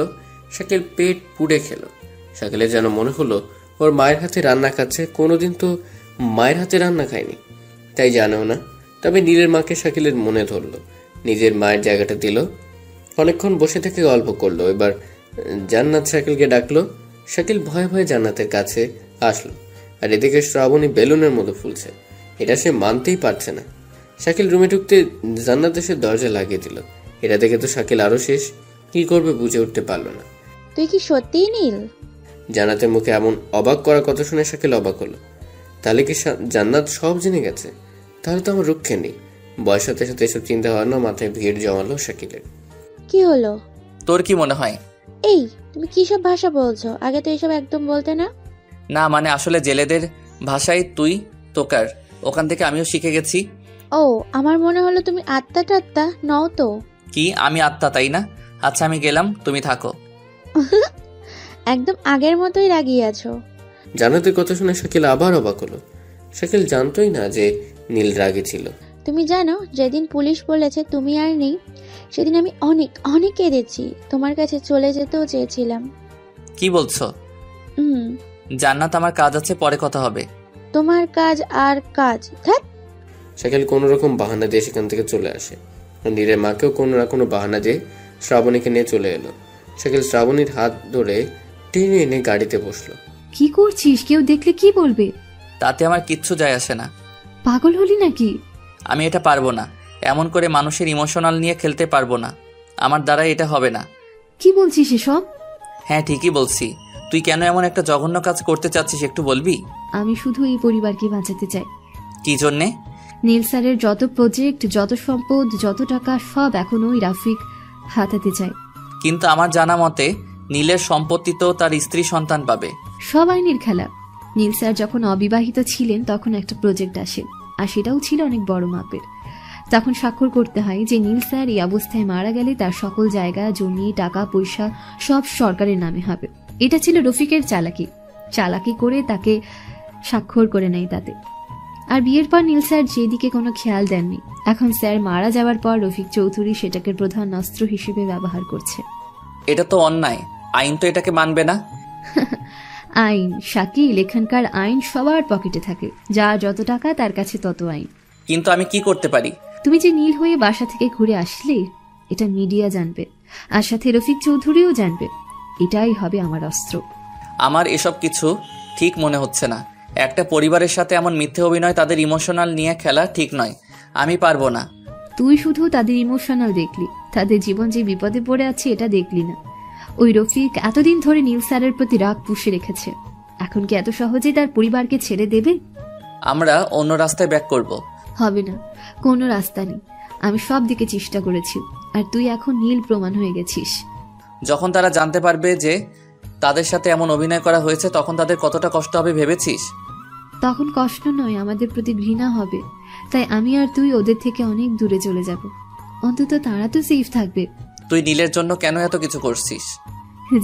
A: শাকিল পেট পুড়ে খেল। শাকিলের যেন মনে হলো ওর মায়ের হাতে রান্না খাচ্ছে। কোনোদিন তো মায়ের হাতে রান্না খায়নি, তাই জানেও না। তবে নীলের মাকে শাকিলের মনে ধরলো, নিজের মায়ের জায়গাটা দিল। অনেকক্ষণ বসে থেকে গল্প করলো। এবার জান্নাত শাকিলকে ডাকলো। শাকিল ভয়ে ভয়ে জান্নাতের কাছে আসলো, আর এদিকে শ্রাবণী বেলুনের মতো ফুলছে। এটা সে মানতেই পারছে না। শাকিল রুমে ঢুকতে জান্নাত এসে দরজা লাগিয়ে দিল। এটা দেখে তো শাকিল আরো শেষ, কি করবে বুঝে উঠতে পারলো না।
G: তুই কি সত্যিই নীল?
A: জান্নাতের মুখে এমন অবাক করার কথা শুনে শাকিল অবাক হলো। তাহলে কি জান্নাত সব জেনে গেছে? তাহলে তো আমার রক্ষে নেই। বয়সের সাথে সাথে এসব চিন্তা ভাবনা মাথায় ভিড় জমালো শাকিলের।
G: কি হলো?
B: তোর কি মনে হয়?
G: এই তুমি কি সব ভাষা বলছো? আগে তো এসব একদম বলতে না।
B: না মানে আসলে জেলেদের ভাষায় তুই তোকার, ওখান থেকে আমিও শিখে গেছি।
G: ও, আমার মনে হলো তুমি আত্মা টাত্মা নও তো।
B: কি আমি আত্মা, তাই না? আচ্ছা আমি গেলাম, তুমি থাকো।
G: একদম আগের মতোই রাগিয়ে আছো।
A: জান্নাতের কথা শুনে শাকিল আবার অবাক হলো। শাকিল জানতোই না যে নীল রাগে ছিল।
G: তুমি জানো, যেদিন পুলিশ বলেছে তুমি আর নেই, সেদিন আমি অনেক অনেক কেঁদেছি। তোমার কাছে চলে যেতেও চেয়েছিলাম।
B: কি বলছো? জান্নাত, আমার কাজ আছে, পরে কথা হবে।
G: তোমার কাজ আর কাজ।
A: শাকিল কোনো রকম বাহানা দিয়ে সেখান থেকে চলে আসে। নীলের মাকেও কোনো না কোনো বাহানা দিয়ে শ্রাবণীকে নিয়ে চলে এলো। শাকিল শ্রাবণীর হাত ধরে টেনে এনে গাড়িতে বসলো।
H: কি করছিস? কেউ দেখলে কি বলবে?
B: তাতে আমার কিচ্ছু যায় আসে না।
H: পাগল হলি নাকি?
B: আমি এটা পারবো না, এমন করে মানুষের ইমোশনাল নিয়ে খেলতে পারবো না। আমার দ্বারা এটা হবে না।
H: কি বলছিস এসব?
B: হ্যাঁ ঠিকই বলছি। তুই কেন এমন একটা জঘন্য কাজ করতে চাচ্ছিস একটু বলবি?
H: আমি শুধু এই পরিবারকে বাঁচাতে চাই।
B: কি জন্যে?
H: নীল স্যারের যত প্রজেক্ট, যত সম্পদ, যত টাকা, সব এখন ওই রাফিক হাতাতে চায়।
B: কিন্তু আমার জানা মতে নীলের সম্পত্তি তো তার স্ত্রী সন্তান পাবে।
H: সব আইনের খেলা। নীল স্যার যখন অবিবাহিত ছিলেন তখন একটা প্রজেক্ট আসে, আর সেটাও ছিল অনেক বড় মাপের। তখন স্বাক্ষর করতে হয় যে নীল স্যার এই অবস্থায় মারা গেলে তার সকল জায়গা, জমি, টাকা পয়সা সব সরকারের নামে হবে। এটা ছিল রফিকের চালাকি করে তাকে স্বাক্ষর করে নেয় তাতে। আর বিয়ের পর নীল স্যার যেদিকে কোনো খেয়াল দেননি। এখন স্যার মারা যাওয়ার পর রফিক চৌধুরী সেটাকে প্রধান অস্ত্র হিসেবে ব্যবহার করছে।
B: এটা তো অন্যায়, আইন তো এটাকে মানবে না।
H: আইন শাকিল, এখানকার আইন সবার পকেটে থাকে। যা যত টাকা তার কাছে তত আইন।
B: কিন্তু আমি কি করতে পারি?
H: তুমি যে নীল হয়ে বাসা থেকে ঘুরে আসলে, এটা মিডিয়া জানবে, আর সাথে রফিক চৌধুরীও জানবে। এটাই হবে আমার অস্ত্র।
B: আমার এসব কিছু ঠিক মনে হচ্ছে না। একটা পরিবারের সাথে এমন মিথ্যে অভিনয়, তাদের ইমোশনাল নিয়ে খেলা ঠিক নয়। আমি পারবো না।
H: তুই শুধু তাদের ইমোশনাল দেখলি, তাদের জীবন যে বিপদে পড়ে আছে এটা দেখলি না। ওই রফিক এতদিন ধরে নীল স্যারের প্রতি রাগ পুষে রেখেছে। এখন কি এত সহজে তার পরিবারকে ছেড়ে দেবে?
B: আমরা অন্য রাস্তায় ব্যাক করব।
H: হবে না, কোনো রাস্তা নেই। আমি সব দিকে চেষ্টা করেছি, আর তুই এখন নীল প্রমাণ হয়ে গেছিস।
B: যখন তারা জানতে পারবে যে তাদের সাথে এমন অভিনয় করা হয়েছে, তখন তাদের কতটা কষ্ট হবে ভেবেছিস?
H: তখন কষ্ট নয়, আমাদের প্রতি ঘৃণা হবে। তাই আমি আর তুই ওদের থেকে অনেক দূরে চলে যাব। অন্তত তারা তো সেফ থাকবে।
B: তুই নীলের জন্য কেন এত কিছু করছিস?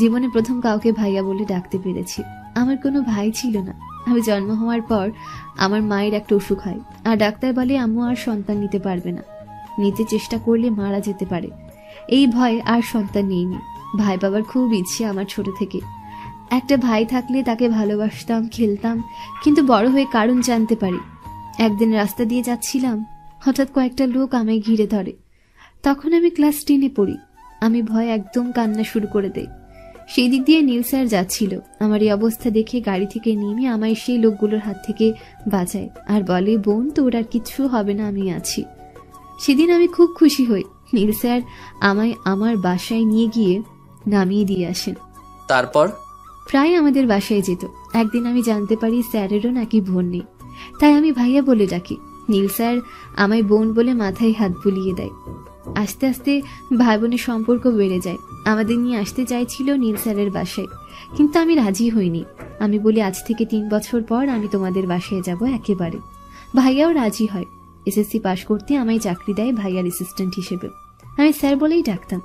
H: জীবনে প্রথম কাউকে ভাইয়া বলে ডাকতে পেরেছি। আমার কোনো ভাই ছিল না। আমি জন্ম হওয়ার পর আমার মায়ের একটা অসুখ হয়, আর ডাক্তার বলে আম্মু আর সন্তান নিতে পারবে না, নিতে চেষ্টা করলে মারা যেতে পারে। এই ভয় আর সন্তান নিইনি। ভাই বাবার খুব ইচ্ছে আমার ছোট থেকে। একটা ভাই থাকলে তাকে ভালোবাসতাম, খেলতাম। কিন্তু বড় হয়ে কারণ জানতে পারি। একদিন রাস্তা দিয়ে যাচ্ছিলাম, হঠাৎ কয়েকটা লোক আমায় ঘিরে ধরে। তখন আমি ক্লাস 10-এ পড়ি। আমি ভয়ে একদম কান্না শুরু করে দেই। সেই দিক দিয়ে নীল স্যার যাচ্ছিল। আমার এই অবস্থা দেখে গাড়ি থেকে নেমে আমায় সেই লোকগুলোর হাত থেকে বাঁচায়, আর বলে, বোন তোর আর কিচ্ছু হবে না, আমি আছি। সেদিন আমি খুব খুশি হই। নীল স্যার আমায় আমার বাসায় নিয়ে গিয়ে নামিয়ে দিয়ে আসেন।
B: তারপর
H: প্রায় আমাদের বাসায় যেত। একদিন আমি জানতে পারি স্যারেরও নাকি বোন নেই, তাই আমি ভাইয়া বলে ডাকি। নীল স্যার আমায় বোন বলে মাথায় হাত বুলিয়ে দেয়। আস্তে আস্তে ভাই বোনের সম্পর্ক বেড়ে যায়। আমাদের নিয়ে আসতে চাইছিল নীল স্যারের বাসায়, কিন্তু আমি রাজি হইনি। আমি বলি আজ থেকে 3 বছর পর আমি তোমাদের বাসায় যাব একেবারে। ভাইয়াও রাজি হয়। এসএসসি পাশ করতে আমায় চাকরি দেয় ভাইয়ার অ্যাসিস্ট্যান্ট হিসেবে। আমি স্যার বলেই ডাকতাম।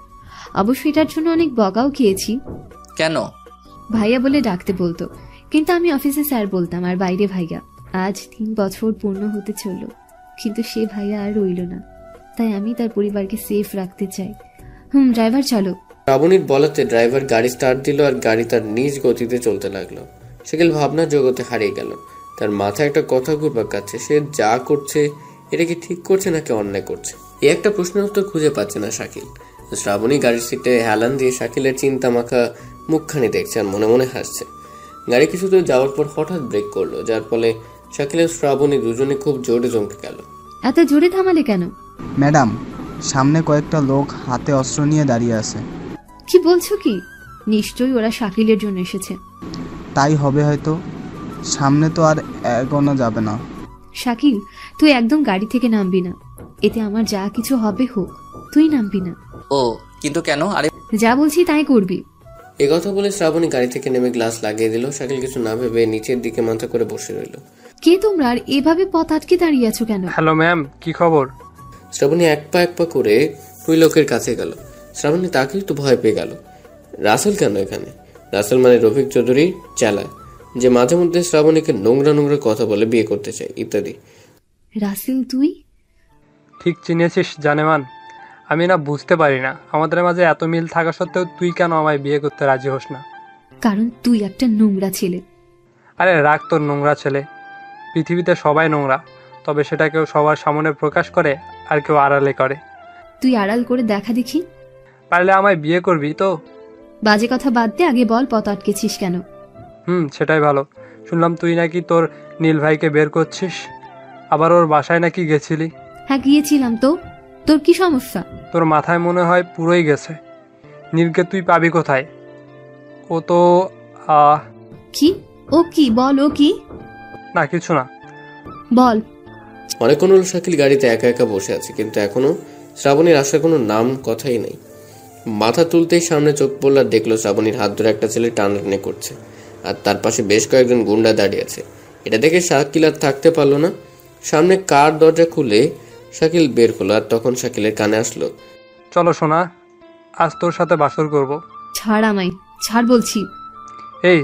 H: অবশ্য এটার জন্য অনেক বকাও খেয়েছি।
B: কেন?
H: ভাইয়া বলে ডাকতে বলতো, কিন্তু আমি অফিসে স্যার বলতাম আর বাইরে ভাইয়া। আজ 3 বছর পূর্ণ হতে চলল, কিন্তু সে ভাইয়া আর রইল না। তাই আমি তার পরিবারকে সেফ রাখতে চাই। ড্রাইভার চলো।
A: শ্রাবণীর বলাতে ড্রাইভার গাড়ি স্টার্ট দিল আর গাড়ি তার নিজ গতিতে চলতে লাগলো। শাকিল ভাবনার জগতে হারিয়ে গেল। তার মাথায় একটা কথা ঘুরপাক খাচ্ছে, সে যা করছে এটা কি ঠিক করছে নাকি অন্যায় করছে? এই একটা প্রশ্নের উত্তর খুঁজে পাচ্ছে না শাকিল। শ্রাবণী গাড়ির সিটে হেলান দিয়ে শাকিলের চিন্তা মাখা মুখখানি দেখছে আর মনে মনে হাসছে। গাড়ি কিছু দূর যাওয়ার পর হঠাৎ ব্রেক করলো, যার ফলে শাকিল আর শ্রাবণী দুজনে খুব জোরে চমকে গেল।
H: এত জোরে থামালে কেন?
D: ম্যাডাম, সামনে কয়েকটা লোক হাতে অস্ত্র নিয়ে দাঁড়িয়ে আছে।
H: কি বলছো কি? নিশ্চয়ই ওরা শাকিলের জন্য এসেছে।
D: তাই হবে হয়তো। সামনে তো আর এগোনো যাবে না।
H: শাকিল, তুই একদম গাড়ি থেকে নামবি না। এতে আমার যা কিছু হবে হোক, তুই নামবি না।
B: ও কিন্তু কেন? আরে
H: যা বলছি তাই করবি।
A: এ কথা বলে শ্রাবণী গাড়ি থেকে নেমে গ্লাস লাগিয়ে দিল। শাকিল কিছু না ভেবে নিচের দিকে মাথা করে বসে রইল।
H: কে তোমরা আর এভাবে পথ আটকে দাঁড়িয়ে আছো কেন?
J: হ্যালো ম্যাম, কি খবর?
A: শ্রাবণী এক পা করে ওই লোকের কাছে গেল। শ্রাবণী তাকেই তো ভয় পেয়ে গেল। রাসেল কেন এখানে? রাসেল মানে রফিক চৌধুরীর চেলা, যে মাঝে মধ্যে শ্রাবণীকে নোংরা নোংরা কথা বলে বিয়ে করতে চায় ইত্যাদি।
H: রাসেল তুই?
J: ঠিক চিনেছিস জানেমান। আমি না বুঝতে পারি না, আমাদের মাঝে এত মিল থাকা সত্ত্বেও তুই কেন আমায় বিয়ে করতে রাজি হোস না?
H: কারণ তুই একটা নোংরা ছেলে।
J: আরে রাখ তোর নোংরা ছেলে। পৃথিবীতে সবাই নোংরা, তবে সেটা কেউ সবার সামনে প্রকাশ করে আর কেউ আড়ালে করে।
H: তুই আড়াল করে দেখা দেখি।
J: পারলে আমায় বিয়ে করবি তো?
H: বাজে কথা বাদ দে, আগে বল পথ আটকেছিস কেন?
J: সেটাই ভালো। শুনলাম তুই নাকি তোর নীল ভাইকে বের করছিস, আবার ওর বাসায় নাকি গেছিলি।
H: হ্যাঁ গিয়েছিলাম তো। তোর কি সমস্যা?
J: তোর মাথায় মনে হয় পুরোই গেছে। নীলকে তুই পাবি কোথায়? ও তো
H: কি? ও কি? বল ও কি?
J: না কিছু না,
H: বল।
A: অনেকক্ষণ হলো শাকিল গাড়িতে একা একা বসে আছে, কিন্তু এখনো শ্রাবণীর আসার কোনো নাম কথাই নেই। মাথা তুলতেই সামনে চোখ পড়ল আর দেখলো শ্রাবণীর হাত ধরে একটা ছেলে টানাটানি করছে, আর তার পাশে বেশ কয়েকজন গুন্ডা দাঁড়িয়ে আছে। এটা দেখে শাকিল আর থাকতে পারলো না। সামনে কার দরজা খুলে শাকিল বের হলো, আর তখন শাকিলের কানে আসলো,
J: চলো সোনা, আজ তোর সাথে বাসর করব।
H: ছাড় আমায়, ছাড় বলছি।
J: এই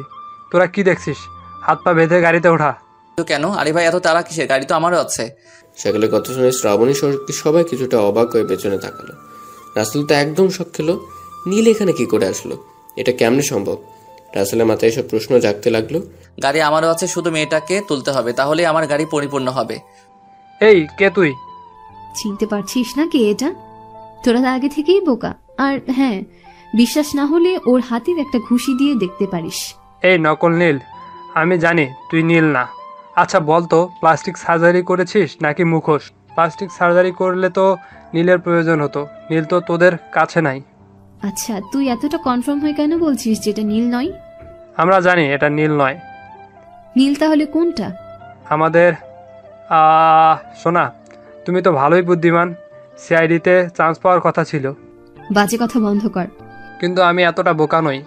J: তোরা কি দেখছিস? হাত পা বেঁধে গাড়িতে ওঠা।
B: কেন? আরে ভাই এত তারা কিসের? গাড়ি তো আমারও আছে।
A: শাকিলের কথা শুনে শ্রাবণী সবাই কিছুটা অবাক হয়ে পেছনে তাকালো। রাসেল তো একদম শক খেলো। নীল এখানে কি করে আসলো? এটা কেমনে সম্ভব? রাসেলের মাথায় এসব প্রশ্ন জাগতে লাগলো।
B: গাড়ি আমারও আছে, শুধু মেয়েটাকে তুলতে হবে, তাহলে আমার গাড়ি পরিপূর্ণ হবে।
J: এই কে তুই?
H: চিনতে পারছিস না কে এটা? তোরা আগে থেকেই বোকা। আর হ্যাঁ, বিশ্বাস না হলে ওর হাতের একটা ঘুষি দিয়ে দেখতে পারিস।
J: এই নকল নীল, আমি জানি তুই নীল না। আচ্ছা বলতো, প্লাস্টিক সার্জারি করেছিস নাকি মুখোশ? প্লাস্টিক সার্জারি করলে তো নীলের প্রয়োজন হতো, নীল তো তোদের কাছে নাই।
H: আচ্ছা তুই এতটা কনফার্ম হয়ে কেন বলছিস যেটা নীল নয়?
J: আমরা জানি এটা নীল নয়।
H: নীল তাহলে কোনটা?
J: আমাদের সোনা, তুমি তো ভালোই বুদ্ধিমান। সিআইডিতে চান্স পাওয়ার কথা ছিল।
H: বাজে কথা বন্ধ কর।
J: কিন্তু আমি এতটা বোকা নই।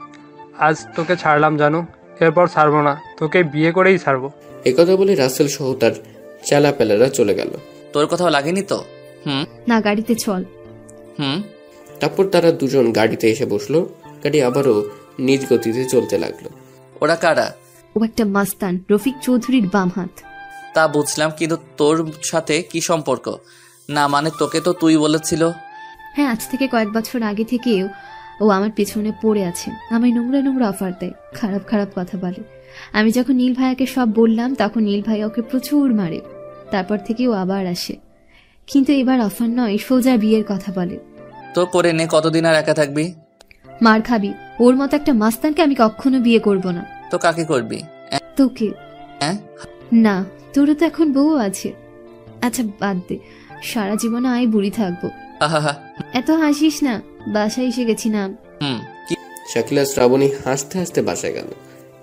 J: আজ তোকে ছাড়লাম জানু, এরপর ছাড়বো না, তোকে বিয়ে করেই ছাড়বো।
A: এই কথা বলে রাসেল সহ তার চালাপেলারা চলে গেল।
B: তোর কোথাও লাগেনি তো?
H: না, গাড়িতে চল।
A: তারপর তারা দুজন গাড়িতে এসে বসলো। গাড়ি আবারও নিজ গতিতে চলতে লাগলো।
B: ওরা কারা?
H: ও একটা মাস্তান, রফিক চৌধুরীর বাম হাত।
B: তা বুঝলাম, কিন্তু তোর সাথে কি সম্পর্ক? না মানে তোকে তো তুই বলেছিল।
H: হ্যাঁ, আজ থেকে কয়েক বছর আগে থেকেও ও আমার পেছনে পড়ে আছে। আমায় নোংরা নোংরা অফার দেয়, খারাপ খারাপ কথা বলে। আমি যখন নীল ভাইয়াকে সব বললাম তখন নীল ভাইয়া ওকে প্রচুর মারে। তারপর থেকে ও আবার আসে, কিন্তু এবার অফার নয়, সোজা বিয়ের কথা বলে।
B: তো করে নে, কতদিন আর একা থাকবি?
H: মার খাবি। ওর মতো একটা মাস্তানকে আমি কখনো বিয়ে করব না।
B: তো কাকে করবি?
H: তোকে। না, তোরও তো এখন বউ আছে। আচ্ছা বাদ দে, সারা জীবনে আয় বুড়ি থাকবো। এত হাসিস না, বাসায় এসে গেছি নাম।
A: শাকিল আর শ্রাবণী হাসতে হাসতে বাসায় গেল।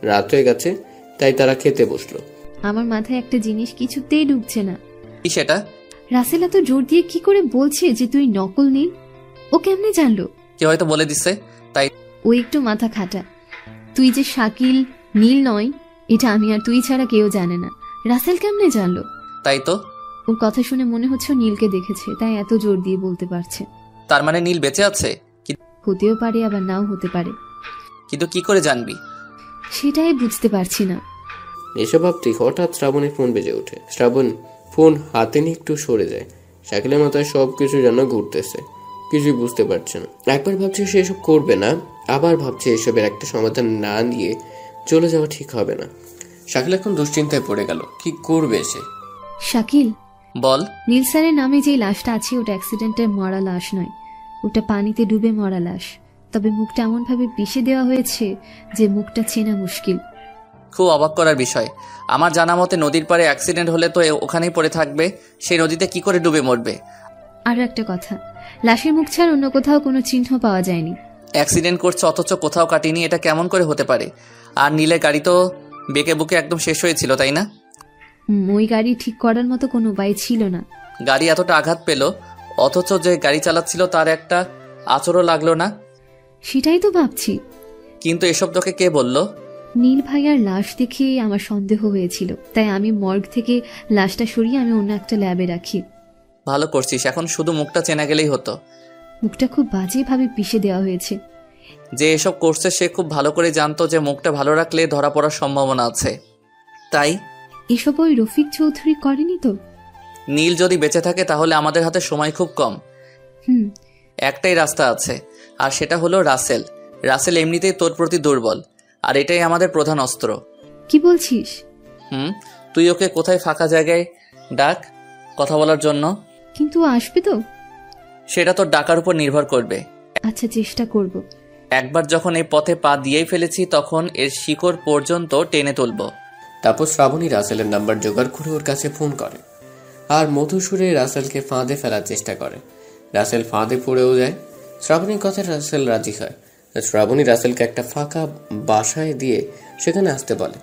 A: রাত হয়ে গেছে। তাই তারা খেতে বসলো।
H: আমার মাথায় একটা জিনিস কিছুতেই ঢুকছে না।
B: কি সেটা?
H: রাসেল এত জোর দিয়ে কি করে বলছে যে তুই নকল নীল? ও কেমনে জানলো?
B: কেউ হয়তো বলে দিচ্ছে তাই।
H: ও একটু মাথা খাটা। তুই যে শাকিল নীল নয় এটা আমি আর তুই ছাড়া কেউ জানে না। রাসেল কেমনে জানলো?
B: তাই তো।
H: ওর কথা শুনে মনে হচ্ছে নীলকে দেখেছে, তাই এত জোর দিয়ে বলতে পারছে।
B: তার মানে নীল বেঁচে আছে?
H: হতেও পারে আবার নাও হতে পারে।
B: কিন্তু কি করে জানবি?
H: সেটাই বুঝতে পারছি না।
A: এসব ভাবতে হঠাৎ শ্রাবণের ফোন বেজে ওঠে। শ্রাবণ ফোন হাতে নিয়ে একটু সরে যায়। শাকিলের মাথায় সবকিছু যেন ঘুরতেছে, কিছুই বুঝতে পারছে না। একবার ভাবছে সে এসব করবে না, আবার ভাবছে এসবের একটা সমাধান না নিয়ে চলে যাওয়া ঠিক হবে না। শাকিল এখন দুশ্চিন্তায় পড়ে গেল, কি করবে সে?
H: শাকিল
B: বল।
H: নীল স্যারের নামে যে লাশটা আছে ওটা অ্যাক্সিডেন্টের মরা লাশ নয়, ওটা পানিতে ডুবে মরা লাশ। তবে মুখটা এমন ভাবে পিষে দেওয়া হয়েছে যে মুখটা চেনা মুশকিল।
B: খুব অবাক করার বিষয়। আমার জানা মতে নদীর পাড়ে অ্যাক্সিডেন্ট হলে তো ওখানেই পড়ে থাকবে, সেই নদীতে কি করে ডুবে মরবে?
H: আর একটা কথা, লাশের মুখ ছাড়া অন্য কোথাও কোনো চিহ্ন পাওয়া যায়নি।
B: অ্যাক্সিডেন্ট করছে অথচ কোথাও কাটিনি, এটা কেমন করে হতে পারে? আর নীলের গাড়ি তো বেঁকে বুকে একদম শেষ হয়েছিল, তাই না?
H: ওই গাড়ি ঠিক করার মতো কোনো উপায় ছিল না।
B: গাড়ি এতটা আঘাত পেল অথচ যে গাড়ি চালাচ্ছিল তার একটা আচরও লাগলো না।
H: সেটাই তো ভাবছি।
B: কিন্তু এসব তোকে কে বললো?
H: নীল ভাইয়ার লাশ দেখে আমার সন্দেহ হয়েছিল, তাই আমি মর্গ থেকে লাশটা সরিয়ে আমি অন্য একটা ল্যাবে রাখি।
B: ভালো করছিস, এখন শুধু মুখটা চেনা গেলেই হতো।
H: মুখটা খুব বাজেভাবে পিষে দেওয়া হয়েছে।
B: যে এসব করছে সে খুব ভালো করে জানতো যে মুখটা ভালো রাখলে ধরা পড়ার সম্ভাবনা আছে, তাই
H: এসব ওই রফিক চৌধুরী করেনি তো?
B: নীল যদি বেঁচে থাকে তাহলে আমাদের হাতে সময় খুব কম। একটাই রাস্তা আছে, আর সেটা হলো রাসেল। রাসেল এমনিতেই তোর প্রতি দুর্বল, আর এটাই আমাদের প্রধান অস্ত্র।
H: কি বলছিস?
B: তুই ওকে কোথায় ফাঁকা জায়গায় ডাক কথা বলার জন্য।
H: কিন্তু আসবে তো?
B: সেটা তোর ডাকার উপর নির্ভর করবে।
H: আচ্ছা, চেষ্টা করব।
B: একবার যখন এই পথে পা দিয়েই ফেলেছি তখন এর শিকড় পর্যন্ত টেনে তুলব।
A: তারপর শ্রাবণী রাসেলের নাম্বার জোগাড় করে ওর কাছে ফোন করে আর মধুসূরে রাসেলকে ফাঁদে ফেলার চেষ্টা করে। রাসেল ফাঁদে পড়েও যায়। শ্রাবণীর কথায় রাসেল রাজি হয়। শ্রাবণী রাসেলকে একটা ফাঁকা বাসায় দিয়ে সেখানে আসতে বলে।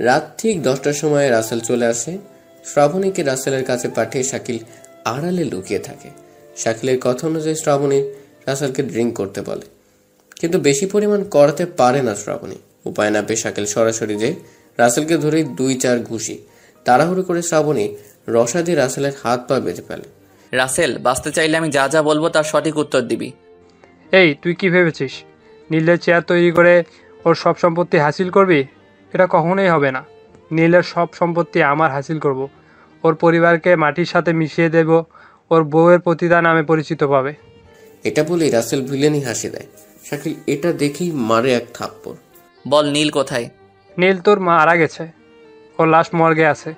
A: রাত ঠিক 10টার সময় রাসেল চলে আসে। শ্রাবণীকে রাসেলের কাছে পাঠিয়ে শাকিল আড়ালে লুকিয়ে থাকে। শাকিলের কথা অনুযায়ী শ্রাবণী রাসেলকে ড্রিঙ্ক করতে বলে, কিন্তু বেশি পরিমাণ করাতে পারে না শ্রাবণী। উপায় না পেয়ে শাকিল সরাসরি যে রাসেলকে ধরে 2-4 ঘুষি। তাড়াহুড়ো করে শ্রাবণী রসা দিয়ে রাসেলের হাত পা বেঁধে ফেলে।
B: রাসেল, বাঁচতে চাইলে আমি যা যা বলবো তার সঠিক উত্তর দিবি।
J: এই, তুই কি ভেবেছিস নীলের চেয়ার তৈরি করে ওর সব সম্পত্তি হাসিল করবি? এটা কখনোই হবে না। নীলের সব সম্পত্তি আমার হাসিল করব। ওর পরিবারকে মাটির সাথে মিশিয়ে দেব। ওর বউয়ের প্রতিদান নামে পরিচিত পাবে।
A: এটা বলেই রাসেল ভিলেনি হাসি দেয়। শাকিল এটা দেখেই মারে এক থাপ্পড়।
B: বল, নীল কোথায়?
J: নীল তোর মারা গেছে, ওর লাশ মর্গে আছে।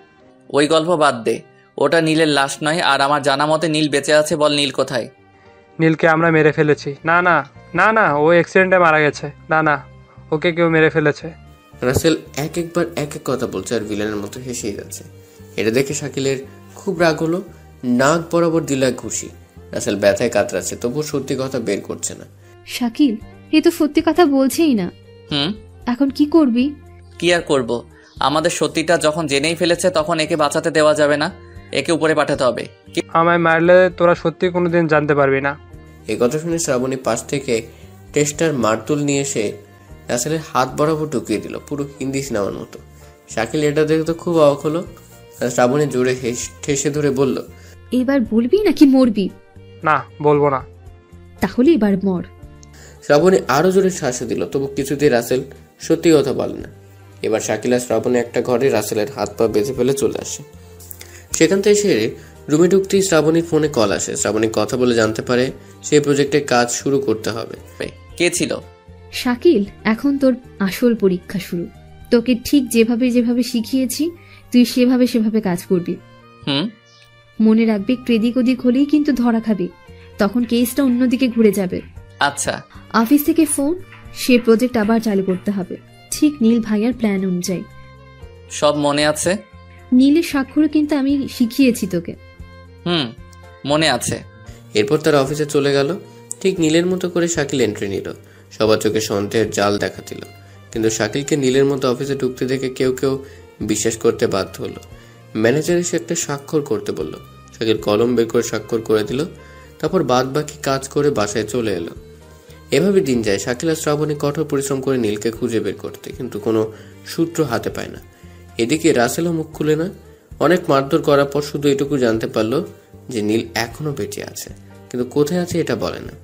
B: ওই গল্প বাদ দে, ওটা নীলের লাশ নয়। আর আমার জানা মতে নীল বেঁচে আছে। বল, নীল কোথায়?
J: নীলকে আমরা মেরে ফেলেছি। না না না না, ও অ্যাক্সিডেন্টে মারা গেছে। না না, ওকে কেউ মেরে ফেলেছে।
A: রাসেল একবার এক এক কথা বলছে আর ভিলেনের মতো হেসেই যাচ্ছে। এটা দেখে শাকিলের খুব রাগ হলো। নাক বরাবর দিল এক ঘুষি। রাসেল ব্যথায় কাতরাচ্ছে, তবুও সত্যি কথা বের করছে না।
H: শাকিল, এ তো সত্যি কথা বলছেই না। এখন কি করবি?
B: কি আর করব, আমাদের সত্যিটা যখন জেনেই ফেলেছে তখন একে বাঁচাতে দেওয়া যাবে না, একে উপরে পাঠাতে হবে।
J: আমায় মারলে তোরা সত্যি কোনোদিন জানতে পারবি না।
A: এই কথা শুনে শ্রাবণী পাশ থেকে টেস্টার মারতুল নিয়ে এসে রাসেলের হাত বরাবর ঢুকিয়ে দিল, পুরো হিন্দি সিনেমার মতো। শাকিল এটা দেখে তো খুব অবাক হলো। শ্রাবণী জোরে ঠেসে ধরে বলল,
H: এবার বলবি নাকি মরবি?
J: না, বলবো না।
H: তাহলে এবার মর।
A: শ্রাবণী আরো জোরে শ্বাস দিল, তবু কিছুতেই রাসেল সত্যি কথা বলে না। এবার শাকিল আর শ্রাবণী একটা ঘরে রাসেলের হাত পা বেঁধে ফেলে চলে আসে। সেখান থেকে সে রুমে ঢুকতেই শ্রাবণীর ফোনে কল আসে। শ্রাবণী কথা বলে জানতে পারে সেই প্রজেক্টে কাজ শুরু করতে হবে।
B: কে ছিল?
H: শাকিল, এখন তোর আসল পরীক্ষা শুরু। তোকে ঠিক যেভাবে যেভাবে শিখিয়েছি তুই সেভাবে সেভাবে কাজ করবি। মনে রাখবি, এদিক ওদিক হলেই কিন্তু ধরা খাবি, তখন কেসটা অন্যদিকে ঘুরে যাবে।
B: আচ্ছা।
H: অফিস থেকে ফোন, সে প্রজেক্ট আবার চালু করতে হবে, ঠিক নীল ভাইয়ার প্ল্যান অনুযায়ী।
B: সব মনে আছে?
H: নীলের স্বাক্ষরও কিন্তু আমি শিখিয়েছি তোকে।
B: মনে আছে।
A: এরপর তার অফিসে চলে গেল। ঠিক নীলের মতো করে শাকিল এন্ট্রি নিল। সবার চোখে সন্দেহের জাল দেখাচ্ছিল। কিন্তু শাকিলকে নীলের মতো অফিসে ঢুকতে দেখে কেউ কেউ বিশ্বাস করতে বাধ্য হলো। ম্যানেজার এসে একটা স্বাক্ষর করতে বলল। শাকিল কলম বের করে স্বাক্ষর করে দিল, তারপর বাদ বাকি কাজ করে বাসায় চলে এলো। এভাবে দিন যায়। শাকিল আর শ্রাবণী কঠোর পরিশ্রম করে নীলকে খুঁজে বের করতে, কিন্তু কোনো সূত্র হাতে পায় না। এদিকে রাসেলও মুখ খুলে না। অনেক মারধর করার পর শুধু এটুকু জানতে পারলো যে নীল এখনো বেঁচে আছে, কিন্তু কোথায় আছে এটা বলে না।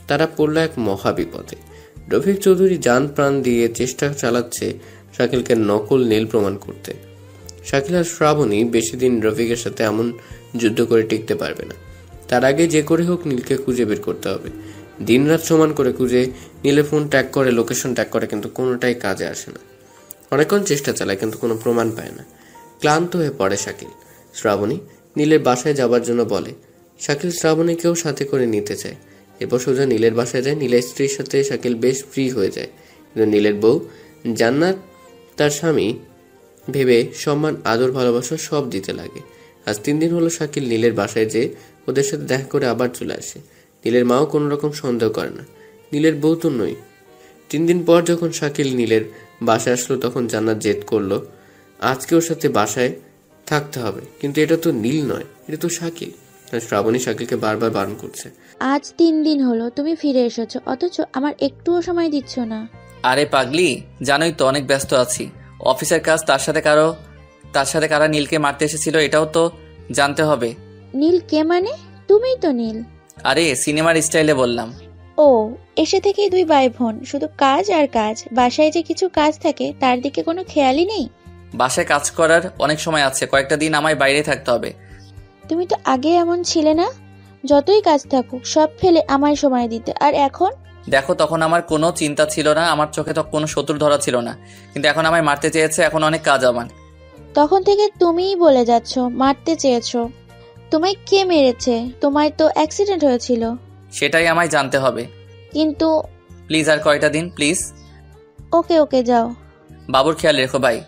A: তারা পড়ল এক মহা বিপদে। রফিক চৌধুরী জান প্রাণ দিয়ে চেষ্টা চালাচ্ছে শাকিলকে নকল নীল প্রমাণ করতে। শাকিল আর শ্রাবণী বেশি দিন রফিকের সাথে এমন যুদ্ধ করে টিকতে পারবে না। তার আগে যে করে হোক নীলকে খুঁজে বের করতে হবে। দিন রাত সমান করে খুঁজে নীলের ফোন ট্যাগ করে, লোকেশন ট্যাগ করে, কিন্তু কোনোটাই কাজে আসে না। অনেকক্ষণ চেষ্টা চালায় কিন্তু কোনো প্রমাণ পায় না। ক্লান্ত হয়ে পড়ে শাকিল। শ্রাবণী নীলের বাসায় যাবার জন্য বলে। শাকিল শ্রাবণীকেও সাথে করে নিতে চায়। এরপর সোজা নীলের বাসায় যায়। নীলের স্ত্রীর সাথে শাকিল বেশ ফ্রি হয়ে যায়, কিন্তু নীলের বউ জান্নাত তার স্বামী ভেবে সম্মান, আদর, ভালোবাসা সব দিতে লাগে। আজ 3 দিন হলো শাকিল নীলের বাসায় যে ওদের সাথে দেখা করে আবার চলে আসে। নীলের মাও কোনো রকম সন্দেহ করে না, নীলের বউ তো নই। 3 দিন পর যখন শাকিল নীলের বাসায় আসলো, তখন জান্নাত জেদ করলো আজকে ওর সাথে বাসায় থাকতে হবে। কিন্তু এটা তো নীল নয়, এটা তো শাকিল। শ্রাবণী শাকিলকে বারবার বারণ করছে।
K: আজ 3 দিন হলো তুমি ফিরে এসেছো, অথচ আমার একটুও সময় দিচ্ছ না।
B: আরে পাগলি, জানোই তো অনেক ব্যস্ত আছি। অফিসের কাজ, তার সাথে কারা নীলকে মারতে এসেছিল এটাও তো জানতে হবে।
K: নীল কে মানে? তুমিই তো নীল।
B: আরে সিনেমার স্টাইলে বললাম।
K: ও, এসে থেকেই 2 ভাই বোন, শুধু কাজ আর কাজ। বাসায় যে কিছু কাজ থাকে তার দিকে কোনো খেয়ালই নেই।
B: বাসায় কাজ করার অনেক সময় আছে, কয়েকটা দিন আমায় বাইরে থাকতে হবে।
K: তুমি তো আগে এমন ছিলে না, যতই কাজ থাকুক সব ফেলে আমায় সময় দিতে। আর এখন
B: দেখো, তখন আমার কোনো চিন্তা ছিল না, আমার চোখে তো কোনো শত্রু ধরা ছিল না, কিন্তু এখন আমায় মারতে চেয়েছে। এখন অনেক কাজ আমার।
K: তখন থেকে তুমিই বলে যাচ্ছ মারতে চেয়েছো। তোমায় কে মেরেছে? তোমায় তো অ্যাক্সিডেন্ট হয়েছিল।
B: সেটাই আমায় জানতে হবে।
K: কিন্তু
B: প্লিজ আর কয়টা দিন প্লিজ।
K: ওকে যাও।
B: বাবুর খেয়াল রেখো ভাই।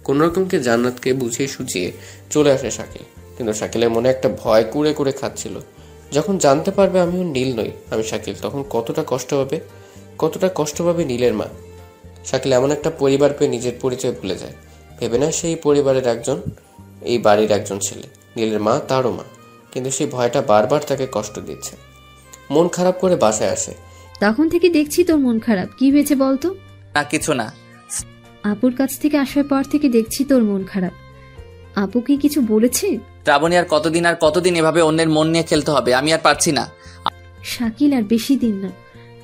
A: কোন রকমকে জান্নাতকে বুঝিয়ে সুঝিয়ে চলে আসে শাকিল, কিন্তু শাকিলের মনে একটা ভয় কুড়ে কুড়ে খাচ্ছিল। যখন জানতে পারবে আমি ওর নীল নই, আমি শাকিল, তখন কতটা কষ্ট পাবে নীলের মা। শাকিল এমন একটা পরিবার পেয়ে নিজের পরিচয় ভুলে যায়। ভেবে না সেই পরিবারের একজন, এই বাড়ির একজন ছেলে। নীলের মা তারও মা, কিন্তু সেই ভয়টা বারবার তাকে কষ্ট দিচ্ছে। মন খারাপ করে বাসায় আসে।
H: তখন থেকে দেখছি তোর মন খারাপ। কি হয়েছে বলতো?
B: না কিছু না।
H: আপুর কাছ থেকে আসার পর থেকে দেখছি তোর মন খারাপ। আপু কি কিছু বলেছে?
B: শ্রাবণী, আর কতদিন এভাবে অন্যের মন নিয়ে খেলতে হবে? আমি আর পারছি না।
H: শাকিল, আর বেশি দিন না,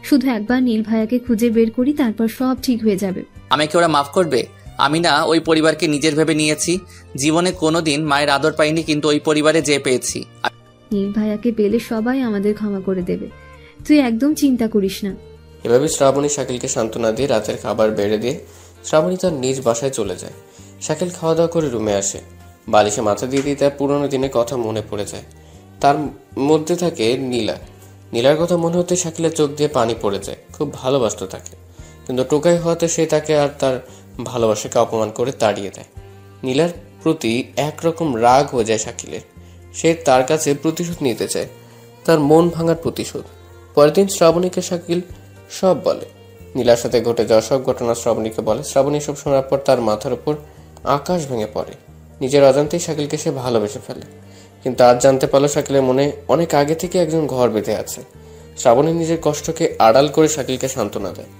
H: শুধু একবার নীল ভাইয়াকে খুঁজে বের করি, তারপর সব ঠিক হয়ে যাবে।
B: আমাকে ওরা মাফ করবে? আমি না ওই পরিবারকে নিজের ভেবে নিয়েছি। জীবনে কোনোদিন মায়ের আদর পাইনি, কিন্তু ওই পরিবারে যে পেয়েছি।
H: নীল ভাইয়াকে পেলে সবাই আমাদের ক্ষমা করে দেবে, তুই একদম চিন্তা করিস না।
A: এভাবে শ্রাবণী শাকিলকে সান্ত্বনা দিয়ে রাতের খাবার বেড়ে দিয়ে শ্রাবণী তার নিজ বাসায় চলে যায়। শাকিল খাওয়া দাওয়া করে রুমে আসে। বালিশে মাথা দিয়ে দিয়ে তার পুরোনো দিনের কথা মনে পড়ে যায়। তার মধ্যে থাকে নীলার কথা মনে হতে শাকিলের চোখ দিয়ে পানি পড়ে যায়। খুব ভালোবাসতো তাকে, কিন্তু টোকাই হওয়াতে সে তাকে আর তার ভালোবাসাকে অপমান করে তাড়িয়ে দেয়। নীলার প্রতি একরকম রাগ হয়ে যায় শাকিলের। সে তার কাছে প্রতিশোধ নিতে চায়, তার মন ভাঙার প্রতিশোধ। পরের দিন শ্রাবণীকে শাকিল সব বলে। নীলার সাথে ঘটে যাওয়া সব ঘটনা শ্রাবণীকে বলে। শ্রাবণী সব শোনার পর তার মাথার উপর আকাশ ভেঙে পড়ে। নিজের অজান্তেই শাকিলকে সে ভালোবেসে ফেলে, কিন্তু আজ জানতে পারলো শাকিলের মনে অনেক আগে থেকে একজন ঘর বেঁধে আছে। শ্রাবণী নিজের কষ্টকে আড়াল করে শাকিলকে সান্ত্বনা দেয়।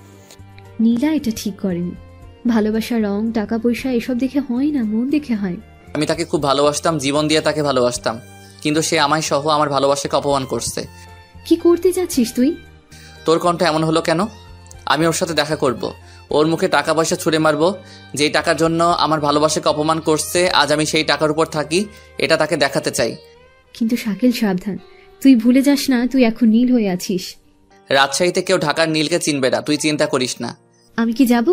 H: নীলা এটা ঠিক করেনি। ভালোবাসা রং, টাকা পয়সা এসব দেখে হয় না, মন দেখে হয়।
B: আমি তাকে খুব ভালোবাসতাম, জীবন দিয়ে তাকে ভালোবাসতাম, কিন্তু সে আমায় সহ আমার ভালোবাসাকে অপমান করছে।
H: কি করতে যাচ্ছিস তুই?
B: তোর কণ্ঠ এমন হলো কেন? আমি ওর সাথে দেখা করব, ওর মুখে টাকা পয়সা ছুঁড়ে মারবো। যেই টাকার জন্য আমার ভালোবাসাকে অপমান করছে, আজ আমি সেই টাকার উপর থাকি, এটা তাকে দেখাতে চাই।
H: কিন্তু শাকিল, সাবধান, তুই ভুলে যাস না তুই এখন নীল হয়ে আছিস।
B: রাজশাহীতে কেউ ঢাকার নীলকে চিনবে না, তুই চিন্তা করিস না।
H: আমি কি যাব?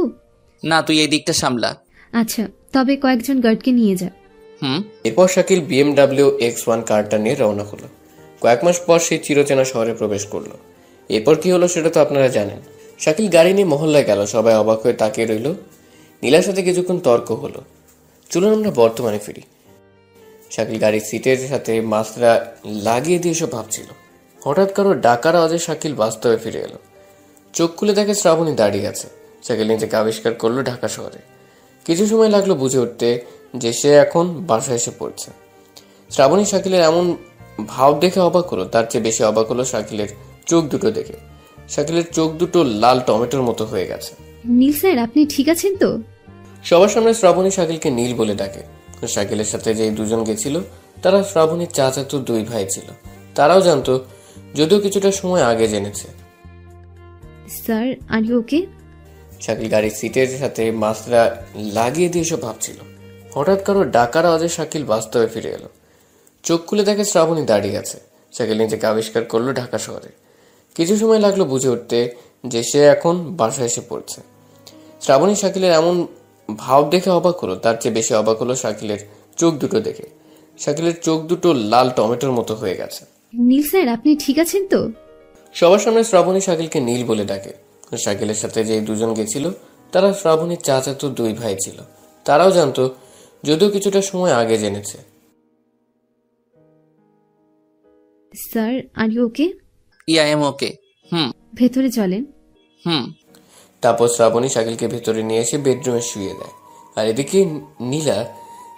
B: না, তুই এই দিকটা সামলা।
H: আচ্ছা, তবে কয়েকজন গার্ডকে নিয়ে যা।
A: এরপর শাকিল BMW X1 কারটা নিয়ে রওনা হলো। কয়েক মাস পর সেই চিরচেনা শহরে প্রবেশ করলো। এরপর কি হলো সেটা তো আপনারা জানেন। শাকিল গাড়ি নিয়ে মহল্লায় গেল। সবাই অবাক হয়ে তাকিয়ে রইল। নীলার সাথে কিছুক্ষণ তর্ক হলো। চলুন আমরা বর্তমানে ফিরি। শাকিল গাড়ির সিটের সাথে মাছরা লাগিয়ে দিয়ে সব ভাবছিল। হঠাৎ কারো ডাকার আওয়াজে শাকিল বাস্তবে ফিরে এলো। চোখ খুলে দেখে শ্রাবণী দাঁড়িয়ে আছে। শাকিল নিজেকে আবিষ্কার করলো ঢাকা শহরে। কিছু সময় লাগলো বুঝে উঠতে যে সে এখন বাসায় এসে পড়ছে। শ্রাবণী শাকিলের এমন ভাব দেখে অবাক হলো, তার চেয়ে বেশি অবাক হলো শাকিলের চোখ দুটো দেখে। শাকিলের চোখ দুটো লাল টমেটোর মতো হয়ে গেছে।
H: নীল স্যার, আপনি ঠিক আছেন তো?
A: সবার সামনে শ্রাবণী শাকিলকে নীল বলে ডাকে। শাকিলের সাথে যে দুজন গেছিল তারা শ্রাবণীর চাচাতো দুই ভাই ছিল। তারাও জানতো, যদিও কিছুটা সময় আগে জেনেছে।
H: Sir, are you okay?
A: Shakil গাড়ির সিটের সাথে মাথা লাগিয়ে দিয়ে সব ভাবছিল। হঠাৎ কারো ডাকার আওয়াজে শাকিল বাস্তবে ফিরে এলো। চোখ খুলে দেখে শ্রাবণী দাঁড়িয়ে আছে। শাকিল নিজেকে আবিষ্কার করলো ঢাকা শহরে। কিছু সময় লাগলো বুঝে উঠতে যে সে এখন বাসায় এসে পড়ছে। শ্রাবণী শাকিলের এমন ভাব দেখে অবাক হলো, তার চেয়ে বেশি অবাক হলো শাকিলের চোখ দুটো দেখে। শাকিলের চোখ দুটো লাল টমেটোর মতো হয়ে গেছে।
H: নীল স্যার, আপনি ঠিক আছেন তো?
A: সবার সামনে শ্রাবণী শাকিলকে নীল বলে ডাকে। শাকিলের সাথে যে দুজন গেছিল তারা শ্রাবণীর চাচাতো দুই ভাই ছিল। তারাও জানতো, যদিও কিছুটা সময় আগে জেনেছে।
H: Sir, are you okay?
B: I am okay.
H: ভেতরে চলেন।
A: তারপর শ্রাবণী শাকিলকে ভেতরে নিয়ে এসে বেডরুমে শুয়ে দেয়। আর এদিকে নীলা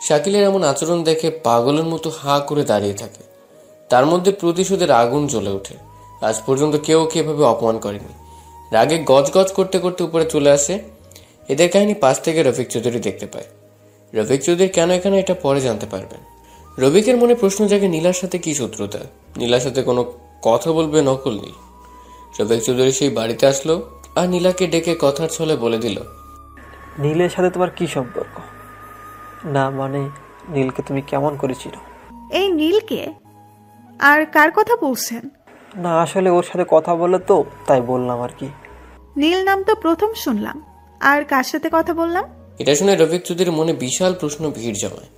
A: শাকিলের এমন আচরণ দেখে পাগলের মতো হাঁ করে দাঁড়িয়ে থাকে। তার মধ্যে প্রতিশোধের আগুন জ্বলে ওঠে। আজ পর্যন্ত কেউ ওকে এভাবে অপমান করেনি। রাগে গজগজ করতে করতে উপরে চলে আসে। এদের কাহিনী পাশ থেকে রফিক চৌধুরী দেখতে পায়। রফিক চৌধুরী কেন এখানে, এটা পরে জানতে পারবেন। রফিকের মনে প্রশ্ন জাগে, নীলার সাথে কি শত্রুতা? নীলার সাথে কোনো কথা বলবে নকল নীল? রফিক চৌধুরী সেই বাড়িতে আসলো আর নীলাকে ডেকে কথার ছলে বলে দিল,
L: নীলের সাথে তোমার কি সম্পর্ক? না মানে নীলকে তুমি কেমন করেছিল?
C: এই নীলকে? আর কার কথা বলছেন?
L: না আসলে ওর সাথে কথা বলে তো তাই বললাম আর কি।
C: নীল নাম তো প্রথম শুনলাম, আর কার সাথে কথা বললাম?
A: এটা শুনে রফিক চৌধুরীর মনে বিশাল প্রশ্ন ভিড় জমায়।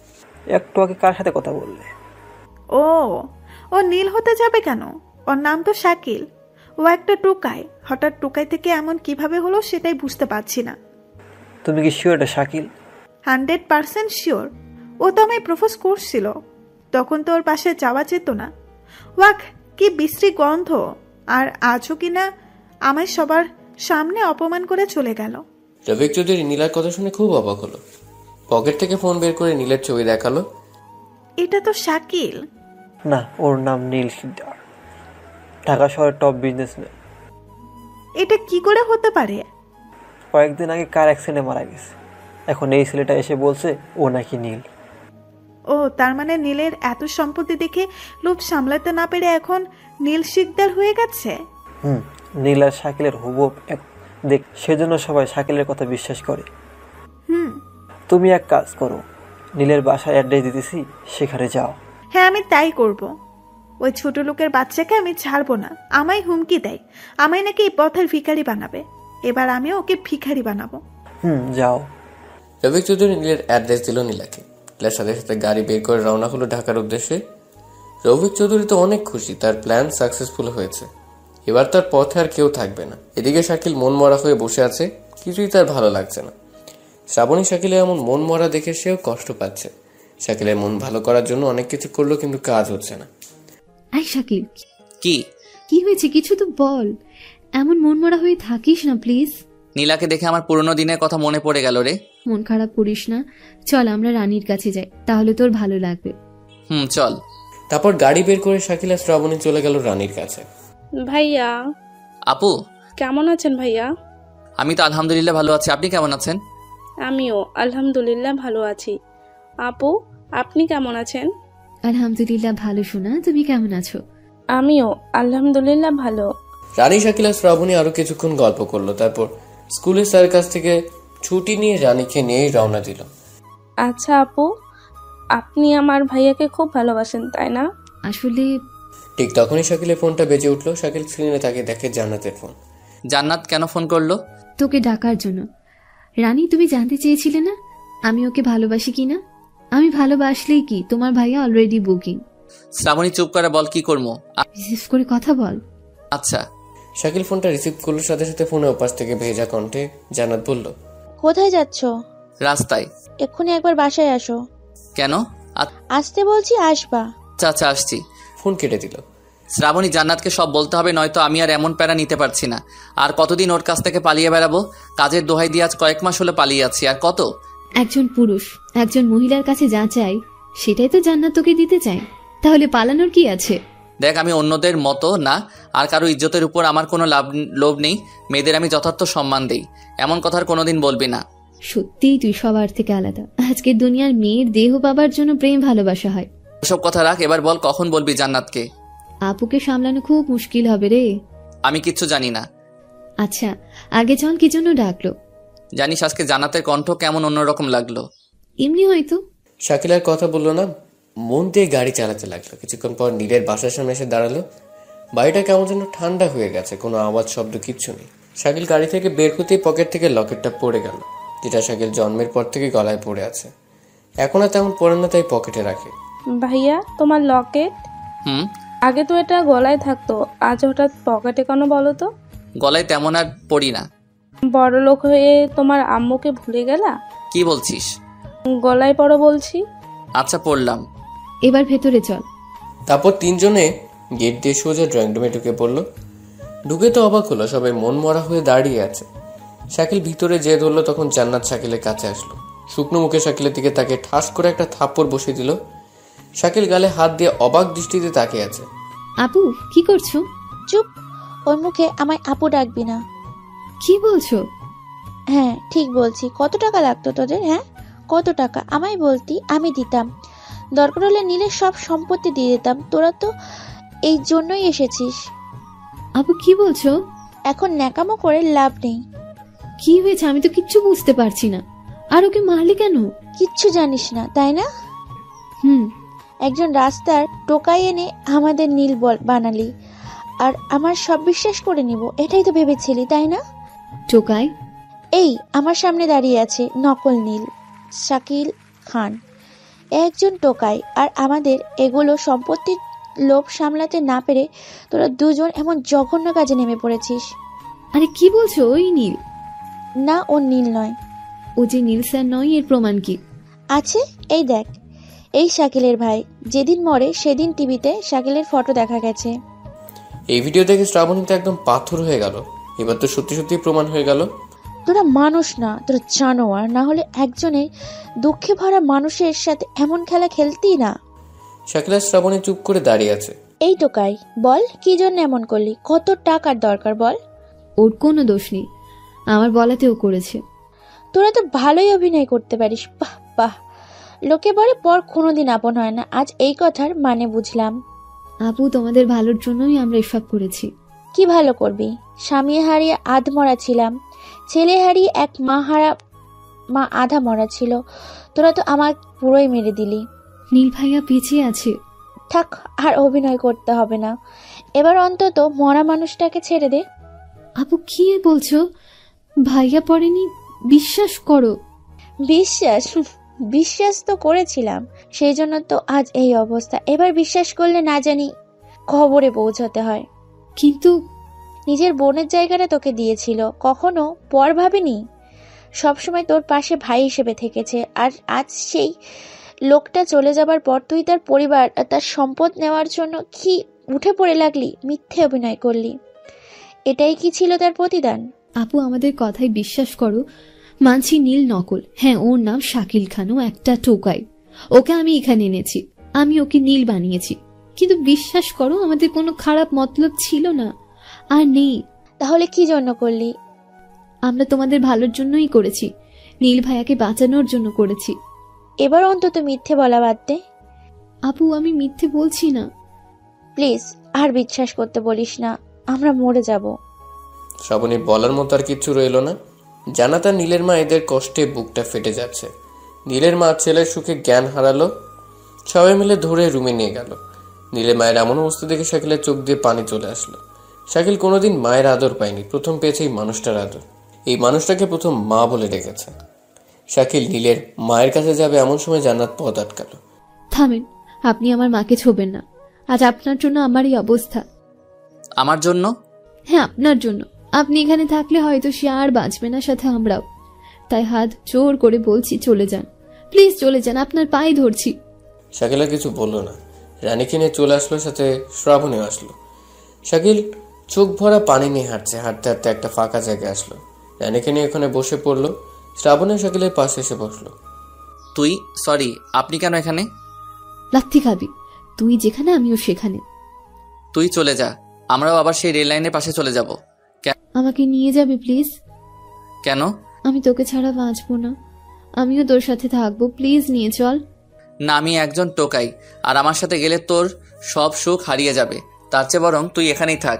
L: একটু আগে কার সাথে কথা বললে?
C: ও নীল হতে যাবে কেন? ওর নাম তো শাকিল। ও একটা টোকাই। হঠাৎ টোকাই থেকে এমন কিভাবে হলো সেটাই বুঝতে পারছি না।
L: তুমি কি শিওর এটা শাকিল?
C: 100% শিওর। ও তো আমায় প্রপোজ করছিল, তখন তো ওর পাশে যাওয়া যেত না। ওয়াক, কি বিশ্রী গন্ধ! আর আজও কিনা আমায় সবার সামনে অপমান করে চলে গেল।
A: রফিক চৌধুরী নীলার কথা শুনে খুব অবাক হলো। পকেট থেকে ফোন বের করে নীলের ছবি দেখালো।
C: এটা তো শাকিল।
L: না, ওর নাম নীল শিকদার, ঢাকা শহরের টপ বিজনেসম্যান।
C: এটা কি করে হতে পারে?
L: কয়েকদিন আগে কার অ্যাক্সিডেন্টে মারা গেছে। এখন এই ছেলেটা এসে বলছে ও নাকি নীল।
C: তার মানে নীলের এত সম্পত্তি দেখে লোভ সামলাতে না পেরে এখন নীল শিকদার হয়ে গেছে।
L: নীল আর শাকিলের হুবহু দেখ, সেজন্য সবাই শাকিলের কথা বিশ্বাস করে। তুমি এক কাজ করো, নীলের বাসায় অ্যাড্রেস দিতেছি, সেখানে যাও।
C: হ্যাঁ, আমি তাই করব। ওই ছোট লোকের বাচ্চাকে আমি ছাড়বো না। আমায় হুমকি দেয়, আমায় নাকি এই পথের ভিখারি বানাবে। এবার আমিও ওকে ভিখারি বানাবো।
L: যাও।
A: রফিক চৌধুরী নীলের অ্যাড্রেস দিল নীলাকে। নীলার সাথে সাথে গাড়ি বের করে রওনা হলো ঢাকার উদ্দেশ্যে। রফিক চৌধুরী তো অনেক খুশি, তার প্ল্যান সাকসেসফুল হয়েছে। এবার তার পথে আর কেউ থাকবে না। এদিকে শাকিল মন মরা হয়ে বসে আছে, কিছুই তার ভালো লাগছে না। শ্রাবণী শাকিলের এমন মন মরা দেখে সেও কষ্ট পাচ্ছে। শাকিলের মন ভালো করার জন্য অনেক কিছু করলো, কিন্তু কাজ হচ্ছে না।
H: আই শাকিল,
B: কি
H: হয়েছে? কিছু তো বল। এমন মন মরা হয়ে থাকিস না প্লিজ।
B: নীলাকে দেখে আমার পুরনো দিনের কথা মনে পড়ে গেল রে।
H: মন খারাপ করিস না, চল আমরা রানীর কাছে যাই, তাহলে তোর ভালো লাগবে।
B: চল।
A: তারপর গাড়ি বের করে শাকিল আর শ্রাবণী চলে গেল রানীর কাছে।
F: ভাইয়া।
B: আপু
F: কেমন আছেন ভাইয়া?
B: আমি তো আলহামদুলিল্লাহ ভালো আছি, আপনি কেমন আছেন?
F: আমিও আলহামদুলিল্লাহ ভালো আছি। আপু, আপনি কেমন আছেন?
H: আলহামদুলিল্লাহ ভালো। শোনা, তুমি কেমন আছো?
F: আমিও আলহামদুলিল্লাহ ভালো।
A: রানী, শাকিল আর শ্রাবণী আরো কিছুক্ষণ গল্প করলো। তারপর স্কুলের স্যার কাছ থেকে ছুটি নিয়ে রানীকে নিয়ে রওনা দিল।
F: আচ্ছা আপু, আপনি আমার ভাইয়াকে খুব ভালোবাসেন তাই না?
H: আসলে
A: ঠিক তখনই শাকিলের ফোনটা বেজে উঠলো। শাকিল স্ক্রিনে তাকে দেখে জান্নাতের ফোন।
B: জান্নাত কেন ফোন করলো?
H: তোকে ডাকার জন্য। রানী, তুমি জানতে চেয়েছিলে না আমি ওকে ভালোবাসি কিনা? আমি ভালোবাসলেই কি, তোমার ভাইয়া অলরেডি বুকিং।
B: শ্রাবণী চুপ করে বল, কি করবো?
H: রিসিভ করে কথা বল।
B: আচ্ছা।
A: শাকিল ফোনটা রিসিভ করলো, সাথে সাথে ফোনের ওপাশ থেকে ভেজা কণ্ঠে জান্নাত বলল,
K: কোথায় যাচ্ছ?
B: রাস্তায়।
K: এক্ষুনি একবার বাসায় আসো।
B: কেন?
K: আসতে বলছি, আসবা।
B: আচ্ছা আসছি।
A: ফোন কেটে দিল।
B: শ্রাবণী জান্নাতকে সব বলতে হবে, নয়তো আমি আর এমন প্যারা নিতে পারছি না। আর কতদিন ওর কাছ থেকে পালিয়ে বেড়াবো? কাজের দোহাই দিয়ে আজ কয়েক মাস হলো পালিয়ে আছি, আর কত?
H: একজন পুরুষ একজন মহিলার কাছে যা চাই সেটাই তো জান্নাত তোকে দিতে চায়, তাহলে পালানোর কি আছে?
B: দেখ, আমি অন্যদের মতো না, আর কারো ইজ্জতের উপর আমার কোনো লোভ নেই। মেয়েদের আমি যথার্থ সম্মান দেই, এমন কথার কোনোদিন বলবি না।
H: সত্যিই তুই সবার থেকে আলাদা। আজকের দুনিয়ার মেয়ের দেহ পাবার জন্য প্রেম ভালোবাসা হয়।
B: ওসব কথা রাখ, এবার বল কখন বলবি জান্নাতকে?
H: আপুকে সামলানো খুব মুশকিল হবে রে।
B: আমি কিচ্ছু জানি না।
H: আচ্ছা আগে চল, কি জন্য ডাকলো?
B: জানিস আজকে জান্নাতের কণ্ঠ কেমন অন্যরকম লাগলো।
H: এমনি হয়তো।
A: শাকিল আর কথা বললো না, মন দিয়ে গাড়ি চালাতে লাগলো। কিছুক্ষণ পর নীলের বাসার সামনে এসে দাঁড়ালো। বাড়িটা কেমন যেন ঠান্ডা হয়ে গেছে, কোনো আওয়াজ শব্দ কিচ্ছু নেই। শাকিল গাড়ি থেকে বের হতেই পকেট থেকে লকেটটা পড়ে গেল, যেটা শাকিল জন্মের পর থেকে গলায় পড়ে আছে। এখন আর তেমন পড়ে না, তাই পকেটে রাখে।
F: ভাইয়া, তোমার লকেট? আগে তো এটা গলায় থাকতো, আজ হঠাৎ পকেটে কেন বলো তো?
B: গলায় তেমন আর পড়ি না।
F: বড় লোক হয়ে তোমার আম্মুকে ভুলে গেলা?
B: কি বলছিস?
F: গলায় পড়ো বলছি।
B: আচ্ছা পড়লাম।
H: এবার ভেতরে চল।
A: তারপর তিনজনে গেট দিয়ে সোজা ড্রয়িং রুমে ঢুকে পড়লো। ঢুকে তো অবাক হলো, সবাই মন মরা হয়ে দাঁড়িয়ে আছে। শাকিল ভিতরে যে ধরলো, তখন জান্নাত শাকিলের কাছে আসলো। শুকনো মুখে শাকিলের দিকে তাকে ঠাস করে একটা থাপ্পড় বসিয়ে দিল। শাকিল গালে হাত দিয়ে অবাক দৃষ্টিতে তাকিয়ে আছে।
H: আপু কি করছো?
K: চুপ, ওর মুখে আমায় আপু ডাকবি না।
H: কি বলছো?
K: হ্যাঁ ঠিক বলছি। কত টাকা লাগতো তোদের? হ্যাঁ কত টাকা? আমায় বলতি, আমি দিতাম। দরকার হলে নীলের সব সম্পত্তি দিয়ে দিতাম। তোরা তো এই জন্যই এসেছিস।
H: আপু কি বলছো?
K: এখন ন্যাকামো করে লাভ নেই।
H: কি হয়েছে? আমি তো কিচ্ছু বুঝতে পারছি না। আর ওকে মারলি কেন?
K: কিচ্ছু জানিস না তাই না? একজন রাস্তার টোকাই এনে আমাদের নীল বানালি, আর আমার সব বিশ্বাস করে নিব এটাই তো ভেবেছিলি তাই না?
H: টোকাই?
K: এই আমার সামনে দাঁড়িয়ে আছে নকল নীল, শাকিল খান, একজন টোকাই। আর আমাদের এগুলো সম্পত্তির লোভ সামলাতে না পেরে তোরা দুজন এমন জঘন্য কাজে নেমে পড়েছিস।
H: আরে কি বলছো? ওই নীল
K: না, ও নীল নয়।
H: ও যে নীল স্যার নয়, এর প্রমাণ কি
K: আছে? এই দেখ, এই শাকিলের ভাই যেদিন মরে সেদিন টিভিতে শাকিলের ফটো দেখা গেছে।
A: এই ভিডিও দেখে শ্রাবণী তো একদম পাথর হয়ে গেল। এবার তো সত্যি সত্যি প্রমাণ হয়ে গেল।
K: তোরা মানুষ না, তোরা জানোয়ার। না হলে একজনের দুঃখে ভরা মানুষের সাথে এমন খেলা খেলতি না।
A: শাকিল আর শ্রাবণী চুপ করে দাঁড়িয়ে আছে।
K: এই টোকাই, বল কি জন্য এমন করলি? কত টাকার দরকার বল?
H: ওর কোনো দোষ নেই, আমার বলাতেও করেছে।
K: তোরা তো ভালোই অভিনয় করতে পারিস। বাহ বাহ, লোকে বলে পর কোনোদিন আপন হয় না, আজ এই কথার মানে বুঝলাম।
H: আপু তোমাদের ভালোর জন্যই আমরা এসব করেছি।
K: কি ভালো করবি? স্বামী হারিয়ে আধমরা ছিলাম, ছেলে হারিয়ে এক মা আধা মরা ছিল। তোরা তো আমার পুরোই মেরে দিলি।
H: নীল ভাইয়া পিছিয়ে আছে।
K: থাক, আর অভিনয় করতে হবে না। এবার অন্তত মরা মানুষটাকে ছেড়ে দে।
H: আপু কি বলছো? ভাইয়া পড়েনি? বিশ্বাস করো।
K: বিশ্বাস তো করেছিলাম, সেই জন্য তো আজ এই অবস্থা। এবার বিশ্বাস করলে না জানি খবরে পৌঁছাতে হয়।
H: কিন্তু
K: নিজের বোনের জায়গাটা তোকে দিয়েছিল, কখনো পর ভাবেনি। সবসময় তোর পাশে ভাই হিসেবে থেকেছে। আর আজ সেই লোকটা চলে যাবার পর তুই তার পরিবার আর তার সম্পদ নেওয়ার জন্য কি উঠে পড়ে লাগলি, মিথ্যে অভিনয় করলি। এটাই কি ছিল তার প্রতিদান?
H: আপু আমাদের কথাই বিশ্বাস করো, মানছি নীল নকল। হ্যাঁ, ওর নাম শাকিল খান, ও একটা টোকাই। ওকে আমি এখানে এনেছি, আমি ওকে নীল বানিয়েছি। কিন্তু বিশ্বাস করো আমাদের কোনো খারাপ মতলব ছিল না, আর নেই।
K: তাহলে কি জন্য করলি?
H: আমরা তোমাদের ভালোর জন্যই করেছি, নীল ভাইয়াকে বাঁচানোর জন্য করেছি।
K: এবার অন্তত মিথ্যে বলা বাদ দে।
H: আপু আমি মিথ্যে বলছি না।
K: প্লিজ আর বিশ্বাস করতে বলিস না, আমরা মরে যাব।
A: শ্রাবণীর বলার মতো আর কিচ্ছু রইল না। জানাতা নীলের মা এদের কষ্টে বুকটা ফেটে যাচ্ছে। নীলের মা ছেলের সুখে জ্ঞান হারালো। সবাই মিলে ধরে রুমে নিয়ে গেল। নীলের মায়ের এমন অবস্থা দেখে শাকিলের চোখ দিয়ে পানি চলে আসলো। শাকিল কোনোদিন মায়ের আদর পায়নি, প্রথম পেয়েছে এই মানুষটার আদর। এই মানুষটাকে প্রথম মা বলে ডেকেছে। শাকিল নীলের মায়ের কাছে যাবে এমন সময় জান্নাত পথ আটকালো।
H: থামেন, আপনি আমার মাকে ছোবেন না। আজ আপনার জন্য আমার এই অবস্থা।
B: আমার জন্য?
H: হ্যাঁ আপনার জন্য। আপনি এখানে থাকলে হয়তো সে আর বাঁচবে না, সাথে আমরাও। তাই হাত জোর করে বলছি চলে যান, প্লিজ চলে যান, আপনার পায়ে ধরছি।
A: শাকিলা কিছু বলল না। রানীকে নিয়ে চলে আসলো, সাথে শ্রাবণীও আসলো। শাকিল চোখ ভরা পানি নিয়ে হাঁটছে, হাঁটতে হাঁটতে একটা ফাঁকা জায়গায় আসলো। রানীকে নিয়ে ওখানে বসে পড়লো। শ্রাবণী শাকিলের পাশে এসে বসলো।
B: আপনি কেন এখানে?
H: লাথি খাবি, তুই যেখানে আমিও সেখানে।
B: তুই চলে যা, আমরাও আবার সেই রেল লাইনের পাশে চলে যাব।
H: আমাকে নিয়ে যাবি প্লিজ?
B: কেন?
H: আমি তোকে ছাড়া বাঁচবো না, আমিও তোর সাথে থাকবো, প্লিজ নিয়ে চল।
B: না, আমি একজন টোকাই, আর আমার সাথে গেলে তোর সব সুখ হারিয়ে যাবে। তার চেয়ে বরং তুই এখানেই থাক।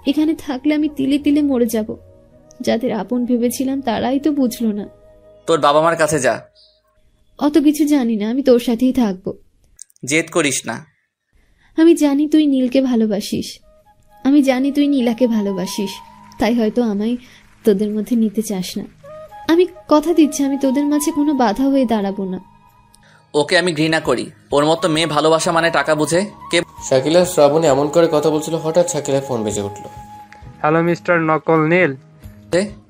H: এখানে থাকলে আমি তিলে তিলে মরে যাব। যাদের আপন ভেবেছিলাম তারাই তো বুঝলো না।
B: তোর বাবা মার কাছে যা।
H: অত কিছু জানি না, আমি তোর সাথেই থাকবো।
B: জেদ করিস না।
H: আমি জানি তুই নীলকে ভালোবাসিস, আমি জানি তুই নীলাকে ভালোবাসিস, তাই হয়তো আমায় তোদের মধ্যে নিতে চাস না। আমি কথা দিচ্ছি আমি তোদের মাঝে কোনো বাধা হয়ে দাঁড়াবো না।
B: ওকে আমি ঘৃণা করি, ওর মতো মেয়ে ভালোবাসা মানে টাকা বুঝে।
A: শাকিল আর শ্রাবণী এমন করে কথা বলছিল, হঠাৎ শাকিলের ফোন বেজে উঠলো।
J: হ্যালো মিস্টার নকল নীল।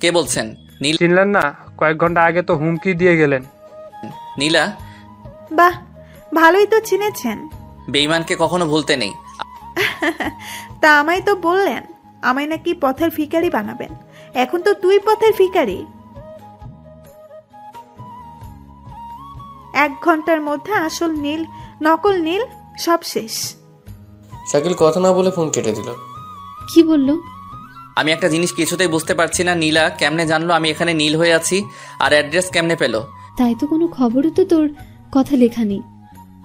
B: কে বলছেন? নীল
J: চিনলেন না? কয়েক ঘন্টা আগে তো হুমকি দিয়ে গেলেন।
B: নীলা?
C: বাহ, ভালোই তো চিনেছেন।
B: বেঈমানকে কখনো ভুলতে নেই।
C: তা আমায় তো বললেন আমায় নাকি পথের ভিখারি বানাবেন, এখন তো তুই পথের ভিখারি। 1 ঘন্টার মধ্যে আসল নীল নকল নীল সব শেষ।
A: শাকিল কথা না বলে ফোন কেটে দিল।
H: কি বললো?
B: আমি একটা জিনিস কিছুতেই বুঝতে পারছি না, নীলা কেমনে জানলো আমি এখানে নীল হয়ে আছি, আর অ্যাড্রেস কেমনে পেলো?
H: তাই তো কোনো খবরও তো তোর কথা লেখা নেই,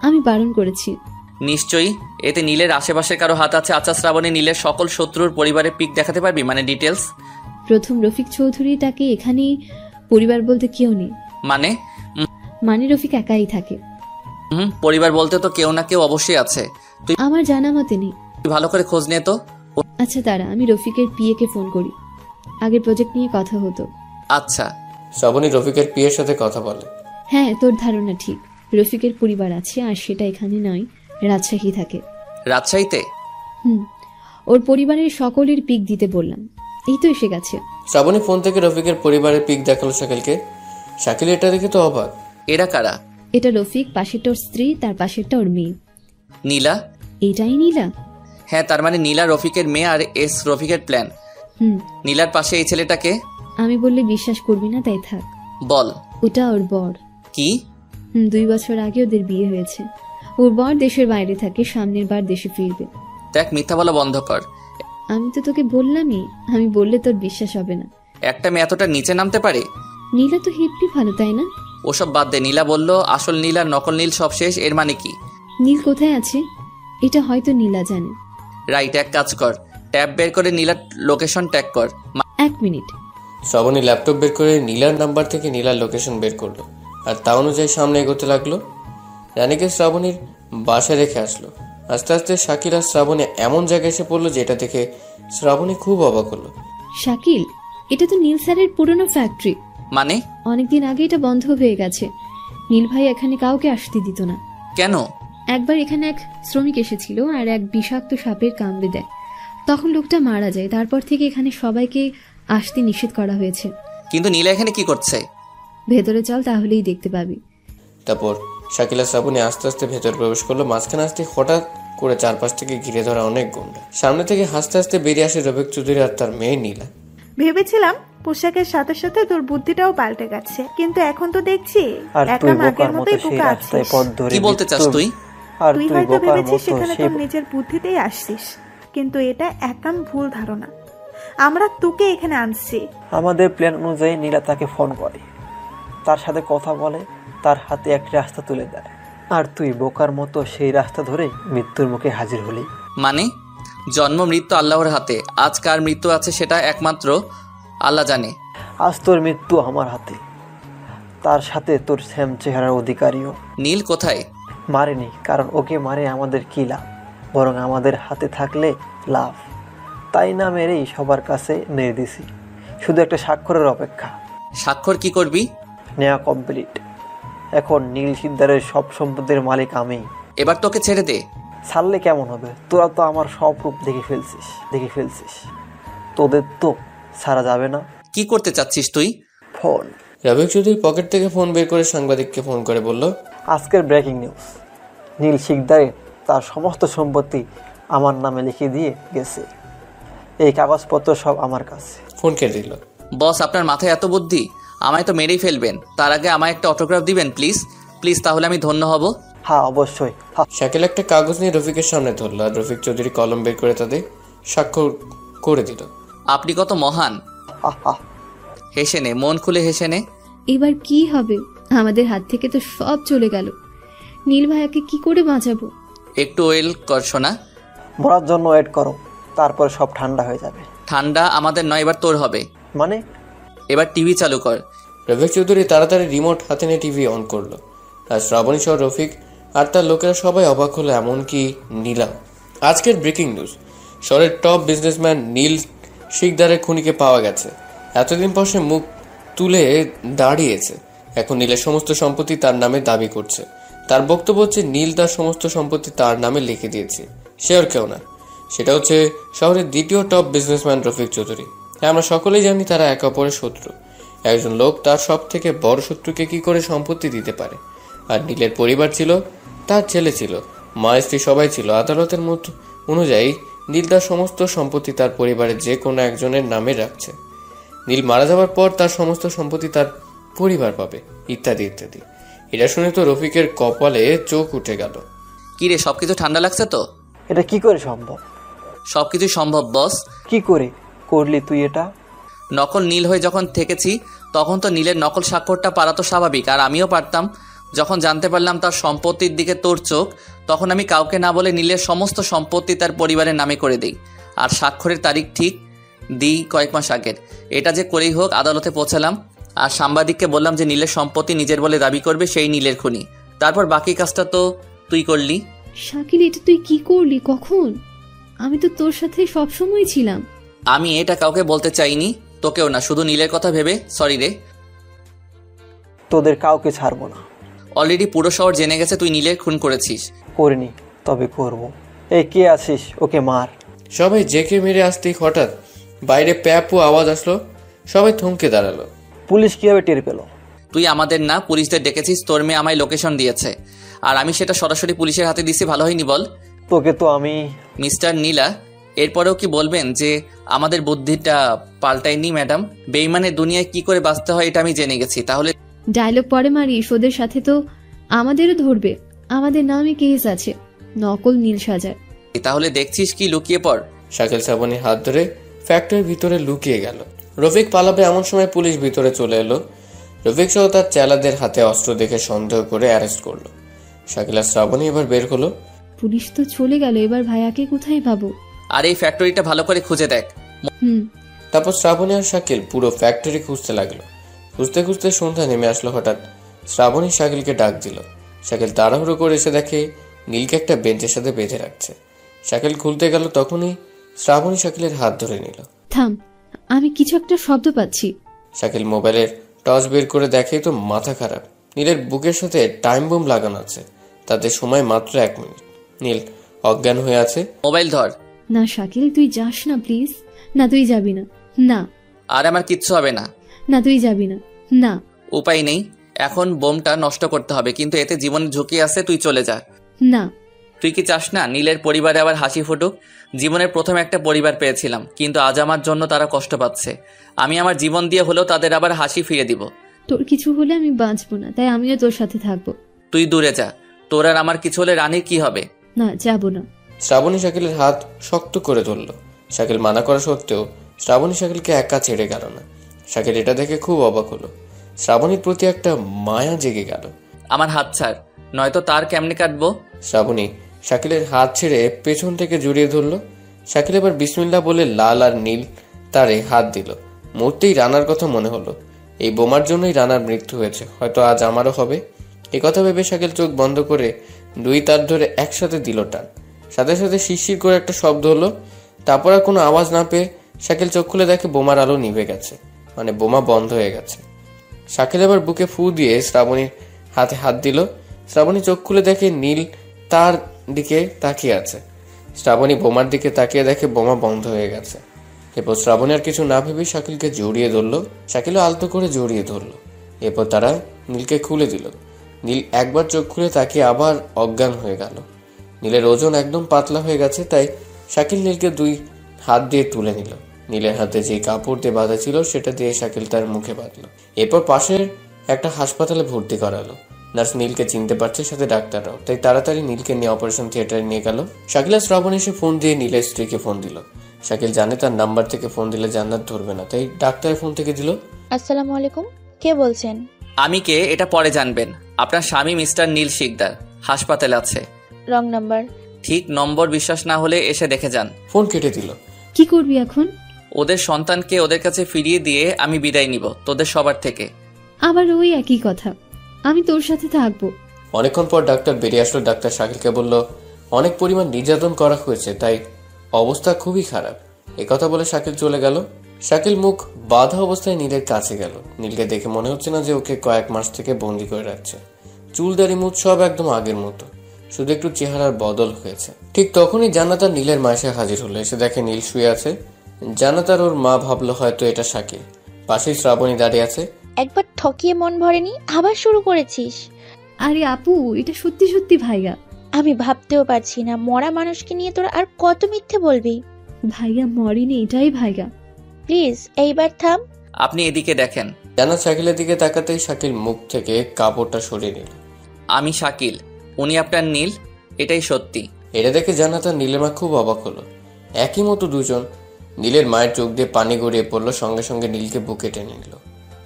H: আমি বারণ করেছি।
B: নিশ্চয়ই এতে নীলের আশেপাশের কারো হাত আছে। আচ্ছা শ্রাবণী, নীলের সকল শত্রুর পরিবারের পিক দেখাতে পারবি, মানে ডিটেলস?
H: প্রথম রফিক চৌধুরী, তাকে এখানেই পরিবার বলতে কেউ নেই। মানে রফিক একাই থাকে।
B: পরিবার বলতে তো কেউ না কেউ অবশ্যই আছে। তুই
H: আমার জানা মতে নেই।
B: তুই ভালো করে খোঁজ নে তো।
H: আচ্ছা দাঁড়া, আমি রফিকের পিএ কে ফোন করি, আগের প্রজেক্ট নিয়ে কথা হতো।
B: আচ্ছা।
A: শ্রাবণী রফিকের পিএর সাথে কথা বলে।
H: হ্যাঁ, তোর ধারণা ঠিক, রফিকের পরিবার আছে, আর সেটা এখানে নয়, রাজশাহী থাকে।
B: রাজশাহীতে?
H: ওর পরিবারের সকলের পিক দিতে বললাম, এই তো এসে গেছে।
A: শ্রাবণী ফোন থেকে রফিকের পরিবারের পিক দেখালো শাকিলকে। শাকিল এটা দেখে তো অবাক।
B: এরা কারা?
H: এটা রফিক, পাশেরটা ওর স্ত্রী, তার পাশেরটা ওর মেয়ে।
B: নীলা?
H: এটাই নীলা।
B: হ্যাঁ, তার মানে নীলা রফিকের মেয়ে, আর এস রফিকের প্ল্যান। নীলার পাশে এই ছেলেটাকে?
H: আমি বললে বিশ্বাস করবি না, তাই থাক।
B: বল।
H: ওটা ওর বর।
B: কি?
H: 2 বছর আগে ওদের বিয়ে হয়েছে। ওর বর দেশের বাইরে থাকে, সামনের বার দেশে ফিরবে।
B: দেখ, মিথ্যা বলা বন্ধ কর।
H: আমি তো তোকে বললামই, আমি বললে তোর বিশ্বাস হবে না।
B: একটা মেয়ে এতটা নিচে নামতে পারে?
H: নীলা তো হেপি ভালো, তাই না?
B: ওসব বাদ দে। নীলা বলল আসল নীল আর নকল নীল সব শেষ, এর মানে কি?
H: নীল কোথায় আছে এটা হয়তো নীলা জানে।
B: রাইট, এক কাজ কর, ট্যাব বের করে নীলার লোকেশন ট্যাগ কর।
H: 1 মিনিট।
A: শ্রাবণী ল্যাপটপ বের করে নীলার নাম্বার থেকে নীলার লোকেশন বের করলো, আর তা অনুযায়ী সামনে এগোতে লাগলো। রানীকে শ্রাবণীর বাসায় রেখে আসলো। আস্তে আস্তে শাকিল আর শ্রাবণী এমন জায়গায় এসে পড়লো যেটা দেখে শ্রাবণী খুব অবাক হলো।
H: শাকিল, এটা তো নীল স্যারের পুরনো ফ্যাক্টরি।
B: মানে?
H: অনেকদিন আগে এটা বন্ধ হয়ে গেছে। নীল ভাই এখানে কাউকে আসতে দিত না।
B: কেন?
H: একবার এখানে এক শ্রমিক এসেছিল আর এক বিষাক্ত সাপের কামড়ে দেয়, তখন লোকটা মারা যায়। তারপর থেকে এখানে সবাইকে আসতে নিষেধ করা হয়েছে।
B: কিন্তু নীলা এখানে কি করছে?
H: ভেতরে চল, তাহলেই দেখতে পাবি।
A: তারপর শাকিল আর শ্রাবণী আস্তে আস্তে ভেতরে প্রবেশ করলো। মাঝখানে আসতে হঠাৎ করে চারপাশ থেকে ঘিরে ধরা অনেক গুন্ডা। সামনে থেকে হাসতে হাসতে বেরিয়ে আসে রফিক চৌধুরী আর তার মেয়ে নীলা।
C: ভেবেছিলাম পোশাকের সাথে সাথে তোর বুদ্ধিটাও পাল্টে গেছে, কিন্তু এখন তো দেখছি একদম আগের মতোই বোকা আছিস।
B: কি বলতে চাস তুই?
C: তুই হয়তো ভেবেছিস সেখানে তোর নিজের বুদ্ধিতেই আসছিস, কিন্তু এটা একদম ভুল ধারণা। আমরা তোকে এখানে আনছি।
L: আমাদের প্ল্যান অনুযায়ী নীলা তাকে ফোন করে, তার সাথে কথা বলে, তার হাতে একটি রাস্তা তুলে দেয়, আর তুই বোকার মতো সেই রাস্তা ধরে মৃত্যুর মুখে হাজির হলি।
B: মানে? জন্ম মৃত্যু আল্লাহর হাতে, আজ কার মৃত্যু আছে সেটা একমাত্র আল্লাহ জানে।
L: আজ তোর মৃত্যু আমার হাতে, তার সাথে তোর শ্যাম চেহারার অধিকারীও।
B: নীল কোথায়?
L: মারেনি, কারণ ওকে মারে আমাদের কি লাভ, বরং আমাদের হাতে থাকলে লাভ। তাই না মেরেই সবার কাছে নিয়ে দিছি, শুধু একটা স্বাক্ষরের অপেক্ষা।
B: স্বাক্ষর কি করবি?
L: নেওয়া কমপ্লিট। এখন নীল সিদ্ধারের সব সম্পদের মালিক আমি।
B: এবার তোকে ছেড়ে দে।
L: ছাড়লে কেমন হবে? তোরা তো আমার সব রূপ দেখে ফেলছিস। তোদের তো ছাড়া যাবে না।
B: কি করতে চাচ্ছিস তুই?
L: ফোন।
A: রফিক চৌধুরী পকেট থেকে ফোন বের করে সাংবাদিককে ফোন করে বলল,
L: আজকের ব্রেকিং নিউজ, নীল সিকদারের তার সমস্ত সম্পত্তি আমার নামে লিখে দিয়ে গেছে। এই কাগজপত্র সব আমার কাছে।
A: ফোন কেটে দিল।
B: বস, আপনার মাথায় এত বুদ্ধি? আমায় তো মেরেই ফেলবেন, তার আগে আমায় একটা অটোগ্রাফ দিবেন প্লিজ প্লিজ, তাহলে আমি ধন্য হব।
L: হ্যাঁ অবশ্যই।
A: শাকিল একটা কাগজ নিয়ে রফিকের সামনে ধরলো আর রফিক চৌধুরী কলম বের করে তাদের স্বাক্ষর করে দিল।
B: আপনি কত মহান। হেসে নে, মন খুলে হেসে নে।
H: এবার কি হবে? আমাদের হাত থেকে তো সব চলে গেল। নীল ভাইয়াকে কি করে বাঁচাবো?
B: একটু ওয়েল করছো না?
L: মরার জন্য ওয়েট করো, তারপর সব ঠান্ডা হয়ে যাবে।
B: ঠান্ডা আমাদের নয়, এবার তোর হবে।
L: মানে?
B: এবার টিভি চালু কর।
A: রফিক চৌধুরী তাড়াতাড়ি রিমোট হাতে নিয়ে টিভি অন করলো। আর শ্রাবণী সহ রফিক আর তার লোকেরা সবাই অবাক হলো, এমনকি নীলাম। আজকের ব্রেকিং নিউজ, শহরের টপ বিজনেসম্যান নীল শিকদারের খুনিকে পাওয়া গেছে। এতদিন পর সে মুখ তুলে দাঁড়িয়েছে। এখন নীলের সমস্ত সম্পত্তি তার নামে দাবি করছে। তার বক্তব্য হচ্ছে নীল তার সমস্ত সম্পত্তি তার নামে লিখে দিয়েছে, সে আর কেউ না। সেটা হচ্ছে শহরের দ্বিতীয় টপ বিজনেসম্যান রফিক চৌধুরী। আমরা সকলেই জানি তারা একে অপরের শত্রু। একজন লোক তার সব থেকে বড় শত্রুকে কি করে সম্পত্তি দিতে পারে? আর নীলের পরিবার ছিল, তার ছেলে ছিল, মা স্ত্রী সবাই ছিল। আদালতের মত অনুযায়ী নীল তার সমস্ত সম্পত্তি তার পরিবারের যে কোনো একজনের নামে রাখছে। নীল মারা যাওয়ার পর তার সমস্ত সম্পত্তি তার পরিবার পাবে, ইত্যাদি ইত্যাদি। এটা শুনে তো রফিকের কপালে চোখ উঠে গেল।
B: কি রে, সবকিছু ঠান্ডা লাগছে তো?
L: এটা কি করে সম্ভব?
B: সবকিছু সম্ভব বস।
L: কি করে করলি তুই এটা?
B: নকল নীল হয়ে যখন থেকেছি তখন তো নীলের নকল স্বাক্ষরটা পারা তো স্বাভাবিক, আর আমিও পারতাম। যখন জানতে পারলাম তার সম্পত্তির দিকে তোর চোখ, তখন আমি কাউকে না বলে নীলের সমস্ত সম্পত্তি তার পরিবারের নামে করে দিই। আর স্বাক্ষরের তারিখ ঠিক দিই কয়েক মাস আগের। এটা যে করেই হোক আদালতে পৌঁছালাম, আর সাংবাদিককে বললাম যে নীলের সম্পত্তি নিজের বলে দাবি করবে সেই নীলের খুনি। তারপর বাকি কাজটা তো তুই করলি।
H: শাকিল, এটা তুই কি করলি? কখন? আমি তো তোর সাথে সবসময় ছিলাম।
B: আমি এটা কাউকে বলতে চাইনি, তোকেও না, শুধু নীলের কথা ভেবে। সরি রে।
L: তোদের কাউকে ছাড়বো না।
B: অলরেডি পুরো শহর জেনে গেছে তুই নীলের খুন করেছিস।
L: করিনি, তবে করব। এই কে আছিস? ওকে মার।
A: সবাই জেকে মেরে আসতেই হঠাৎ বাইরে প্যাপু আওয়াজ আসলো। সবাই থমকে দাঁড়ালো।
L: পুলিশ কিভাবে টের পেল?
B: তুই আমাদের না, পুলিশদের ডেকেছিস। তোর মেয়ে আমায় লোকেশন দিয়েছে, আর আমি সেটা সরাসরি পুলিশের হাতে দিছি। ভালো হয়নি বল?
L: তোকে তো আমি।
B: মিস্টার নীলা, এরপরেও কি বলবেন যে আমাদের বুদ্ধিটা পাল্টায়নি? ম্যাডাম, বেইমানের দুনিয়ায় কি করে বাঁচতে হয় এটা আমি জেনে গেছি। তাহলে
H: ডায়লগ পরে মারিস, ওদের সাথে তো আমাদেরও ধরবে। আমাদের নামে কেস আছে, নকল নীল সাজার।
B: তাহলে দেখছিস কি, লুকিয়ে পড়।
A: শাকিল শ্রাবণীর হাত ধরে ফ্যাক্টরির ভিতরে লুকিয়ে গেল। রফিক পালাবে এমন সময় পুলিশ ভিতরে চলে এলো। রফিক সহ তার চেলাদের হাতে অস্ত্র দেখে সন্দেহ করে অ্যারেস্ট করলো। শাকিল আর শ্রাবণী এবার বের হলো।
H: পুলিশ তো চলে গেল, এবার ভাইয়াকে কোথায় পাবো?
B: আর এই ফ্যাক্টরিটা ভালো করে খুঁজে দেখ।
A: তারপর শ্রাবণী আর শাকিল পুরো ফ্যাক্টরি খুঁজতে লাগলো। খুঁজতে খুঁজতে সন্ধ্যা নেমে আসলো। হঠাৎ শ্রাবণী শাকিলকে ডাক দিল। শাকিল তাড়াহুড়ো করে এসে দেখে নীলকে একটা বেঞ্চের সাথে বেঁধে রাখছে। শাকিল খুলতে গেল, তখনই শ্রাবণী শাকিলের হাত ধরে নিল।
H: থাম, আমি কিছু একটা শব্দ পাচ্ছি।
A: শাকিল মোবাইলের টর্চ বের করে দেখে তো মাথা খারাপ। নীলের বুকের সাথে টাইম বোম লাগানো আছে, তাতে সময় মাত্র 1 মিনিট। নীল অজ্ঞান হয়ে আছে।
B: মোবাইল ধর।
H: না শাকিল, তুই যাস না প্লিজ। না, তুই যাবি না। না।
B: আর আমার কিচ্ছু হবে না।
H: না, তুই যাবি না। না।
B: উপায় নেই, এখন বোমটা নষ্ট করতে হবে, কিন্তু এতে জীবনের ঝুঁকি আছে। তুই চলে যা।
H: না।
B: তুই কি চাস না নীলের পরিবারে আবার হাসি ফুটুক? জীবনের প্রথম একটা পরিবার পেয়েছিলাম, কিন্তু আজ আমার জন্য তারা কষ্ট পাচ্ছে। আমি আমার জীবন দিয়ে হলেও তাদের আবার হাসি ফিরে দিব।
H: তোর কিছু হলে আমি বাঁচবো না, তাই আমিও তোর সাথে থাকবো।
B: তুই দূরে যা। তোর আর আমার কিছু হলে রানীর কি হবে?
H: না, যাবো না।
A: শ্রাবণী শাকিলের হাত শক্ত করে ধরল। শাকিল মানা করা সত্ত্বেও শ্রাবণী শাকিলকে একা ছেড়ে গেল না। শাকিল এটা দেখে খুব অবাক হলো। শ্রাবণীর প্রতি একটা মায়া জেগে গেল।
B: আমার হাত ছাড়, নয়তো তার কেমনে কাটবো।
A: শ্রাবণী শাকিলের হাত ছেড়ে পেছন থেকে জড়িয়ে ধরল। শাকিল এবার বিসমিল্লাহ বলে লাল আর নীল তারে হাত দিল। মুহূর্তেই রানার কথা মনে হলো। এই বোমার জন্যই রানার মৃত্যু হয়েছে, হয়তো আজ আমারও হবে। এই কথা ভেবে শাকিল চোখ বন্ধ করে 2 তার ধরে একসাথে দিল টান। সাথে সাথে শিরশির করে একটা শব্দ হলো। তারপর আর কোনো আওয়াজ না পেয়ে শাকিল চোখ খুলে দেখে বোমার আলো নিভে গেছে, মানে বোমা বন্ধ হয়ে গেছে। শাকিল এবার বুকে ফু দিয়ে শ্রাবণীর হাতে হাত দিল। শ্রাবণী চোখ খুলে দেখে নীল তার দিকে তাকিয়ে আছে। শ্রাবণী বোমার দিকে তাকিয়ে দেখে বোমা বন্ধ হয়ে গেছে। এরপর শ্রাবণী আর কিছু না ভেবে শাকিলকে জড়িয়ে ধরলো। শাকিলও আলতো করে জড়িয়ে ধরলো। এরপর তারা নীলকে খুলে দিল। নীল একবার চোখ খুলে তাকিয়ে আবার অজ্ঞান হয়ে গেল। নীলের ওজন একদম পাতলা হয়ে গেছে, তাই শাকিল নীলকে 2 হাত দিয়ে তুলে নিল। নীলের হাতে যে কাপড় দিয়ে বাঁধা ছিল সেটা দিয়ে শাকিল তার মুখে বাঁধল। এরপর পাশের একটা হাসপাতালে ভর্তি করালো। নার্স নীলকে চিনতে পারছে, সাথে ডাক্তাররাও, তাই তাড়াতাড়ি নীলকে নিয়ে অপারেশন থিয়েটারে নিয়ে গেল। শাকিল আর শ্রাবণ এসে ফোন দিয়ে নীলের স্ত্রীকে ফোন দিল। শাকিল জানে তার নাম্বার থেকে ফোন দিলে জান্নাত ধরবে না, তাই ডাক্তারের ফোন থেকে দিল।
K: আসসালামু আলাইকুম, কে বলছেন?
B: আমি কে এটা পরে জানবেন। আপনার স্বামী মিস্টার নীল শিকদার হাসপাতালে আছে।
K: Wrong number.
B: ঠিক নম্বর বিশ্বাস না হলে এসে দেখে যান।
A: ফোন কেটে দিল।
H: কি করবি এখন?
B: ওদের সন্তানকে ওদের কাছে ফিরিয়ে দিয়ে আমি বিদায় নিব তোদের সবার থেকে।
H: আবার ওই একই কথা, আমি তোর সাথে থাকবো।
A: অনেকক্ষণ পর ডাক্তার বেরিয়ে আসলো। ডাক্তার শাকিলকে বলল, অনেক পরিমাণ নির্যাতন করা হয়েছে, তাই অবস্থা খুবই খারাপ। একথা বলে শাকিল চলে গেল। শাকিল মুখ বাঁধা অবস্থায় নীলের কাছে গেল। নীলকে দেখে মনে হচ্ছে না যে ওকে কয়েক মাস থেকে বন্দি করে রাখছে। চুলদারি মুখ সব একদম আগের মতো, শুধু একটু চেহারার বদল হয়েছে। ঠিক তখনই জান্নাত আর নীলের মা এসে হাজির হলো। এসে দেখে নীল শুয়ে আছে। জান্নাত আর ওর মা ভাবলো হয়তো এটা শাকিল। পাশেই শ্রাবণী দাঁড়িয়ে আছে।
K: একবার ঠকিয়ে মন ভরেনি, আবার শুরু করেছিস?
H: আরে আপু, এটা সত্যি সত্যি ভাইয়া।
K: আমি ভাবতেও পারছি না, মরা মানুষকে নিয়ে তোরা আর কত মিথ্যে বলবি।
H: ভাইয়া মরেনি, এটাই ভাইয়া।
K: প্লিজ এইবার থাম।
B: আপনি এদিকে দেখেন।
A: জান্নাত শাকিলের দিকে তাকাতেই শাকিল মুখ থেকে কাপড়টা সরিয়ে নিল।
B: আমি শাকিল, উনি আপনার নীল, এটাই সত্যি।
A: এটা দেখে জান্নাত আর নীলের মা খুব অবাক হলো। একই মতো দুজন। নীলের মায়ের চোখ দিয়ে পানি গড়িয়ে পড়লো, সঙ্গে সঙ্গে নীলকে বুকে টেনে নিল।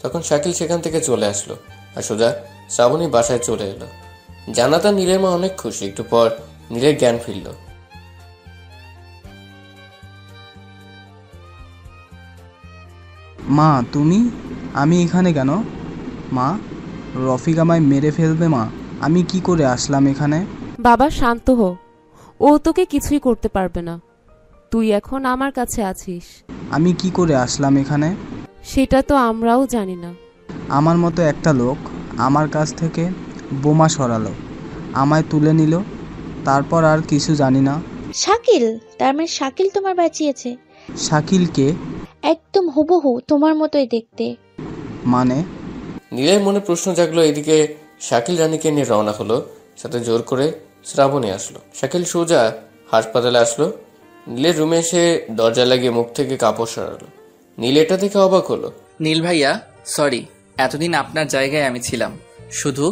A: তখন শাকিল সেখান থেকে চলে আসলো আর সোজা শ্রাবণী বাসায় চলে এলো। জান্নাত আর নীলের মা অনেক খুশি। একটু পর নীলের জ্ঞান ফিরল।
D: মা তুমি? আমি এখানে কেন মা? রফিক আমায় মেরে ফেলবে মা। আমি কি করে আসলাম এখানে?
M: বাবা শান্ত হো, ও তোকে কিছুই করতে পারবে না। তুই এখন আমার কাছে আছিস।
D: আমি কি করে আসলাম এখানে?
M: সেটা তো আমরাও জানি না।
D: আমার মতো একটা লোক আমার কাছ থেকে বোমা সরালো, আমায় তুলে নিল, তারপর আর কিছু জানি না।
K: শাকিল? তার মানে শাকিল তোমার বাঁচিয়েছে?
D: শাকিল কে?
K: একদম হুবহু তোমার মতোই দেখতে।
D: মানে?
A: নীলের মনে প্রশ্ন জাগলো। এদিকে শাকিল রানীকে নিয়ে রওনা হলো, সাথে জোর করে শ্রাবণী আসলো। শাকিল সোজা হাসপাতালে আসলো। নীলের রুমে এসে দরজা লাগিয়ে মুখ থেকে কাপড় সরালো। নীল এটা দেখে অবাক হলো।
B: নীল ভাইয়া সরি, এতদিন আপনার জায়গায় আমি ছিলাম শুধু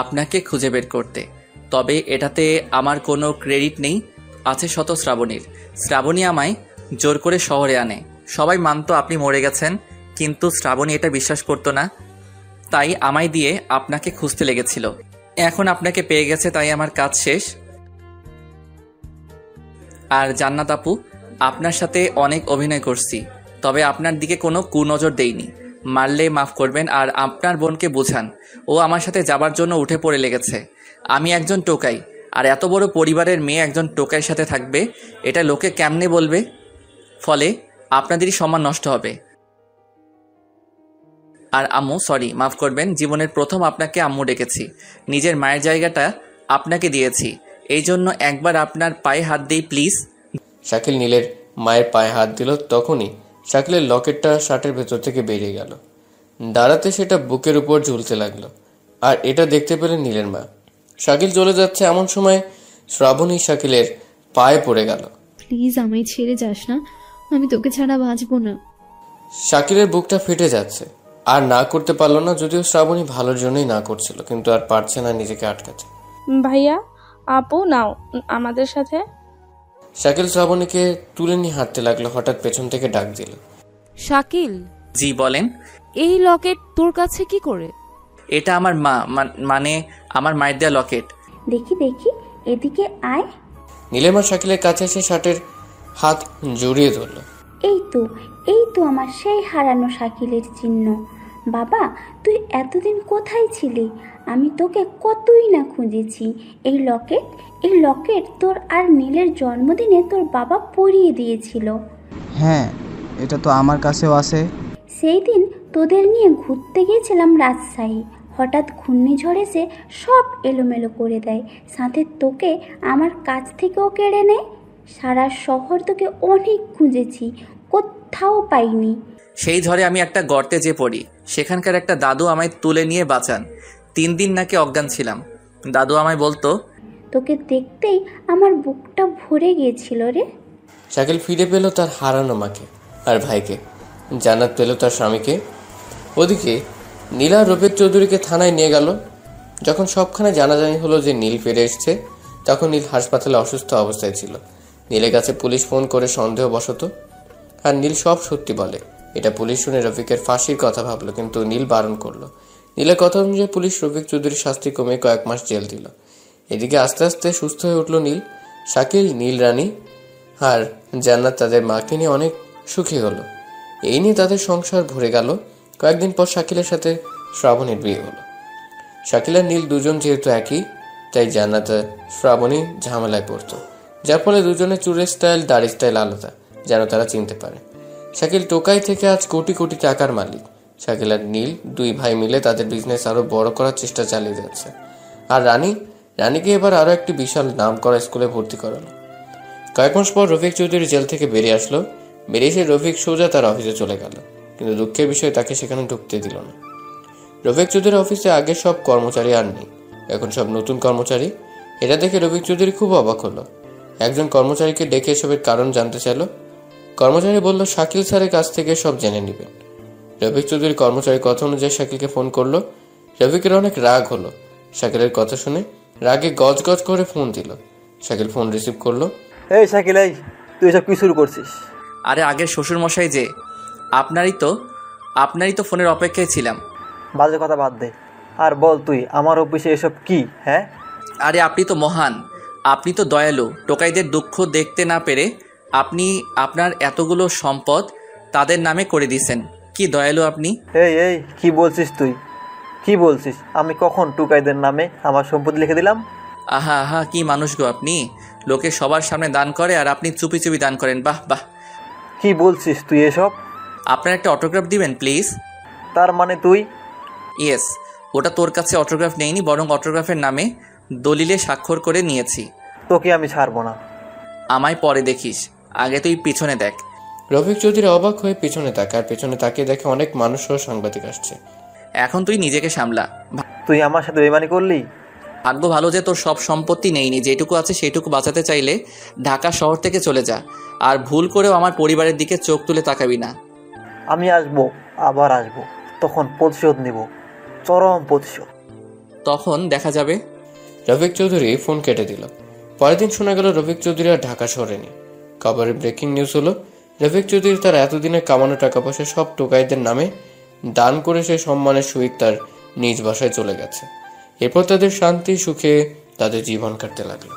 B: আপনাকে খুঁজে বের করতে। তবে এটাতে আমার কোনো ক্রেডিট নেই, আছে শত শ্রাবণীর। শ্রাবণী আমায় জোর করে শহরে আনে। সবাই মানতো আপনি মরে গেছেন, কিন্তু শ্রাবণী এটা বিশ্বাস করতো না, তাই আমায় দিয়ে আপনাকে খুঁজতে লেগেছিল। এখন আপনাকে পেয়ে গেছে, তাই আমার কাজ শেষ। আর জান্নাত আপু, আপনার সাথে অনেক অভিনয় করছি, তবে আপনার দিকে কোনো কুনজর দেইনি। মারলে মাফ করবেন, আর আপনার বোনকে বোঝান ও আমার সাথে যাবার জন্য উঠে পড়ে লেগেছে। আমি একজন টোকাই, আর এত বড় পরিবারের মেয়ে একজন টোকাইয়ের সাথে থাকবে, এটা লোকে কেমনে বলবে? ফলে আপনাদেরই সম্মান নষ্ট হবে। আর আম্মু সরি, মাফ করবেন, জীবনের প্রথম আপনাকে আম্মু ডেকেছি। নিজের মায়ের জায়গাটা আপনাকে দিয়েছি, এই জন্য একবার আপনার পায়ে হাত দিই প্লিজ।
A: শাকিল নীলের মায়ের পায়ে হাত দিল। তখনই শাকিলের লকেটটা শার্টের ভেতর থেকে বেরিয়ে গেল। দাঁড়াতে সেটা বুকের উপর ঝুলতে লাগলো, আর এটা দেখতে পেলেন নীলের মা। শাকিল চলে যাচ্ছে এমন সময় শ্রাবণী শাকিলের পায়ে পড়ে গেল।
H: প্লিজ আমায় ছেড়ে যাস না, আমি তোকে ছাড়া বাঁচবো না।
A: শাকিলের বুকটা ফেটে যাচ্ছে, আর না করতে পারলো না, যদিও শ্রাবণী ভালোর জন্যই না করছিল, কিন্তু আর পারছে না নিজেকে আটকাতে।
F: ভাইয়া আপু নাও আমাদের সাথে।
A: শাকিল শ্রাবণীকে তুলে নিয়ে হাঁটতে লাগলো। হঠাৎ পেছন থেকে ডাক দিল,
M: শাকিল।
B: জি বলেন।
M: এই লকেট তোর কাছে কি করে?
B: এটা আমার মা, মানে আমার মায়ের দেয়া লকেট।
I: দেখি দেখি, এদিকে আয়।
A: নীলের মা শাকিলের কাছে এসে শার্টের হাত জড়িয়ে ধরল।
I: এই তো আমার সেই হারানো শাকিলের চিহ্ন। বাবা, তুই এতদিন কোথায় ছিলি? আমি তোকে কতই না খুঁজেছি। এই লকেট তোর আর নীলের জন্মদিনে তোর বাবা পরিয়ে দিয়েছিল।
D: হ্যাঁ, এটা তো আমার কাছেও আছে।
I: সেই দিন তোদের নিয়ে ঘুরতে গিয়েছিলাম রাজশাহী। হঠাৎ ঘূর্ণিঝড় এসে সব এলোমেলো করে দেয়, সাথে তোকে আমার কাছ থেকেও কেড়ে নেয়। সারা শহর তোকে অনেক খুঁজেছি, কোথাও পাইনি।
B: সেই ঝড়ে আমি একটা গর্তে যে পড়ি, সেখানকার একটা দাদু আমায় তুলে নিয়ে বাঁচান। 3 দিন নাকি অজ্ঞান ছিলাম। দাদু আমায় বলতো,
I: তোকে দেখতেই আমার বুকটা ভরে গিয়েছিল রে।
A: শাকিল ফিরে পেল তার হারানো মাকে আর ভাইকে, জান্নাত পেল তার স্বামীকে। ওদিকে নীলা রফিক চৌধুরীকে থানায় নিয়ে গেল। যখন সবখানে জানাজানি হলো যে নীল ফিরে এসছে, তখন নীল হাসপাতালে অসুস্থ অবস্থায় ছিল। নীলের কাছে পুলিশ ফোন করে সন্দেহবশত, আর নীল সব সত্যি বলে। এটা পুলিশ শুনে রফিকের ফাঁসির কথা ভাবলো, কিন্তু নীল বারণ করলো। নীলের কথা অনুযায়ী পুলিশ রফিক চৌধুরীর শাস্তি কমিয়ে কয়েক মাস জেল দিল। এদিকে আস্তে আস্তে সুস্থ হয়ে উঠল নীল। শাকিল, নীল রানী আর জান্নাত তাদের মাকে নিয়ে অনেক সুখী হলো। এই নিয়ে তাদের সংসার ভরে গেল। কয়েকদিন পর শাকিলের সাথে শ্রাবণীর বিয়ে হলো। শাকিল আর নীল দুজন যেহেতু একই, তাই জান্নাত আর শ্রাবণী ঝামেলায় পড়তো, যার ফলে দুজনের চুলের স্টাইল, দাড়ি স্টাইল আলাদা, যেন তারা চিনতে পারে। শাকিল টোকাই থেকে আজ কোটি কোটি টাকার মালিক। শাকিল আর নীল দুই ভাই মিলে তাদের বিজনেস আরো বড় করার চেষ্টা চালিয়ে যাচ্ছে। আর রানীকে এবার আরো একটি বিশাল নাম করা স্কুলে ভর্তি করালো। কয়েক মাস পর রফিক চৌধুরী জেল থেকে বেরিয়ে আসলো। বেরিয়ে এসে রফিক সোজা তার অফিসে চলে গেল, কিন্তু দুঃখের বিষয় তাকে সেখানে ঢুকতে দিল না। রফিক চৌধুরীর অফিসে আগের সব কর্মচারী আর নেই, এখন সব নতুন কর্মচারী। এটা দেখে রফিক চৌধুরী খুব অবাক হলো। একজন কর্মচারীকে ডেকে এসবের কারণ জানতে চাইল। কর্মচারী বলল শাকিল স্যারের কাছ থেকে সব জেনে নেবেন। রফিক চৌধুরী কর্মচারীর কথা অনুযায়ী শাকিলকে ফোন করলো। রফিকের অনেক রাগ হলো। শাকিলের কথা শুনে রাগে গজ গজ করে ফোন দিল। শাকিল ফোন রিসিভ করলো।
L: এই শাকিল, এই তুই এসব কি শুরু করছিস?
B: আরে আগের শ্বশুর মশাই যে, আপনারই তো ফোনের অপেক্ষায় ছিলাম।
L: বাজে কথা বাদ দে, আর বল তুই আমার অফিসে এসব কি? হ্যাঁ,
B: আরে আপনি তো মহান, আপনি তো দয়ালু। টোকাইদের দুঃখ দেখতে না পেরে আপনি আপনার এতগুলো সম্পদ তাদের নামে করে দিয়েছেন। কি দয়ালু আপনি।
L: এই কি বলছিস তুই? কি বলছিস? আমি কখন টোকাইদের নামে আমার সম্পদ লিখে দিলাম?
B: আহা, কি মানুষ গো আপনি। লোকে সবার সামনে দান করে আর আপনি চুপি চুপি দান করেন। বাহ বাহ।
L: কি বলছিস তুই এসব?
B: আপনার একটা অটোগ্রাফ দিবেন প্লিজ।
L: তার মানে তুই?
B: ইয়েস, ওটা তোর কাছে অটোগ্রাফ নেইনি, বরং অটোগ্রাফের নামে দলিলে স্বাক্ষর করে নিয়েছি।
L: তোকে আমি ছাড়বো না।
B: আমায় পরে দেখিস, আগে তুই পিছনে দেখ।
A: রফিক চৌধুরী অবাক হয়ে পিছনে তাকায়, পেছনে তাকিয়ে দেখে অনেক মানুষ ও সাংবাদিক আসছে।
B: এখন তুই নিজেকে সামলা।
L: তুই আমার সাথে বেইমানি করলি?
B: ভাগ্য ভালো যে তোর সব সম্পত্তি নেইনি। যেটুকু আছে সেইটুকু বাঁচাতে চাইলে ঢাকা শহর থেকে চলে যা, আর ভুল করেও আমার পরিবারের দিকে চোখ তুলে তাকাবি না।
L: আমি আসবো, আবার আসবো, তখন প্রতিশোধ নিব, চরম প্রতিশোধ।
B: তখন দেখা যাবে।
A: রফিক চৌধুরী ফোন কেটে দিল। পরের দিন শোনা গেল রফিক চৌধুরী আর ঢাকা শহরে নেই। খবরে ব্রেকিং নিউজ হলো, রফিক চৌধুরী তার এতদিনের কামানো টাকা পয়সা সব টোকাইদের নামে দান করে সে সম্মানের সহিত তার নিজ বাসায় চলে গেছে। এরপর তাদের শান্তি সুখে তাদের জীবন কাটতে লাগলো।